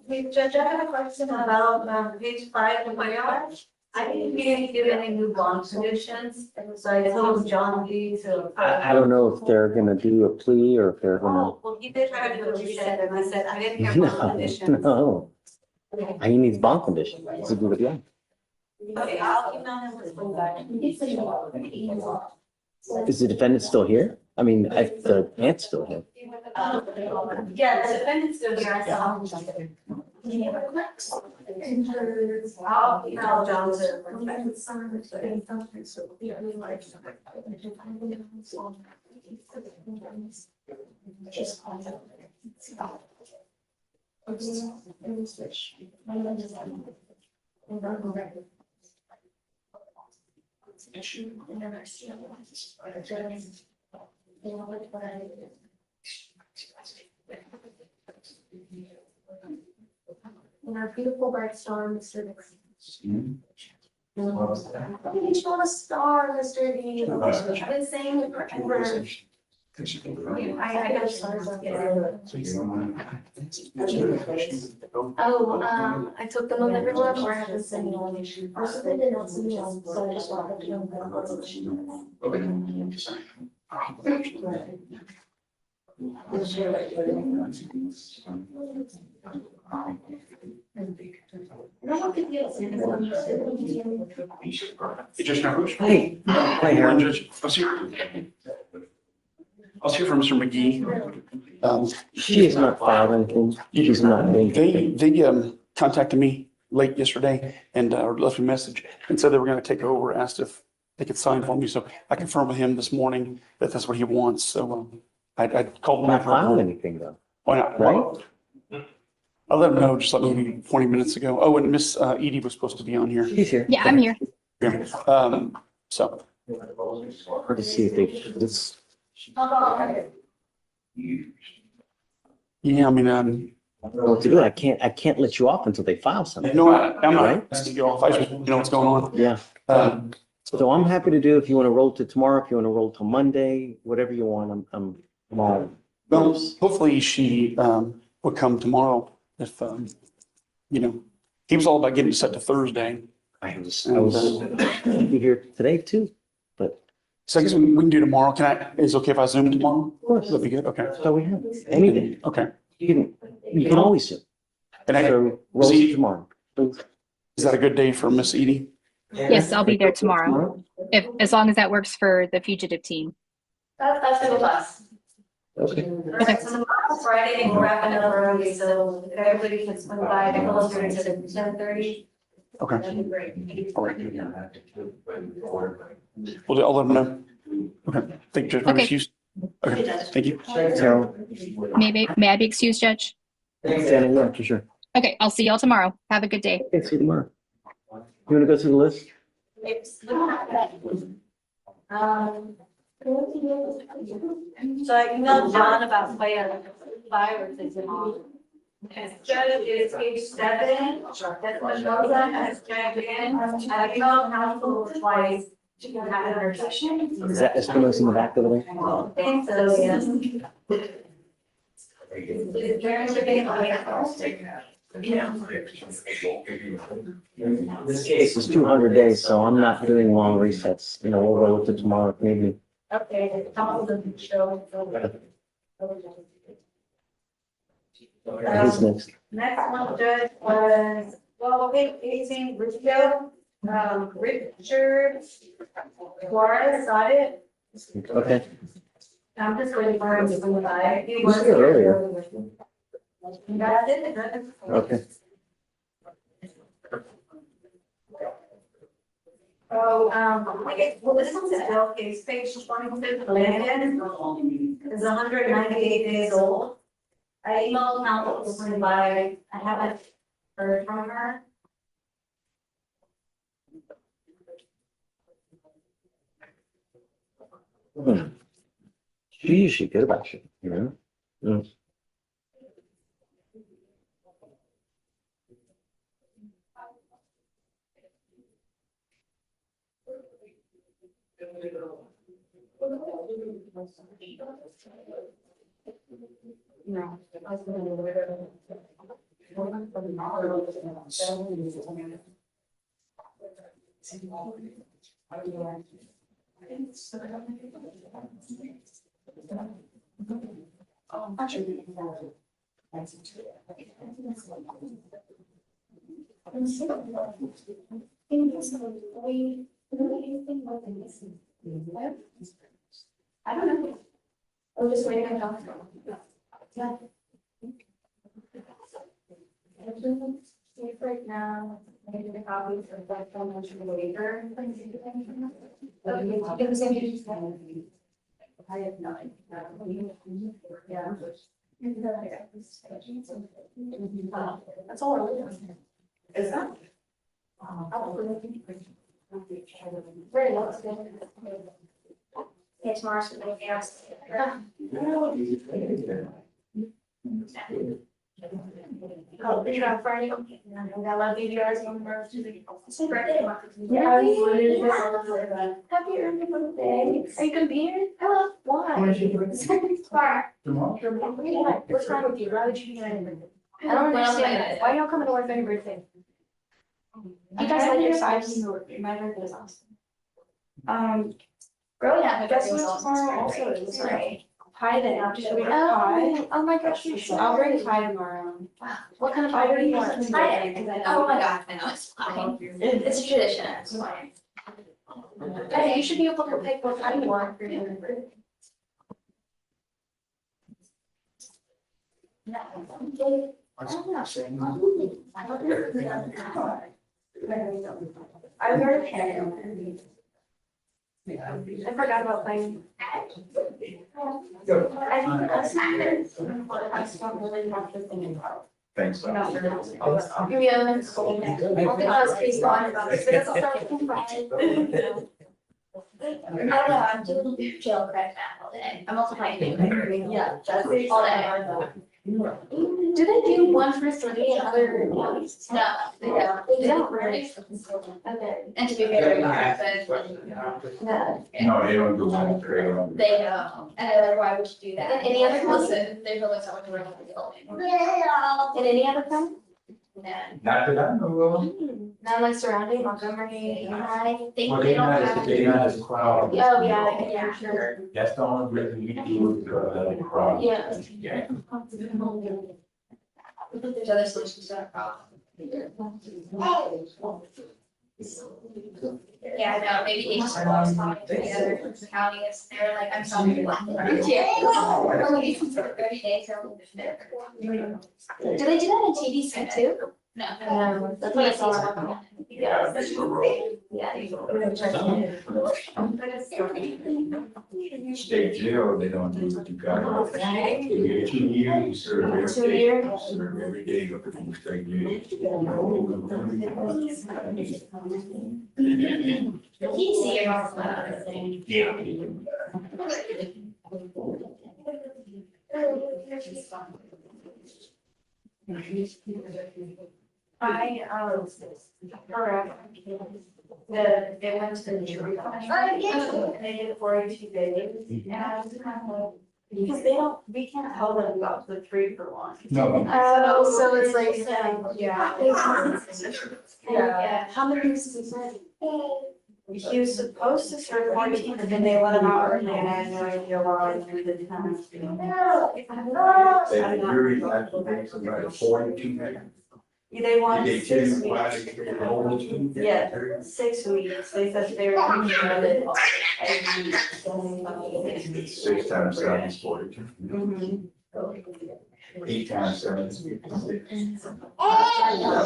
Hey, Judge, I have a question about page 5 of my arch. I didn't hear you give any new bond conditions, so I told John Lee to. I don't know if they're gonna do a plea or if they're gonna. Oh, well, he did try to do what you said, and I said, I didn't hear bond conditions. No. He needs bond conditions. It's a good idea. Okay, I'll email him with one. Is the defendant still here? I mean, the aunt's still here. Yeah, the defendant's still here, I saw him. I'll email John And our beautiful bright star, Mr. Nixon. Each one a star, Mr. D. I've been saying it forever. I got stars up there. Oh, I took them on everyone, or I haven't sent you one. Also, they did not send me one, so I just wanted to Hey, hi, Aaron. Judge, I was here from Mr. McGee. She has not filed anything. She's not being. They contacted me late yesterday and left me a message and said they were going to take over, asked if they could sign for me. So I confirmed with him this morning that that's what he wants. So I called him Not back. filed anything though. Why not? Right? I let him know just like maybe 20 minutes ago. Oh, and Miss Edie was supposed to be on here. She's here. Yeah, I'm here. Yeah. So. Hard to see if they, this. Yeah, I mean, I don't know what to do. I can't let you off until they file something. no, I'm Right? not asking you off. I just, you know what's going on. Yeah. So I'm happy to do if you want to roll to tomorrow, if you want to roll till Monday, whatever you want. I'm all. Well, hopefully she would come tomorrow if, you know, he was all about getting it set to Thursday. I was be here today too, but. So I guess we can do tomorrow. Is it okay if I Zoom tomorrow? Of course. That'd be good. Okay. So we have anything. Okay. You can always do. And So roll is tomorrow. that a good day for Miss Edie? Yes, I'll be there tomorrow. As long as that works for the fugitive team. That's good with us. Okay. Okay. So tomorrow's Friday, and we're wrapping up early, so if everybody can swing by, closer to 10:30. Okay. That'd be great. All right. Well, I'll let them know. Okay. Thank you, Judge. Okay. Houston. Okay, thank you. Thanks, Harold. May I be excused, Judge? Thanks, Anna. Yeah, for sure. Okay, I'll see y'all tomorrow. Have a good day. Okay, see you tomorrow. You want to go through the list? So I emailed John about fireworks exhibit. Judge is page 7, that's what Rosa has checked in. I emailed counsel twice. She can have her section. Is that Espinosa in the back of the way? I think so, yes. This case is 200 days, so I'm not doing long resets. You know, we'll roll it to tomorrow, maybe. Okay, counsel doesn't show. Who's next? Next one, Judge, was, well, okay, facing Richfield, Richard Flores, got it? Okay. I'm just waiting for him to come by. He He was was here earlier. That's it. Okay. Oh, I guess, well, this one's a L case, page 26, Landon is 198 days old. I emailed counsel by, I haven't heard from her. She's usually good about shit, you know? Mm. No. I don't know. I'm just waiting on counsel. Yeah. Right now, maybe the copies of that financial waiver. Okay, it was in. I have no idea. Yeah. That's all we're doing. Is that? Very well. Yeah, tomorrow's the day else. Oh, you're on Friday. I love you guys on birthday. It's my birthday tomorrow. Happy early birthday. Are you gonna be here? Hello. Why? Tomorrow. What's wrong with you? Why would you be here? I don't understand. Why y'all coming to work on your birthday? You guys like your size? My birthday is awesome. Growing up, my birthday was tomorrow also is right. Pie then, should we get pie? Oh my gosh, you should. I'll bring pie tomorrow. What kind of pie do you want? Oh my god, I know, it's fine. It's a tradition, it's fine. Hey, you should be able to pick what pie you want for your birthday. I heard it. I forgot about playing. I don't really have to think about. Thanks. Give me a minute. I'll think I was pretty fine about it, but it's also thinking about it. I don't know, I'm doing jail credit math all day. I'm also playing. Yeah, that's All day. Do they do one for 3 and other ones? No, they don't. They don't really. Okay. And to be fair, but No, they don't do one trailer. they don't. And they're like, why would you do that? And any other ones? Listen, there's only so much room in the building. In any other town? No. Not that I know of. Not like surrounding Montgomery. I think Well, they they don't not, have. they not as crowd. Oh, yeah, sure. That's the only reason we do it because of the crowd. Yeah. Yeah. There's other solutions to that problem. Yeah, no, maybe they just lost talking to the other counties. They're like, I'm sorry. For 30 days. Do they do that in TDC too? No. No, that's what I saw. Yeah. State jail, they don't do what you got. You get 2 years, you serve every day. 2 years? Serve every day of the state jail. Correct. They went to the jury. And they did 42 days. And I was kind of like, because we can't tell them about the 3 for 1. No. So it's like, yeah. Yeah. How many weeks was it? He was supposed to serve 14, but then they let him out early and I had no idea why we did time. They jury actually makes somebody 42 days. They wanted They 6 tell you why weeks. they get the whole two? Yeah, 6 weeks. They said they were going to 6 times 7 is 42. Mhm. 8 times 7 is 56. How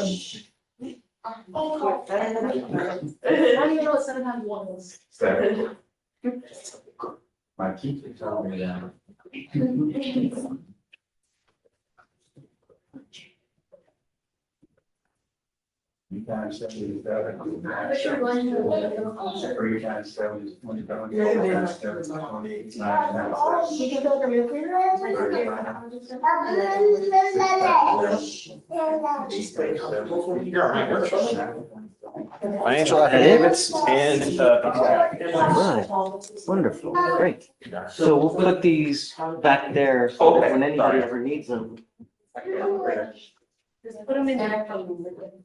do you know what 7 times 1 was? 7. My teacher told me that. 3 times 7 is 7. 3 times 7 is 27. 4 times 7 is 28. 9 times 7. You can go from your Financial affidavits and, Right. Wonderful, great. So we'll put these back there so that when anybody ever needs them. Just put them in there. Have a good time.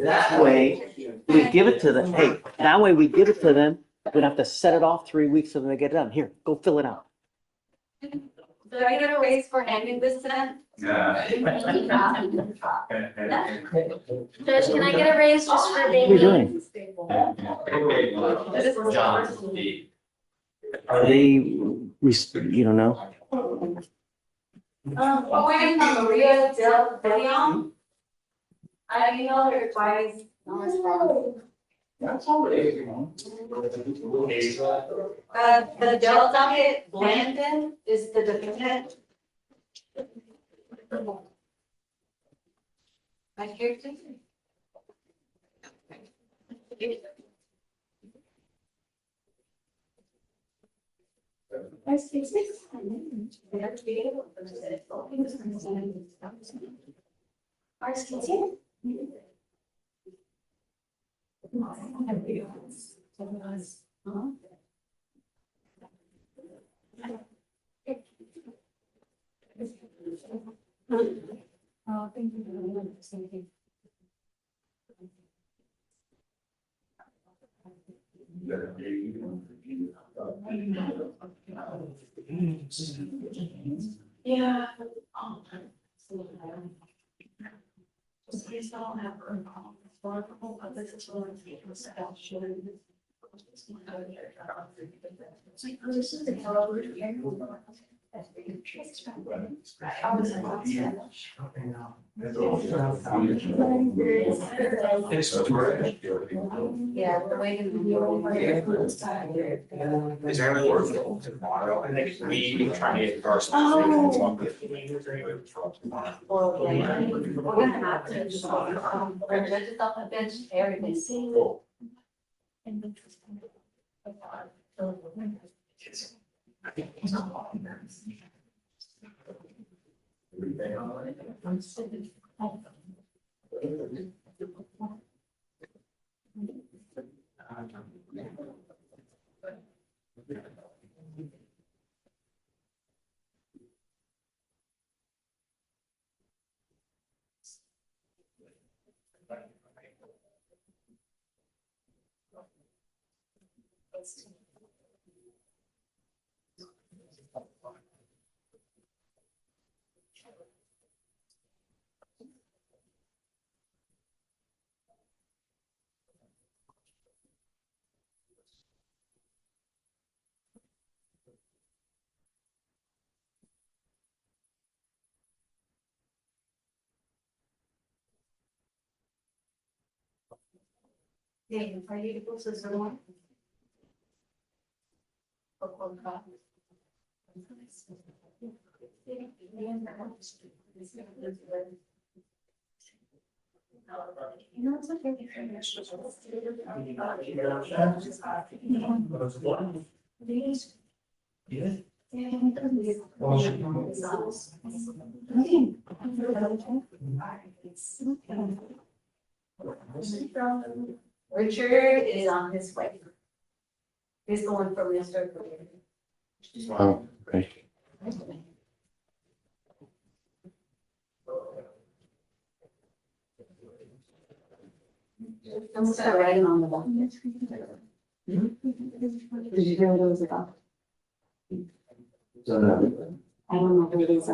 That way, we give it to them. Hey, that way we give it to them. We'd have to set it off 3 weeks so they get it done. Here, go fill it out. Do I get a raise for handing this to them? Yeah. Judge, can I get a raise just for What are you being? doing? Are they, you don't know? Waiting on Maria Del Villion. I emailed her twice. No response. The jail docket, Landon is the defendant. I hear you. Oh, thank you for understanding. Yeah. Please don't have her. But this is what I'm saying. Yeah, we're waiting. Is there any work tomorrow? I think we try to get cars. We're gonna have to, we're judges off the bench, everything. Richard is on his way. He's the one from yesterday. Oh, okay. I'm gonna start writing on the back. Did you hear what it was about? I don't know who it is.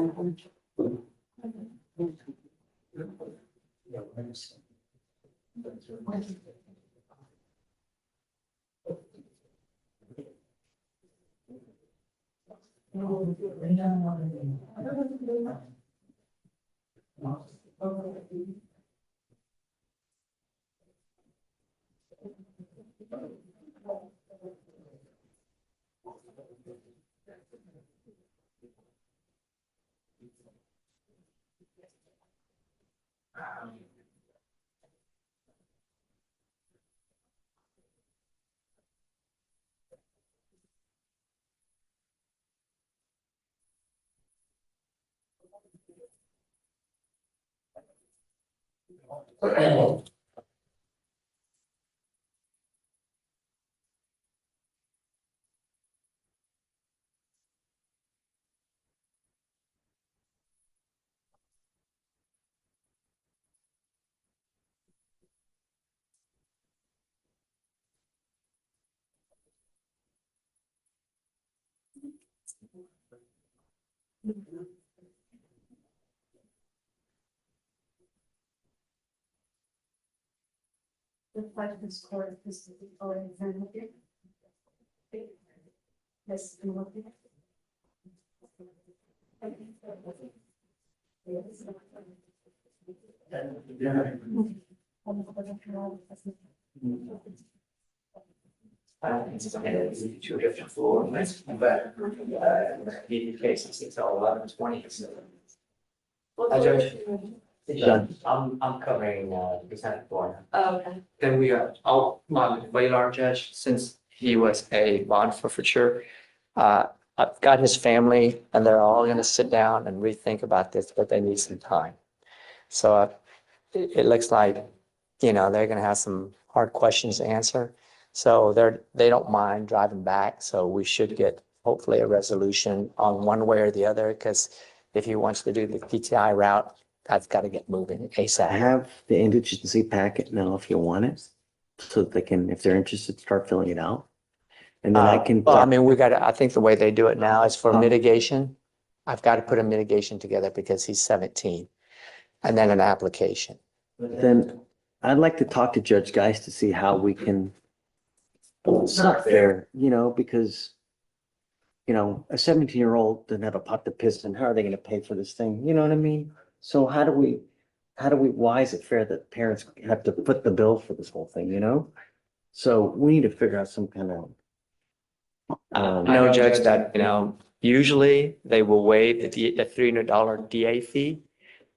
The fight of this court is already here. Yes, I'm looking. Two different floors, but the cases until 11:20. Hi, Judge. I'm covering Lieutenant Florida. Oh, okay. Then we my Fleischer judge, since he was a bond forfeiture, I've got his family and they're all going to sit down and rethink about this, but they need some time. So it looks like, they're going to have some hard questions to answer. So they don't mind driving back. So we should get hopefully a resolution on one way or the other, because if he wants to do the PTI route, that's got to get moving ASAP. I have the indigency packet now if you want it, so that they can, if they're interested, start filling it out. And then I can. Well, I mean, I think the way they do it now is for mitigation. I've got to put a mitigation together because he's 17, and then an application. Then I'd like to talk to Judge Geist to see how we can. It's not fair, because, a 17-year-old doesn't have a pot to piss in. How are they going to pay for this thing? You know what I mean? So why is it fair that parents have to foot the bill for this whole thing, So we need to figure out some kind of. I know, Judge, that, usually they will waive the $300 DA fee,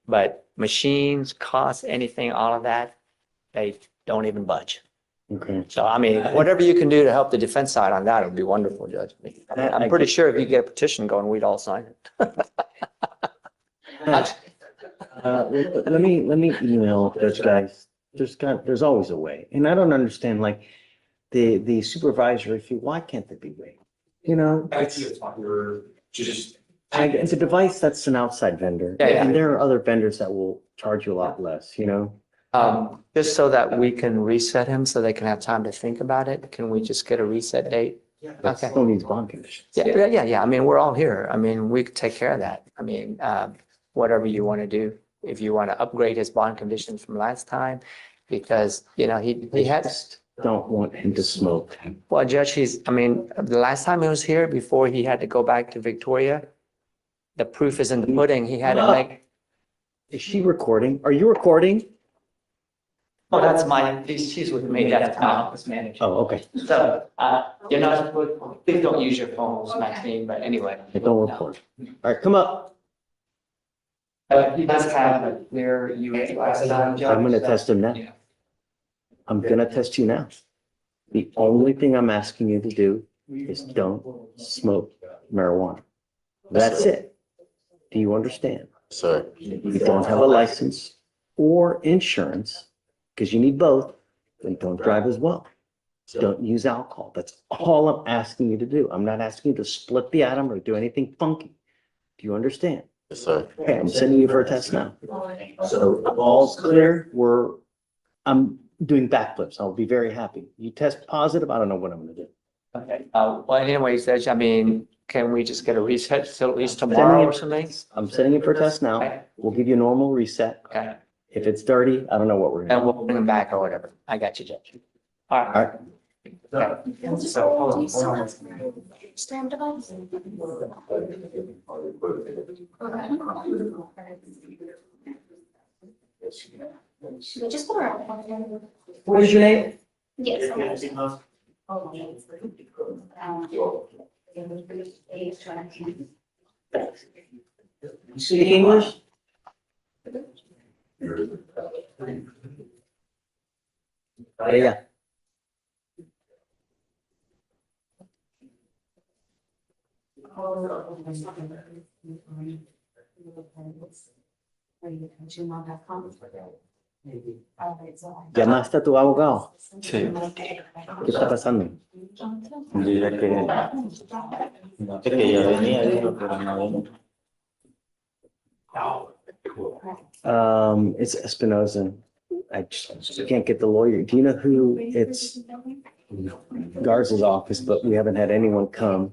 but machines, costs, anything, all of that, they don't even budge. Okay. So, I mean, whatever you can do to help the defense side on that would be wonderful, Judge. I'm pretty sure if you get a petition going, we'd all sign it. Let me email Judge Geist. There's always a way. And I don't understand, like, the supervisory fee, why can't they be waived? It's a device that's an outside vendor. Yeah. And there are other vendors that will charge you a lot less, Just so that we can reset him, so they can have time to think about it, can we just get a reset date? That still needs bond conditions. Yeah. I mean, we're all here. I mean, we could take care of that. I mean, whatever you want to do. If you want to upgrade his bond conditions from last time, because, he had. Don't want him to smoke. Well, Judge, the last time he was here, before he had to go back to Victoria, the proof is in the pudding. He had to make. Is she recording? Are you recording? Oh, that's mine. She's with me. That's my office manager. Oh, okay. So, you're not, please don't use your phones, Maxine, but anyway. Don't record. All right, come up. He does have a clear US license. I'm gonna test him now. I'm gonna test you now. The only thing I'm asking you to do is don't smoke marijuana. That's it. Do you understand? So, You don't have a license or insurance, because you need both, then don't drive as well. Don't use alcohol. That's all I'm asking you to do. I'm not asking you to split the atom or do anything funky. Do you understand? yes, sir. Okay, I'm sending you for a test now. So all's clear. I'm doing backflips. I'll be very happy. You test positive, I don't know what I'm gonna do. Okay, well, anyway, Judge, can we just get a reset till at least tomorrow or something? I'm sending you for a test now. We'll give you a normal reset. Okay, If it's dirty, I don't know what we're and gonna do. we'll bring him back or whatever. I got you, Judge. All All right. right. Okay. So, hold on. Stamp device? We just put her on. What is your name? Yes. You speak English? Yeah. ¿Llamaste a tu abogado? Sí. ¿Qué está pasando? Diría que ya venía, dijo, pero no vino. It's Espinoza. I just can't get the lawyer. Do you know who it's Garza's office, but we haven't had anyone come.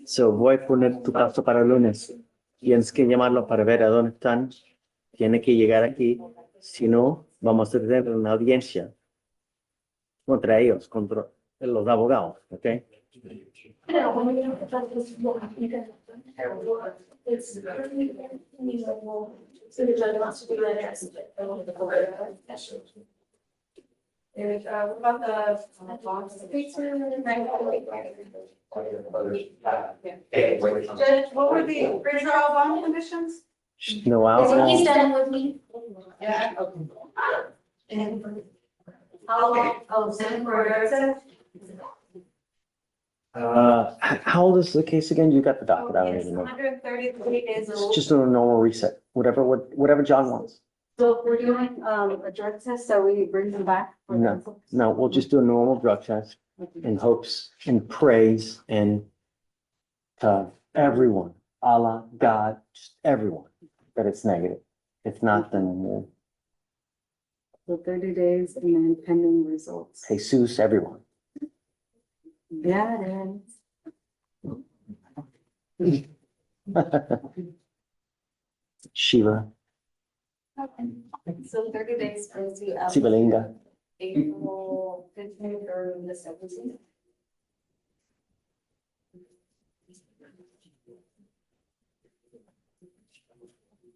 So voy a poner tu caso para el lunes. Tienes que llamarlo para ver a dónde están. Tiene que llegar aquí. Si no, vamos a tener una audiencia contra ellos, contra los abogados, ¿ok? Judge, what were the original bond conditions? No alcohol. He's done with me. Yeah. And how long? Oh, 7 How old is the case again? You got the docket. I don't even know. 133 days It's old. just a normal reset, whatever John wants. So if we're doing a drug test, so we bring them back? for No, counsel? no, we'll just do a normal drug test in hopes and praise and everyone, Allah, God, just everyone, that it's negative. If not, then we'll So 30 days and then pending results. Jesus, everyone. Yeah, it is. Shiva, So 30 days brings you up. Sivalinga. April 15th or the 17th.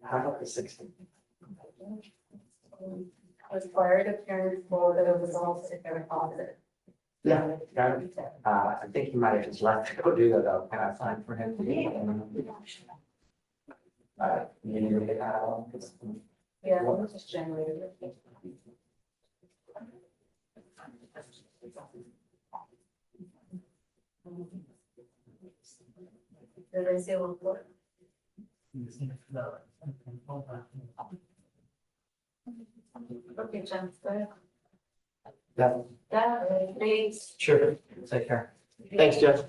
How about the 16th? Required appearance for the results if they're positive. Yeah, got it. I think he might have just left to go do that though. Can I sign for him? You need to get that on. Yeah, we'll just generate it. Did I say one more? Okay, Jen, go ahead. Thanks. Sure, take care. Thanks, Jeff.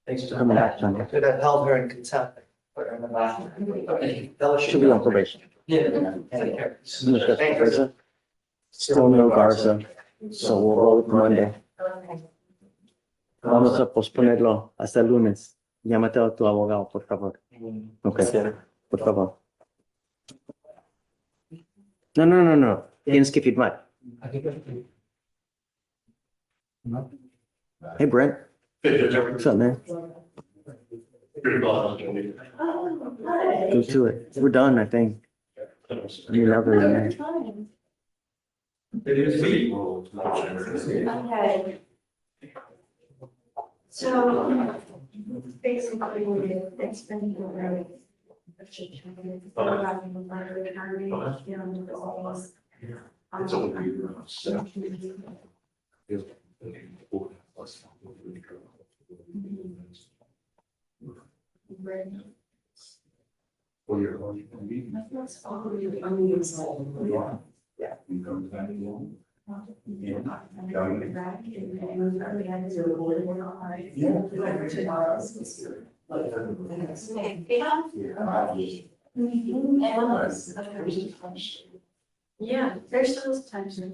Thanks for Coming back, Johnny. Could have held her in contempt. Put her in the bathroom. She'll be on probation. Yeah, take care. Garza. Still no Garza, so we'll roll with Monday. Vamos a posponerlo hasta el lunes. Llámate a tu abogado, por favor. Ok, por favor. No. Tienes que firmar. Hey, Brent. What's up, man? Go to it. We're done, I think. You love it, man. Okay. So basically, it's been really. Yeah, there's those times when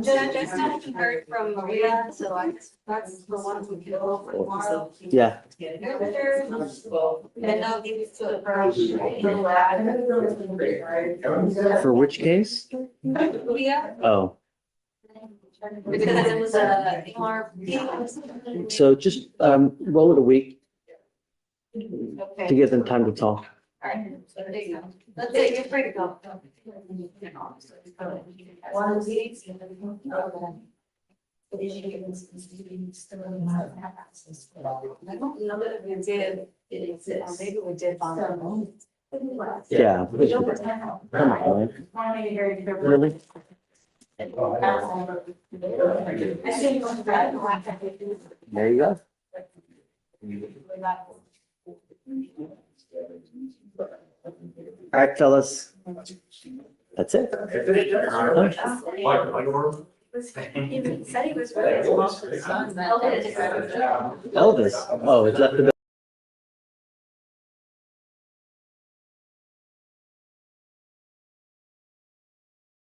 Judge, I still haven't heard from Maria, so that's the one who can go for tomorrow. Yeah. And I'll give it to her. For which case? Yeah, Oh, because it was a MR. so just roll it a week Okay. to give them time to talk. All right, so there you go. Let's say you're free to go. One of these. I don't know that we did, it exists. Maybe we did. Yeah. Come on, really? There you go. All right, fellas. That's it. He said he was really. Elvis. Oh, it's left the